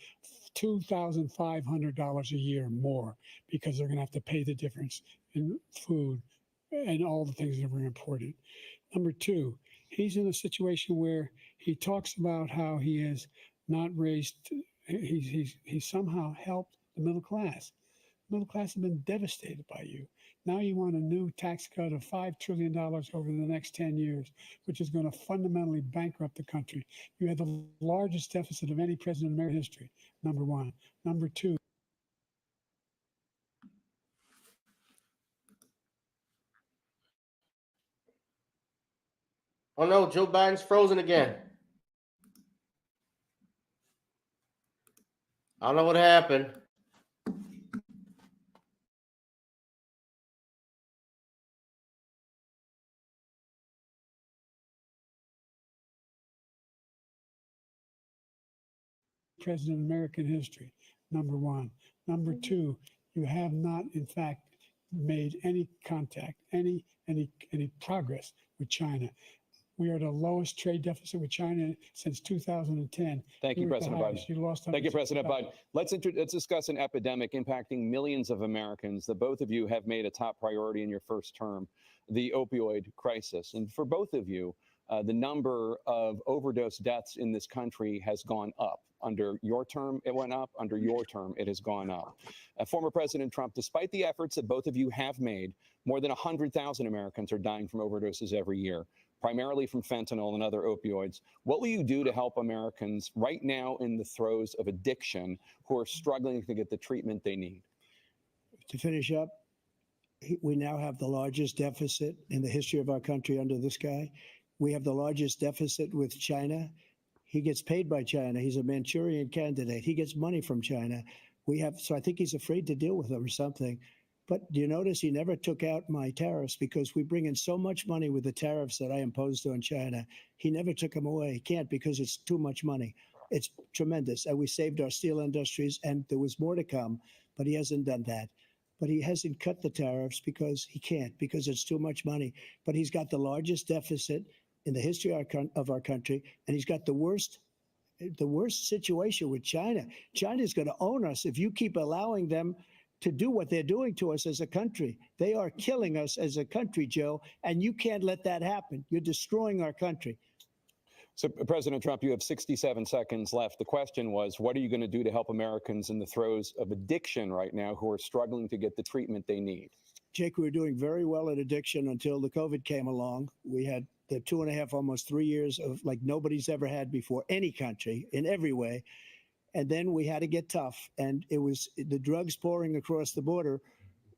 [SPEAKER 21] $2,500 a year more because they're going to have to pay the difference in food and all the things that were imported. Number two, he's in a situation where he talks about how he has not raised, he's somehow helped the middle class. The middle class has been devastated by you. Now you want a new tax cut of $5 trillion over the next 10 years, which is going to fundamentally bankrupt the country. You had the largest deficit of any president in American history, number one. Number two.
[SPEAKER 3] Oh no, Joe Biden's frozen again. I don't know what happened.
[SPEAKER 21] President in American history, number one. Number two, you have not, in fact, made any contact, any progress with China. We are the lowest trade deficit with China since 2010.
[SPEAKER 1] Thank you, President Biden.
[SPEAKER 21] You lost.
[SPEAKER 1] Thank you, President Biden. Let's discuss an epidemic impacting millions of Americans that both of you have made a top priority in your first term, the opioid crisis. And for both of you, the number of overdose deaths in this country has gone up. Under your term, it went up. Under your term, it has gone up. Former President Trump, despite the efforts that both of you have made, more than 100,000 Americans are dying from overdoses every year, primarily from fentanyl and other opioids. What will you do to help Americans right now in the throes of addiction who are struggling to get the treatment they need?
[SPEAKER 12] To finish up, we now have the largest deficit in the history of our country under this guy. We have the largest deficit with China. He gets paid by China. He's a Manchurian candidate. He gets money from China. So I think he's afraid to deal with them or something. But do you notice he never took out my tariffs because we bring in so much money with the tariffs that I imposed on China. He never took them away. He can't because it's too much money. It's tremendous. And we saved our steel industries and there was more to come, but he hasn't done that. But he hasn't cut the tariffs because he can't, because it's too much money. But he's got the largest deficit in the history of our country, and he's got the worst situation with China. China's going to own us if you keep allowing them to do what they're doing to us as a country. They are killing us as a country, Joe, and you can't let that happen. You're destroying our country.
[SPEAKER 1] So, President Trump, you have 67 seconds left. The question was, what are you going to do to help Americans in the throes of addiction right now who are struggling to get the treatment they need?
[SPEAKER 12] Jake, we were doing very well at addiction until the COVID came along. We had the 2.5, almost 3 years of like nobody's ever had before, any country in every way. And then we had to get tough. And it was the drugs pouring across the border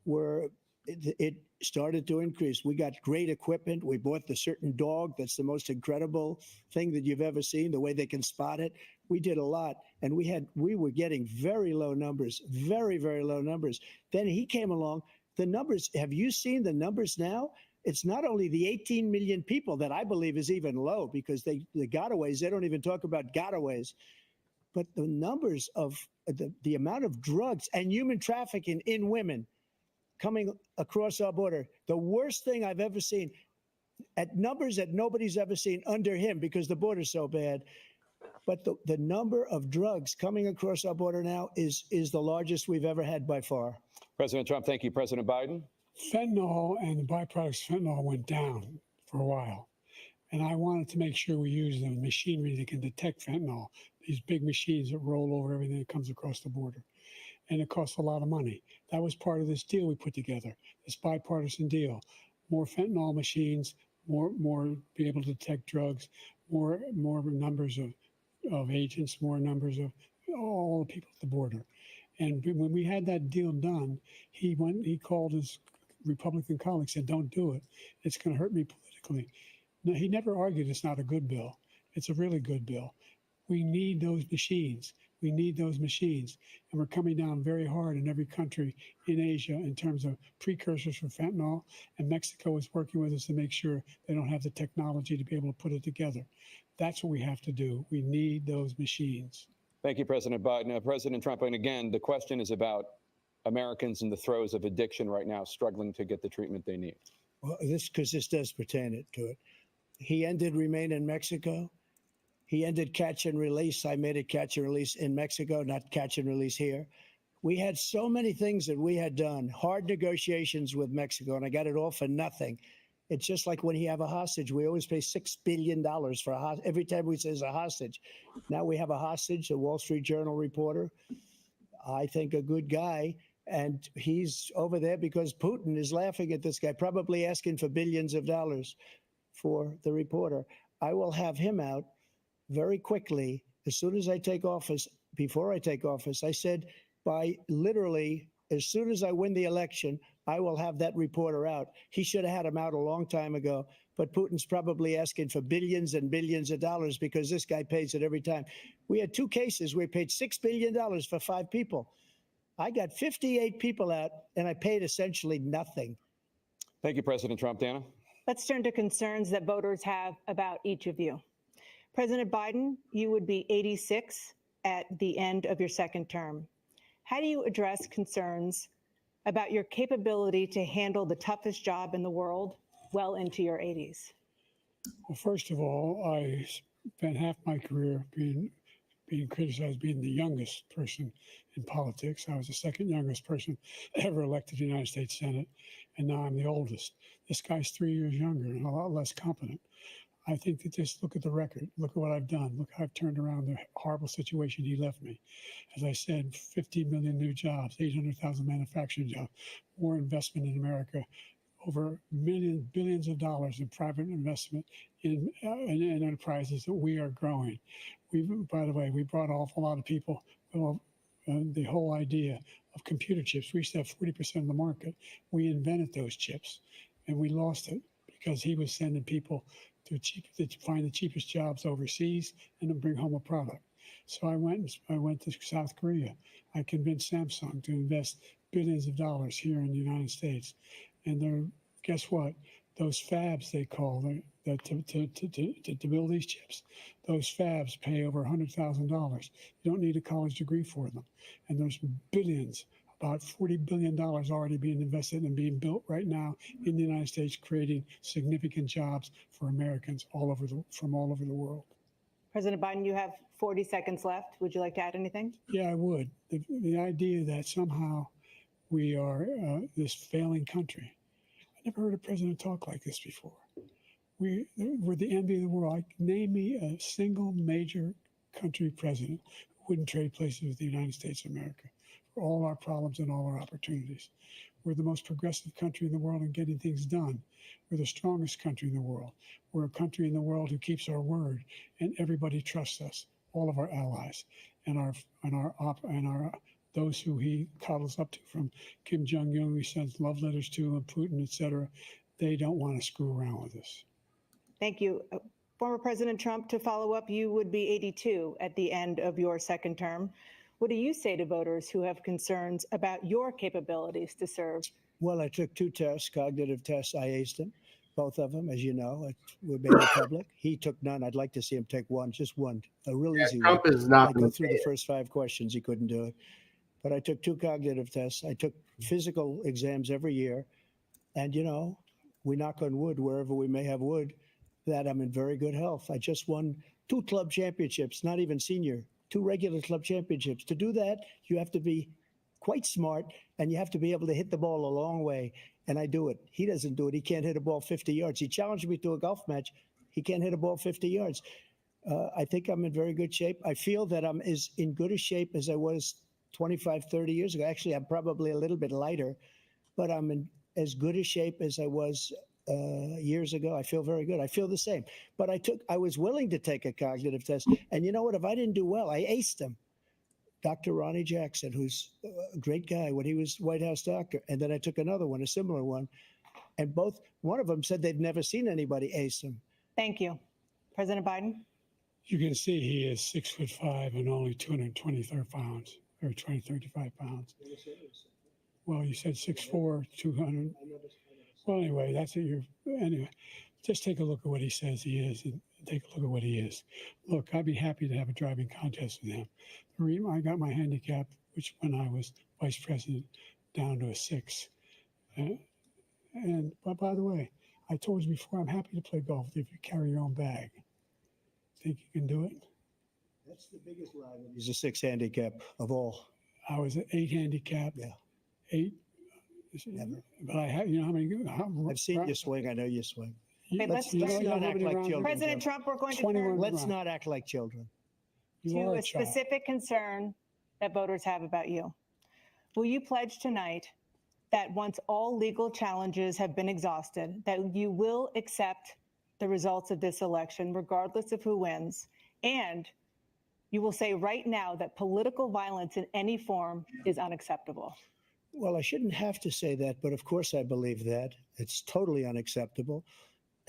[SPEAKER 12] were, it started to increase. We got great equipment. We bought the certain dog that's the most incredible thing that you've ever seen, the way they can spot it. We did a lot, and we were getting very low numbers, very, very low numbers. Then he came along. The numbers, have you seen the numbers now? It's not only the 18 million people that I believe is even low, because the gotaways, they don't even talk about gotaways, but the numbers of the amount of drugs and human trafficking in women coming across our border, the worst thing I've ever seen, at numbers that nobody's ever seen under him because the border's so bad. But the number of drugs coming across our border now is the largest we've ever had by far.
[SPEAKER 1] President Trump, thank you. President Biden?
[SPEAKER 21] Fentanyl and the byproducts of fentanyl went down for a while. And I wanted to make sure we use the machinery that can detect fentanyl, these big machines that roll over everything that comes across the border. And it costs a lot of money. That was part of this deal we put together, this bipartisan deal. More fentanyl machines, more be able to detect drugs, more numbers of agents, more numbers of all the people at the border. And when we had that deal done, he called his Republican colleagues, said, "Don't do it. It's going to hurt me politically." No, he never argued it's not a good bill. It's a really good bill. We need those machines. We need those machines. And we're coming down very hard in every country in Asia in terms of precursors for fentanyl. And Mexico is working with us to make sure they don't have the technology to be able to put it together. That's what we have to do. We need those machines.
[SPEAKER 1] Thank you, President Biden. President Trump, and again, the question is about Americans in the throes of addiction right now, struggling to get the treatment they need.
[SPEAKER 12] Well, this does pertain to it. He ended Remain in Mexico. He ended catch and release. I made it catch and release in Mexico, not catch and release here. We had so many things that we had done, hard negotiations with Mexico, and I got it all for nothing. It's just like when you have a hostage, we always pay $6 billion for a hostage. Every time we say it's a hostage. Now we have a hostage, a Wall Street Journal reporter, I think a good guy, and he's over there because Putin is laughing at this guy, probably asking for billions of dollars for the reporter. I will have him out very quickly, as soon as I take office. Before I take office, I said by literally as soon as I win the election, I will have that reporter out. He should have had him out a long time ago, but Putin's probably asking for billions and billions of dollars because this guy pays it every time. We had 2 cases where we paid $6 billion for 5 people. I got 58 people out, and I paid essentially nothing.
[SPEAKER 1] Thank you, President Trump. Dana?
[SPEAKER 2] Let's turn to concerns that voters have about each of you. President Biden, you would be 86 at the end of your second term. How do you address concerns about your capability to handle the toughest job in the world well into your 80s?
[SPEAKER 21] Well, first of all, I spent half my career being criticized being the youngest person in politics. I was the second youngest person ever elected to the United States Senate, and now I'm the oldest. This guy's 3 years younger and a lot less competent. I think that just look at the record. Look at what I've done. Look how I've turned around the horrible situation he left me. As I said, 15 million new jobs, 800,000 manufacturing jobs, more investment in America, over billions of dollars in private investment in enterprises that we are growing. By the way, we brought off a lot of people. Well, the whole idea of computer chips, we used to have 40% of the market. We invented those chips, and we lost it because he was sending people to find the cheapest jobs overseas and then bring home a product. So I went to South Korea. I convinced Samsung to invest billions of dollars here in the United States. And guess what? Those fabs, they call to build these chips, those fabs pay over $100,000. You don't need a college degree for them. And there's billions, about $40 billion already being invested and being built right now in the United States, creating significant jobs for Americans from all over the world.
[SPEAKER 2] President Biden, you have 40 seconds left. Would you like to add anything?
[SPEAKER 21] Yeah, I would. The idea that somehow we are this failing country. I never heard a president talk like this before. We're the envy of the world. Name me a single major country president who wouldn't trade places with the United States of America for all our problems and all our opportunities. We're the most progressive country in the world in getting things done. We're the strongest country in the world. We're a country in the world who keeps our word, and everybody trusts us. All of our allies and those who he coddles up to, from Kim Jong-un, he sends love letters to, and Putin, etc. They don't want to screw around with us.
[SPEAKER 2] Thank you. Former President Trump, to follow up, you would be 82 at the end of your second term. What do you say to voters who have concerns about your capabilities to serve?
[SPEAKER 12] Well, I took 2 tests, cognitive tests. I aced them, both of them, as you know. Were made public. He took none. I'd like to see him take one, just one, a real easy
[SPEAKER 3] Trump
[SPEAKER 12] one.
[SPEAKER 3] is not
[SPEAKER 12] I go through the
[SPEAKER 3] dead.
[SPEAKER 12] first 5 questions. He couldn't do it. But I took 2 cognitive tests. I took physical exams every year. And, you know, we knock on wood wherever we may have wood, that I'm in very good health. I just won 2 club championships, not even senior, 2 regular club championships. To do that, you have to be quite smart, and you have to be able to hit the ball a long way. And I do it. He doesn't do it. He can't hit a ball 50 yards. He challenged me to a golf match. He can't hit a ball 50 yards. I think I'm in very good shape. I feel that I'm as in good a shape as I was 25, 30 years ago. Actually, I'm probably a little bit lighter, but I'm in as good a shape as I was years ago. I feel very good. I feel the same. But I was willing to take a cognitive test. And you know what? If I didn't do well, I aced him. Dr. Ronnie Jackson, who's a great guy when he was White House doctor. And then I took another one, a similar one. And one of them said they've never seen anybody ace him.
[SPEAKER 2] Thank you. President Biden?
[SPEAKER 21] You can see he is 6'5" and only 223 pounds, or 235 pounds. Well, you said 6'4", 200. Well, anyway, anyway, just take a look at what he says he is, and take a look at what he is. Look, I'd be happy to have a driving contest with him. The reason I got my handicap, which when I was vice president, down to a 6. But by the way, I told you before, I'm happy to play golf if you carry your own bag. Think you can do it?
[SPEAKER 12] That's the biggest lie. He's a 6 handicap of all.
[SPEAKER 21] I was an 8 handicap.
[SPEAKER 12] Yeah.
[SPEAKER 21] 8.
[SPEAKER 12] Never.
[SPEAKER 21] But I have, you know how many?
[SPEAKER 12] I've seen you swing. I know you swing.
[SPEAKER 2] Okay,
[SPEAKER 12] Let's
[SPEAKER 2] let's
[SPEAKER 12] not act like children.
[SPEAKER 2] President Trump, we're going to
[SPEAKER 21] 21
[SPEAKER 2] turn
[SPEAKER 12] Let's not act like children.
[SPEAKER 2] to a specific concern that voters have about you. Will you pledge tonight that once all legal challenges have been exhausted, that you will accept the results of this election, regardless of who wins, and you will say right now that political violence in any form is unacceptable?
[SPEAKER 12] Well, I shouldn't have to say that, but of course I believe that. It's totally unacceptable.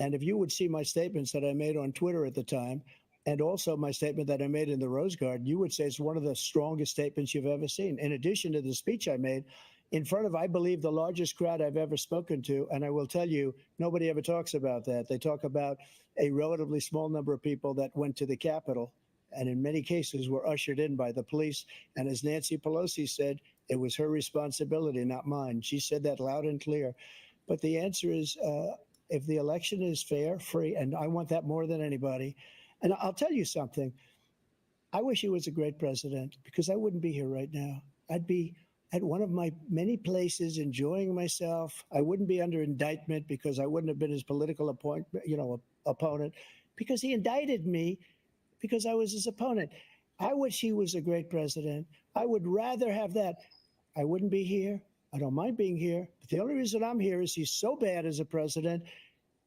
[SPEAKER 12] And if you would see my statements that I made on Twitter at the time, and also my statement that I made in the Rose Garden, you would say it's one of the strongest statements you've ever seen. In addition to the speech I made in front of, I believe, the largest crowd I've ever spoken to. And I will tell you, nobody ever talks about that. They talk about a relatively small number of people that went to the Capitol, and in many cases were ushered in by the police. And as Nancy Pelosi said, it was her responsibility, not mine. She said that loud and clear. But the answer is, if the election is fair, free, and I want that more than anybody. And I'll tell you something. I wish he was a great president, because I wouldn't be here right now. I'd be at one of my many places enjoying myself. I wouldn't be under indictment because I wouldn't have been his political opponent, because he indicted me because I was his opponent. I wish he was a great president. I would rather have that. I wouldn't be here. I don't mind being here. But the only reason I'm here is he's so bad as a president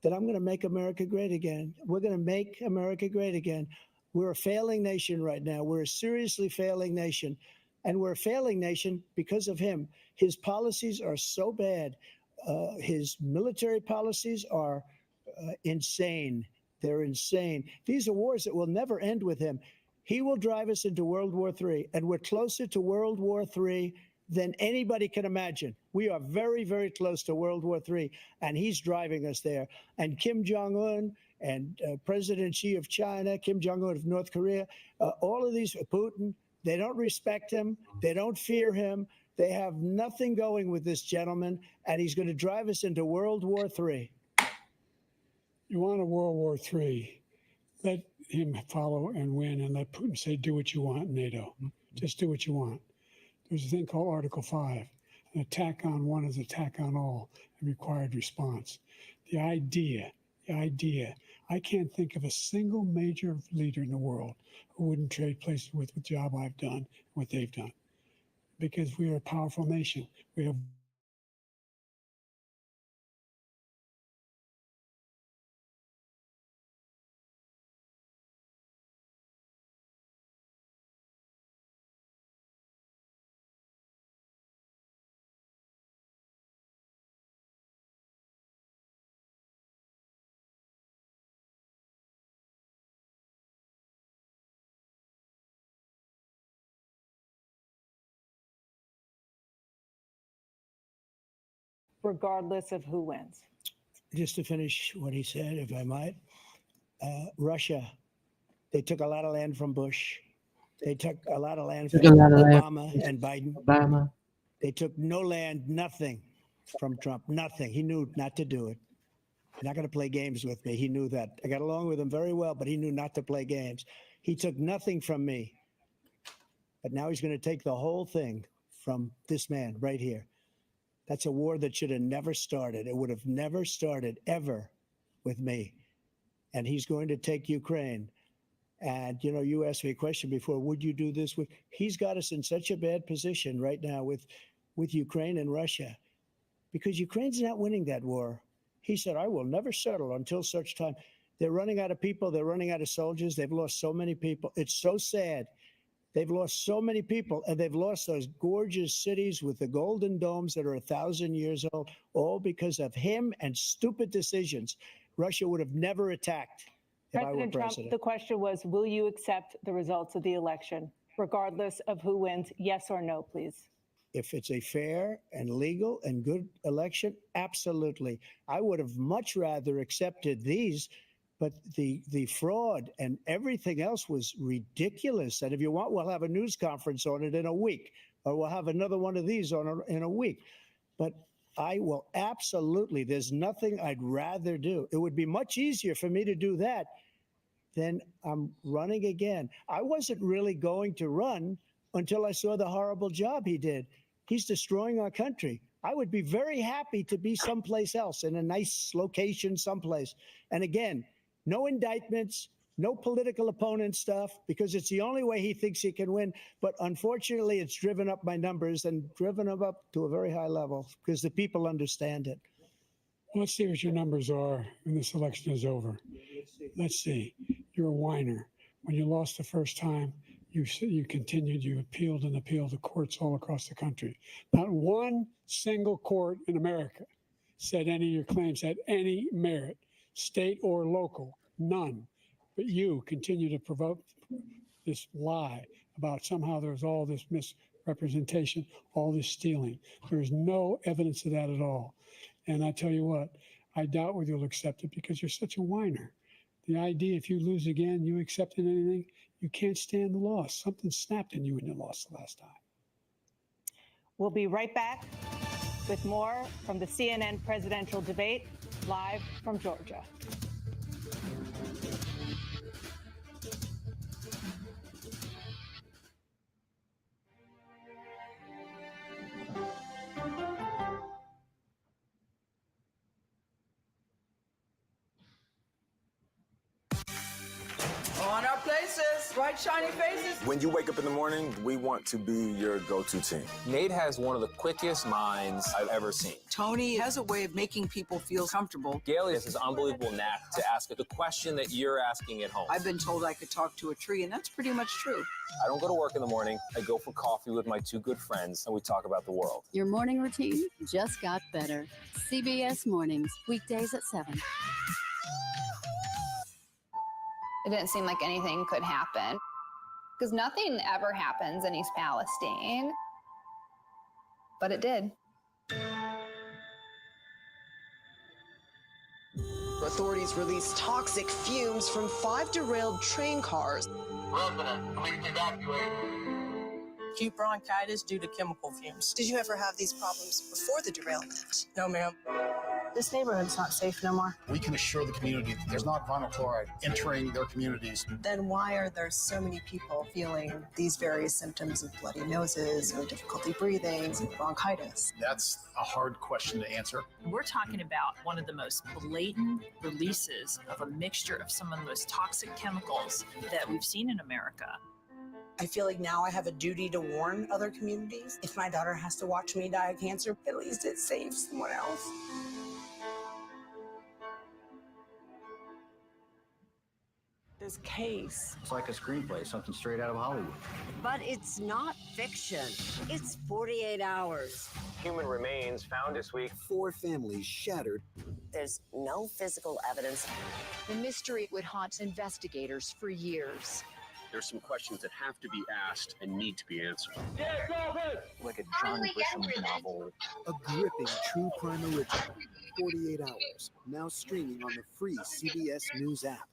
[SPEAKER 12] that I'm going to make America great again. We're going to make America great again. We're a failing nation right now. We're a seriously failing nation. And we're a failing nation because of him. His policies are so bad. His military policies are insane. They're insane. These are wars that will never end with him. He will drive us into World War III, and we're closer to World War III than anybody can imagine. We are very, very close to World War III, and he's driving us there. And Kim Jong-un and President Xi of China, Kim Jong-un of North Korea, all of these, Putin, they don't respect him. They don't fear him. They have nothing going with this gentleman, and he's going to drive us into World War III.
[SPEAKER 21] You want a World War III, let him follow and win, and let Putin say, do what you want, NATO. Just do what you want. There's a thing called Article 5. An attack on one is an attack on all, and required response. The idea the idea. I can't think of a single major leader in the world who wouldn't trade places with the job I've done, what they've done, because we are a powerful nation. We have
[SPEAKER 2] regardless of who wins.
[SPEAKER 12] Just to finish what he said, if I might, Russia, they took a lot of land from Bush. They took a lot of land from Obama and Biden. They took no land, nothing from Trump, nothing. He knew not to do it. He's not going to play games with me. He knew that. I got along with him very well, but he knew not to play games. He took nothing from me. But now he's going to take the whole thing from this man right here. That's a war that should have never started. It would have never started ever with me. And he's going to take Ukraine. And, you know, you asked me a question before, would you do this? He's got us in such a bad position right now with Ukraine and Russia, because Ukraine's not winning that war. He said, I will never settle until such time. They're running out of people. They're running out of soldiers. They've lost so many people. It's so sad. They've lost so many people, and they've lost those gorgeous cities with the golden domes that are 1,000 years old, all because of him and stupid decisions. Russia would have never attacked if I were
[SPEAKER 2] President Trump,
[SPEAKER 12] president.
[SPEAKER 2] the question was, will you accept the results of the election, regardless of who wins? Yes or no, please.
[SPEAKER 12] If it's a fair and legal and good election, absolutely. I would have much rather accepted these, but the fraud and everything else was ridiculous. And if you want, we'll have a news conference on it in a week, or we'll have another one of these in a week. But I will absolutely, there's nothing I'd rather do. It would be much easier for me to do that than I'm running again. I wasn't really going to run until I saw the horrible job he did. He's destroying our country. I would be very happy to be someplace else, in a nice location someplace. And again, no indictments, no political opponent stuff, because it's the only way he thinks he can win. But unfortunately, it's driven up my numbers and driven them up to a very high level because the people understand it.
[SPEAKER 21] Well, let's see what your numbers are when this election is over. Let's see. You're a whiner. When you lost the first time, you continued, you appealed and appealed to courts all across the country. Not one single court in America said any of your claims had any merit, state or local, none. But you continue to provoke this lie about somehow there's all this misrepresentation, all this stealing. There's no evidence of that at all. And I tell you what, I doubt whether you'll accept it because you're such a whiner. The idea, if you lose again, you accepting anything, you can't stand the loss. Something snapped in you when you lost the last time.
[SPEAKER 2] We'll be right back with more from the CNN presidential debate, live from Georgia.
[SPEAKER 5] On our places, bright, shiny faces.
[SPEAKER 4] When you wake up in the morning, we want to be your go-to team.
[SPEAKER 23] Nate has one of the quickest minds I've ever seen.
[SPEAKER 5] Tony has a way of making people feel comfortable.
[SPEAKER 23] Gail has this unbelievable knack to ask the question that you're asking at home.
[SPEAKER 5] I've been told I could talk to a tree, and that's pretty much true.
[SPEAKER 23] I don't go to work in the morning. I go for coffee with my two good friends, and we talk about the world.
[SPEAKER 22] Your morning routine just got better. CBS Mornings, weekdays at 7.
[SPEAKER 6] It didn't seem like anything could happen because nothing ever happens in East Palestine, but it did.
[SPEAKER 8] Authorities released toxic fumes from 5 derailed train cars.
[SPEAKER 13] Resident, please evacuate.
[SPEAKER 5] Acute bronchitis due to chemical fumes.
[SPEAKER 8] Did you ever have these problems before the derailment?
[SPEAKER 5] No, ma'am.
[SPEAKER 7] This neighborhood's not safe no more.
[SPEAKER 18] We can assure the community that there's not vinyl chloride entering their communities.
[SPEAKER 17] Then why are there so many people feeling these various symptoms of bloody noses or difficulty breathing, bronchitis?
[SPEAKER 18] That's a hard question to answer.
[SPEAKER 11] We're talking about one of the most blatant releases of a mixture of some of the most toxic chemicals that we've seen in America.
[SPEAKER 14] I feel like now I have a duty to warn other communities. If my daughter has to watch me die of cancer, at least it saves someone else.
[SPEAKER 15] This case.
[SPEAKER 16] It's like a screenplay, something straight out of Hollywood.
[SPEAKER 26] But it's not fiction. It's 48 hours.
[SPEAKER 27] Human remains found this week.
[SPEAKER 28] 4 families shattered.
[SPEAKER 26] There's no physical evidence.
[SPEAKER 29] The mystery would haunt investigators for years.
[SPEAKER 30] There's some questions that have to be asked and need to be answered.
[SPEAKER 16] Like a John Grisham novel.
[SPEAKER 28] A gripping true crime original. 48 hours. Now streaming on the free CBS News app.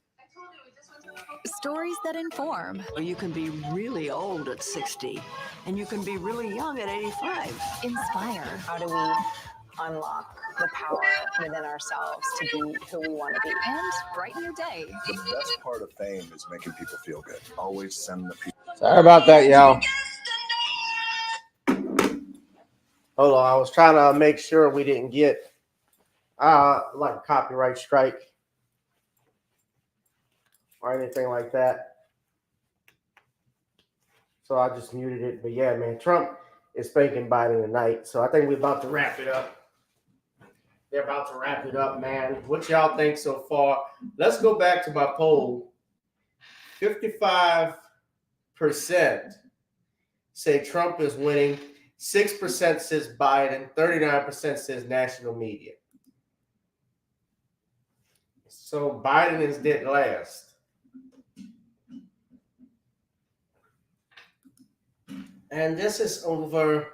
[SPEAKER 29] Stories that inform.
[SPEAKER 17] You can be really old at 60, and you can be really young at 85.
[SPEAKER 29] Inspire.
[SPEAKER 2] How do we unlock the power within ourselves to be who we want to be?
[SPEAKER 29] And brighten your day.
[SPEAKER 31] The best part of fame is making people feel good. Always send the people.
[SPEAKER 3] Sorry about that, y'all. Hold on, I was trying to make sure we didn't get like a copyright strike or anything like that. So I just muted it. But yeah, man, Trump is spanking Biden tonight. So I think we're about to wrap it up. They're about to wrap it up, man. What y'all think so far? Let's go back to my poll. 55% say Trump is winning. 6% says Biden. 39% says national media. So Biden is dead last. And this is over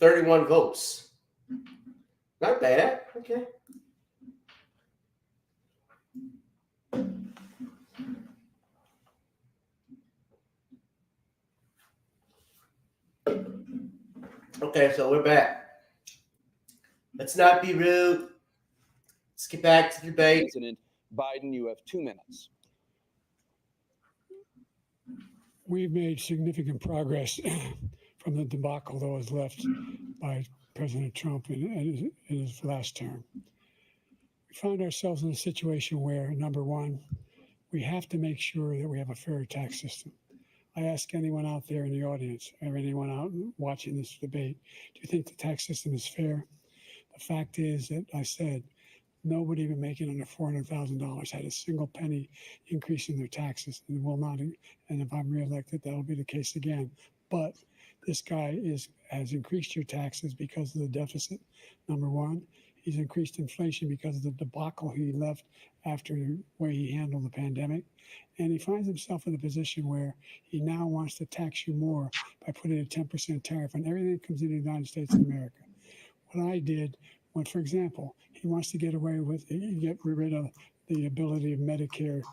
[SPEAKER 3] 31 votes. Not bad. Okay. Okay, so we're back. Let's not be rude. Let's get back to the debate.
[SPEAKER 10] President Biden, you have 2 minutes.
[SPEAKER 21] We've made significant progress from the debacle that was left by President Trump in his last term. We find ourselves in a situation where, number one, we have to make sure that we have a fair tax system. I ask anyone out there in the audience or anyone out watching this debate, do you think the tax system is fair? The fact is that I said nobody even making under $400,000 had a single penny increase in their taxes and will not. And if I'm reelected, that'll be the case again. But this guy has increased your taxes because of the deficit. Number one, he's increased inflation because of the debacle he left after the way he handled the pandemic. And he finds himself in a position where he now wants to tax you more by putting a 10% tariff on everything that comes into the United States of America. What I did, when, for example, he wants to get rid of the ability of Medicare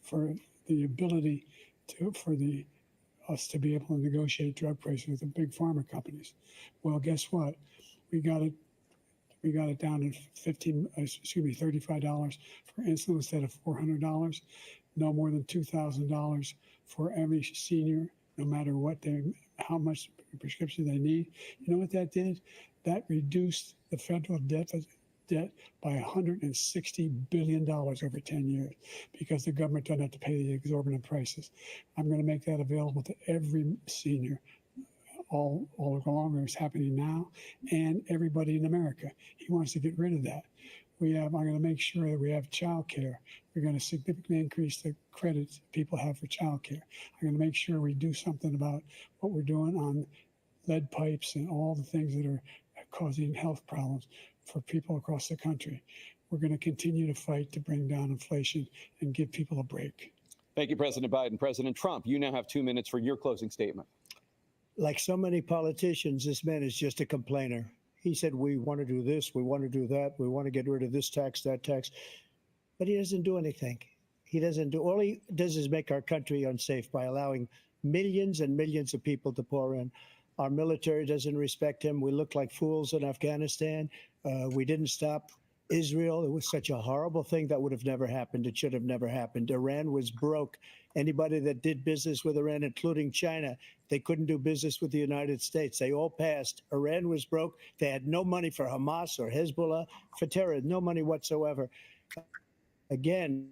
[SPEAKER 21] for us to be able to negotiate drug prices with the big pharma companies. Well, guess what? We got it down to $35 for insulin instead of $400. No more than $2,000 for every senior, no matter how much prescription they need. You know what that did? That reduced the federal debt by $160 billion over 10 years because the government doesn't have to pay the exorbitant prices. I'm going to make that available to every senior all along. It's happening now, and everybody in America. He wants to get rid of that. I'm going to make sure that we have child care. We're going to significantly increase the credits people have for child care. I'm going to make sure we do something about what we're doing on lead pipes and all the things that are causing health problems for people across the country. We're going to continue to fight to bring down inflation and give people a break.
[SPEAKER 10] Thank you, President Biden. President Trump, you now have 2 minutes for your closing statement.
[SPEAKER 12] Like so many politicians, this man is just a complainer. He said, we want to do this, we want to do that, we want to get rid of this tax, that tax. But he doesn't do anything. All he does is make our country unsafe by allowing millions and millions of people to pour in. Our military doesn't respect him. We look like fools in Afghanistan. We didn't stop Israel. It was such a horrible thing that would have never happened. It should have never happened. Iran was broke. Anybody that did business with Iran, including China, they couldn't do business with the United States. They all passed. Iran was broke. They had no money for Hamas or Hezbollah, for terror, no money whatsoever. Again,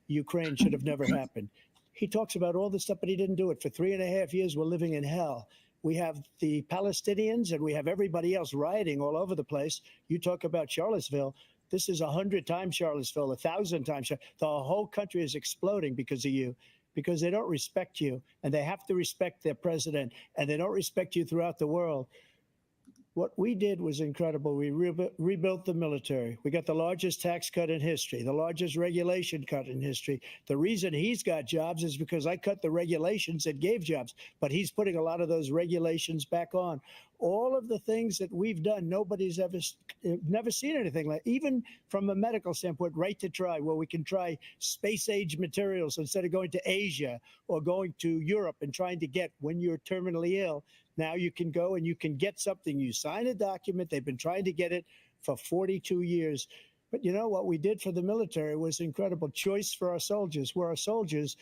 [SPEAKER 12] Ukraine should have never happened. He talks about all this stuff, but he didn't do it. For 3.5 years, we're living in hell. We have the Palestinians and we have everybody else rioting all over the place. You talk about Charlottesville. This is 100 times Charlottesville, 1,000 times. The whole country is exploding because of you, because they don't respect you, and they have to respect their president, and they don't respect you throughout the world. What we did was incredible. We rebuilt the military. We got the largest tax cut in history, the largest regulation cut in history. The reason he's got jobs is because I cut the regulations that gave jobs, but he's putting a lot of those regulations back on. All of the things that we've done, nobody's never seen anything like, even from a medical standpoint, right to try, where we can try space age materials instead of going to Asia or going to Europe and trying to get when you're terminally ill. Now you can go and you can get something. You sign a document. They've been trying to get it for 42 years. But you know what we did for the military was incredible. Choice for our soldiers, where our soldiers,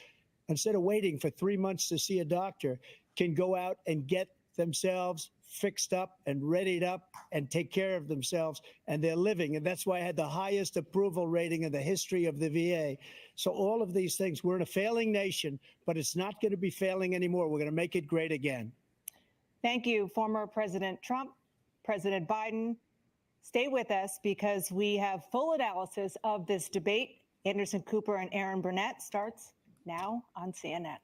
[SPEAKER 12] instead of waiting for 3 months to see a doctor, can go out and get themselves fixed up and readied up and take care of themselves, and they're living. And that's why I had the highest approval rating in the history of the VA. So all of these things, we're in a failing nation, but it's not going to be failing anymore. We're going to make it great again.
[SPEAKER 2] Thank you, former President Trump, President Biden. Stay with us because we have full analysis of this debate. Anderson Cooper and Aaron Burnett starts now on CNN.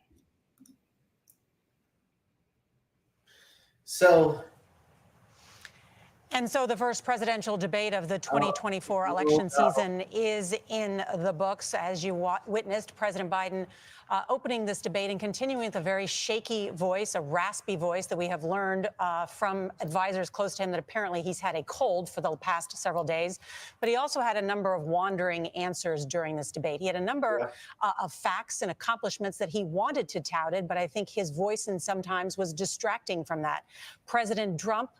[SPEAKER 1] And so the first presidential debate of the 2024 election season is in the books. As you witnessed, President Biden opening this debate and continuing with a very shaky voice, a raspy voice that we have learned from advisors close to him that apparently he's had a cold for the past several days. But he also had a number of wandering answers during this debate. He had a number of facts and accomplishments that he wanted to touted, but I think his voice and sometimes was distracting from that. President Trump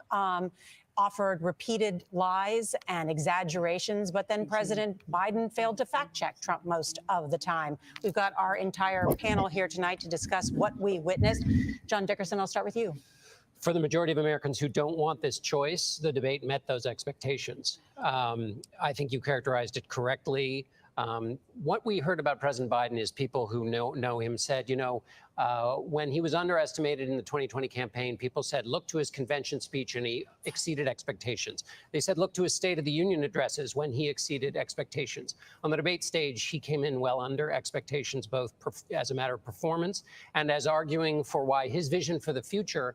[SPEAKER 1] offered repeated lies and exaggerations, but then President Biden failed to fact check Trump most of the time. We've got our entire panel here tonight to discuss what we witnessed. John Dickerson, I'll start with you.
[SPEAKER 4] For the majority of Americans who don't want this choice, the debate met those expectations. I think you characterized it correctly. What we heard about President Biden is people who know him said, when he was underestimated in the 2020 campaign, people said, look to his convention speech and he exceeded expectations. They said, look to his State of the Union addresses when he exceeded expectations. On the debate stage, he came in well under expectations, both as a matter of performance and as arguing for why his vision for the future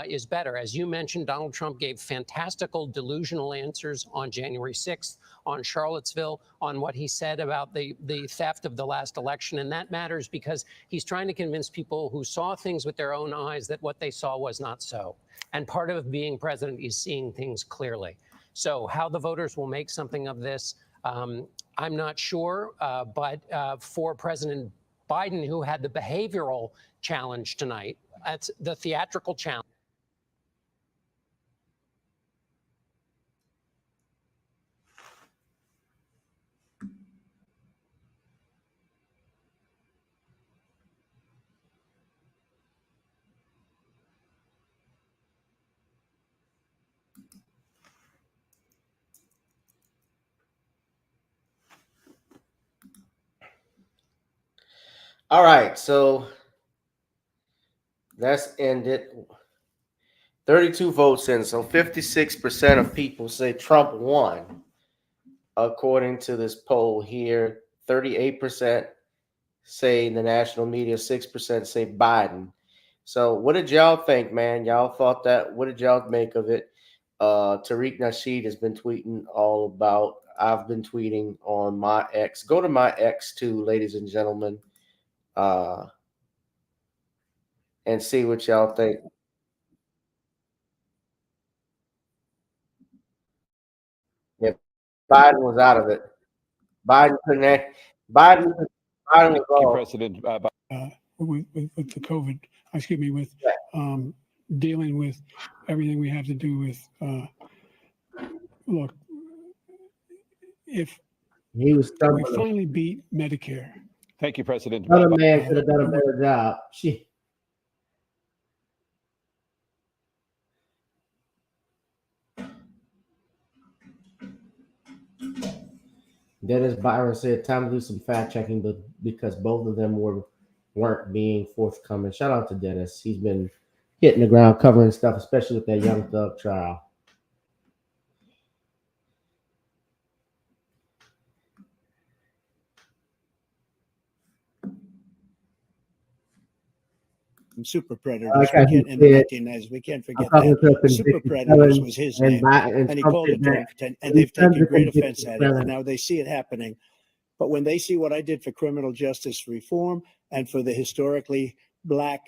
[SPEAKER 4] is better. As you mentioned, Donald Trump gave fantastical, delusional answers on January 6th, on Charlottesville, on what he said about the theft of the last election. And that matters because he's trying to convince people who saw things with their own eyes that what they saw was not so. And part of being president is seeing things clearly. So how the voters will make something of this, I'm not sure. But for President Biden, who had the behavioral challenge tonight, that's the theatrical challenge.
[SPEAKER 3] All right, so that's ended. 32 votes in, so 56% of people say Trump won, according to this poll here. 38% say the national media, 6% say Biden. So what did y'all think, man? Y'all thought that? What did y'all make of it? Tariq Nasheed has been tweeting all about. I've been tweeting on my X. Go to my X too, ladies and gentlemen, and see what y'all think. Yeah, Biden was out of it. Biden couldn't. Biden was off.
[SPEAKER 21] President with the COVID, with dealing with everything we have to do with. Look, if
[SPEAKER 3] he was
[SPEAKER 21] we finally beat Medicare.
[SPEAKER 10] Thank you, President.
[SPEAKER 3] Other man could have done a better job. Dennis Byron said, "Time to do some fact checking," but because both of them weren't being forthcoming. Shout out to Dennis. He's been hitting the ground covering stuff, especially with that Young Thug trial.
[SPEAKER 12] Super Predators.
[SPEAKER 3] Like
[SPEAKER 12] In the 1990s, we can't forget that. Super Predators was his name, and he called it during, and they've taken great offense at it, and now they see it happening. But when they see what I did for criminal justice reform and for the historically Black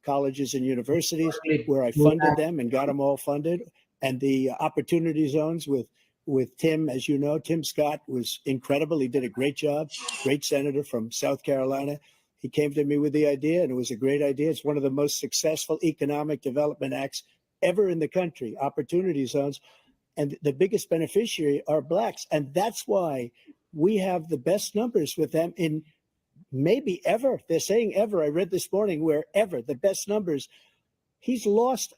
[SPEAKER 12] colleges and universities, where I funded them and got them all funded, and the opportunity zones with Tim, as you know, Tim Scott was incredible. He did a great job, great senator from South Carolina. He came to me with the idea, and it was a great idea. It's one of the most successful economic development acts ever in the country, opportunity zones. And the biggest beneficiary are Blacks. And that's why we have the best numbers with them in maybe ever. They're saying ever. I read this morning where ever, the best numbers. He's lost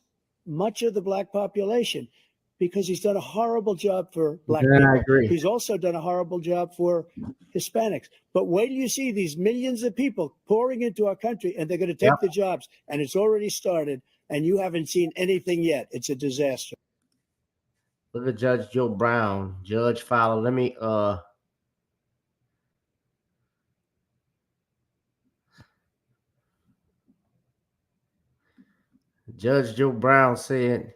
[SPEAKER 12] much of the Black population because he's done a horrible job for Black people.
[SPEAKER 3] I agree.
[SPEAKER 12] He's also done a horrible job for Hispanics. But wait till you see these millions of people pouring into our country, and they're going to take the jobs, and it's already started, and you haven't seen anything yet. It's a disaster.
[SPEAKER 3] Look at Judge Joe Brown, Judge Fowler. Let me Judge Joe Brown said,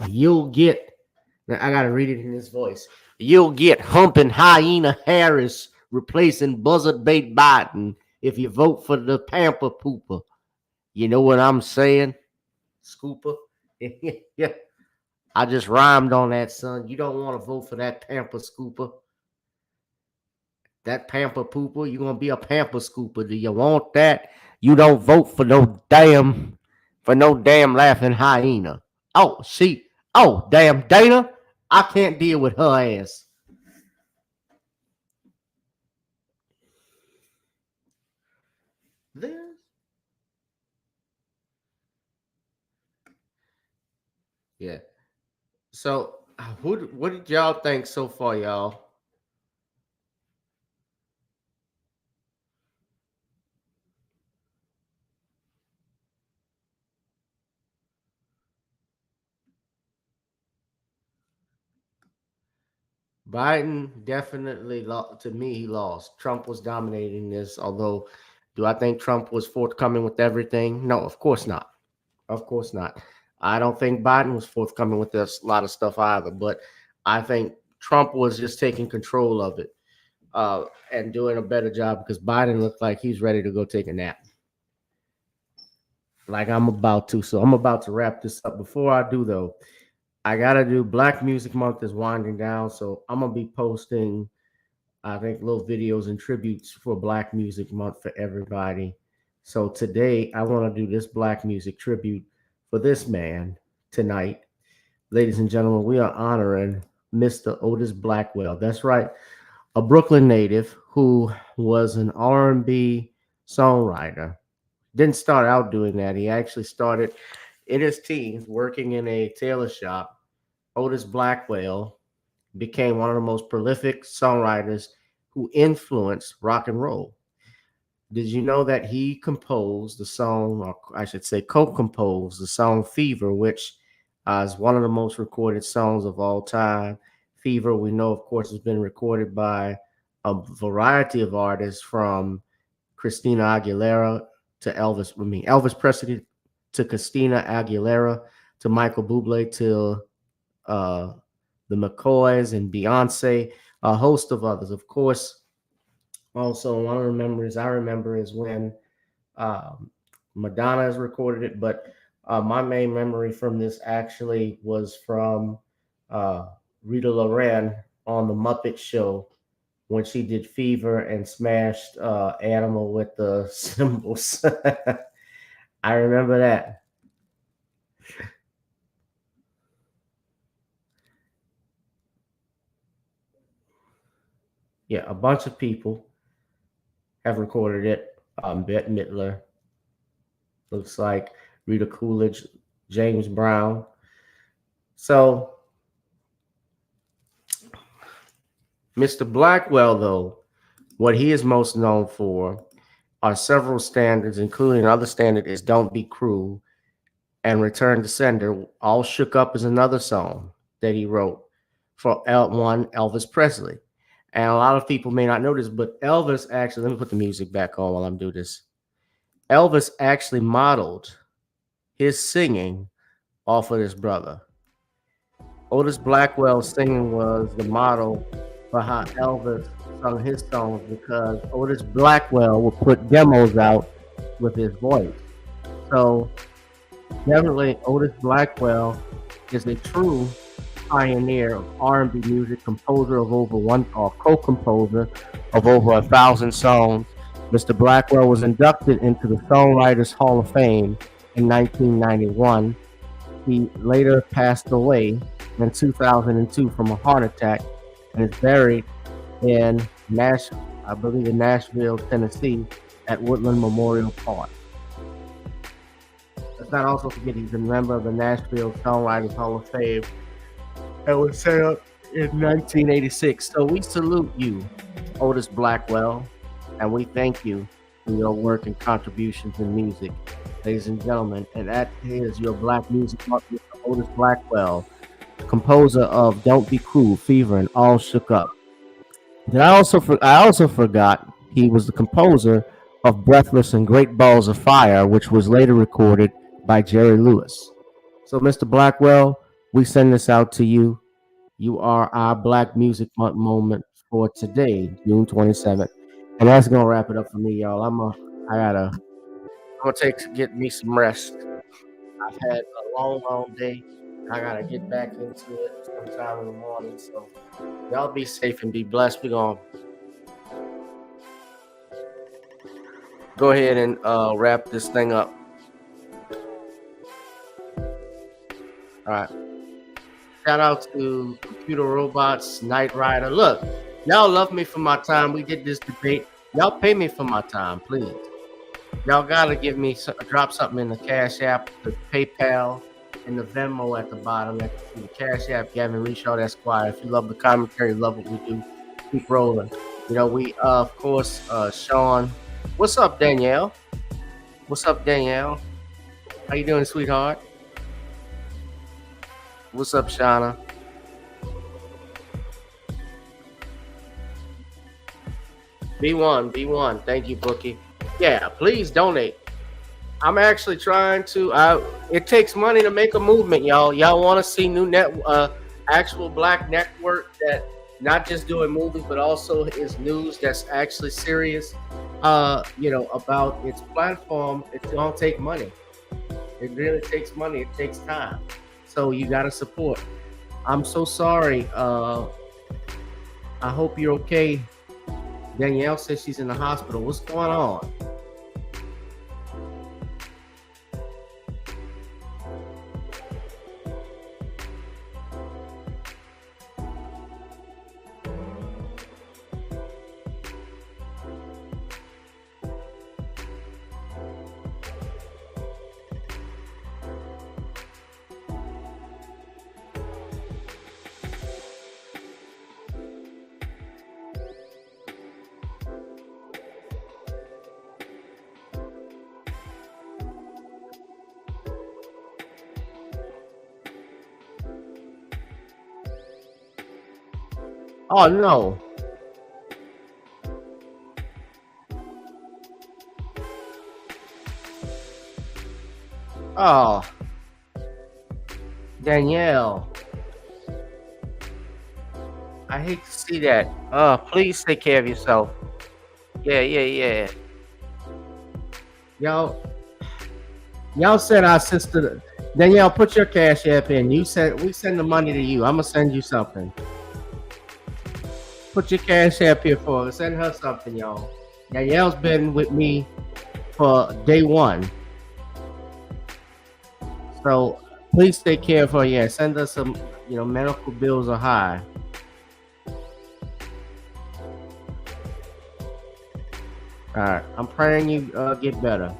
[SPEAKER 3] "You'll get," now I gotta read it in his voice. "You'll get humping hyena Harris replacing buzzard bait Biden if you vote for the pamper pooper." You know what I'm saying, Scooper? Yeah, I just rhymed on that, son. You don't want to vote for that pamper scooper. That pamper pooper, you're gonna be a pamper scooper. Do you want that? You don't vote for no damn laughing hyena. Oh, see, oh, damn Dana, I can't deal with her ass. This. Yeah. So, what did y'all think so far, y'all? Biden definitely lost. To me, he lost. Trump was dominating this. Although, do I think Trump was forthcoming with everything? No, of course not. Of course not. I don't think Biden was forthcoming with a lot of stuff either. But I think Trump was just taking control of it and doing a better job because Biden looked like he's ready to go take a nap. Like I'm about to. So I'm about to wrap this up. Before I do, though, I gotta do Black Music Month is winding down, so I'm gonna be posting, I think, little videos and tributes for Black Music Month for everybody. So today I want to do this Black music tribute for this man tonight. Ladies and gentlemen, we are honoring Mr. Otis Blackwell. That's right, a Brooklyn native who was an R&B songwriter. Didn't start out doing that. He actually started in his teens working in a tailor shop. Otis Blackwell became one of the most prolific songwriters who influenced rock and roll. Did you know that he composed the song, or I should say co-composed the song Fever, which is one of the most recorded songs of all time. Fever, we know, of course, has been recorded by a variety of artists from Christina Aguilera to Elvis Presley to Christina Aguilera to Michael Bublé to the McCoys and Beyonce, a host of others. Of course, also one of the memories I remember is when Madonna has recorded it, but my main memory from this actually was from Rita Loren on the Muppet Show when she did Fever and smashed Animal with the cymbals. I remember that. Yeah, a bunch of people have recorded it. Bette Midler, looks like Rita Coolidge, James Brown. So, Mr. Blackwell, though, what he is most known for are several standards, including another standard is Don't Be Cruel and Return to Sender. All Shook Up is another song that he wrote for Elvis Presley. And a lot of people may not know this, but Elvis actually, let me put the music back on while I'm doing this. Elvis actually modeled his singing off of his brother. Otis Blackwell's singing was the model for how Elvis sung his songs, because Otis Blackwell would put demos out with his voice. So definitely Otis Blackwell is a true pioneer of R&B music, composer of co-composer of over 1,000 songs. Mr. Blackwell was inducted into the Songwriters Hall of Fame in 1991. He later passed away in 2002 from a heart attack and is buried in Nashville, Tennessee at Woodland Memorial Park. Let's not also forget he's a member of the Nashville Songwriters Hall of Fame that was set up in 1986. So we salute you, Otis Blackwell, and we thank you for your work and contributions in music, ladies and gentlemen. And that is your Black music artist, Otis Blackwell, composer of Don't Be Cruel, Fever, and All Shook Up. Then I also forgot he was the composer of Breathless and Great Balls of Fire, which was later recorded by Jerry Lewis. So, Mr. Blackwell, we send this out to you. You are our Black Music Month moment for today, June 27th. And that's gonna wrap it up for me, y'all. I'm gonna get me some rest. I've had a long day. I gotta get back into it sometime in the morning. So y'all be safe and be blessed. We're gonna go ahead and wrap this thing up. All right. Shout out to Computer Robots, Knight Rider. Look, y'all love me for my time. We did this debate. Y'all pay me for my time, please. Y'all gotta give me drop something in the Cash App, the PayPal, and the Venmo at the bottom. The Cash App, Gavin Richard Esquire. If you love the commentary, love what we do, keep rolling. You know, we of course, Sean. What's up, Danielle? What's up, Danielle? How you doing, sweetheart? What's up, Shauna? B1. Thank you, Bookie. Yeah, please donate. I'm actually trying to. It takes money to make a movement, y'all. Y'all want to see new actual Black network that not just doing movies, but also is news that's actually serious. About its platform. It's gonna take money. It really takes money. It takes time. So you gotta support. I'm so sorry. I hope you're okay. Danielle says she's in the hospital. What's going on? Oh no. Oh. Danielle. I hate to see that. Please take care of yourself. Yeah. Y'all said our sister Danielle, put your Cash App in. You said we send the money to you. I'm gonna send you something. Put your Cash App here for her. Send her something, y'all. Danielle's been with me for day one. So please take care of her. Yeah, send us some. Medical bills are high. All right, I'm praying you get better.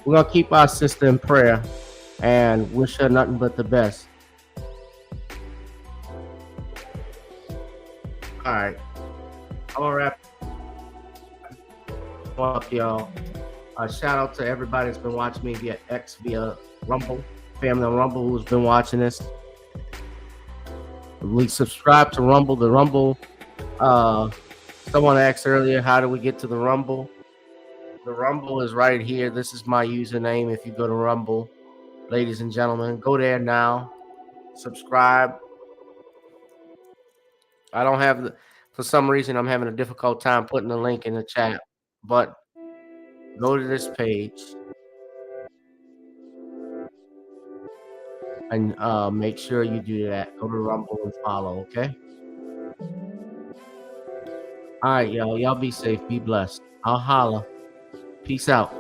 [SPEAKER 3] We're gonna keep our sister in prayer and wish her nothing but the best. All right, I'm gonna wrap up, y'all. Shout out to everybody that's been watching me via Rumble, family on Rumble who's been watching this. We subscribe to Rumble. The Rumble. Someone asked earlier, how do we get to the Rumble? The Rumble is right here. This is my username. If you go to Rumble, ladies and gentlemen, go there now. Subscribe. I don't have for some reason I'm having a difficult time putting the link in the chat, but go to this page and make sure you do that. Go to Rumble and follow, okay? All right, y'all. Y'all be safe. Be blessed. I'll holla. Peace out.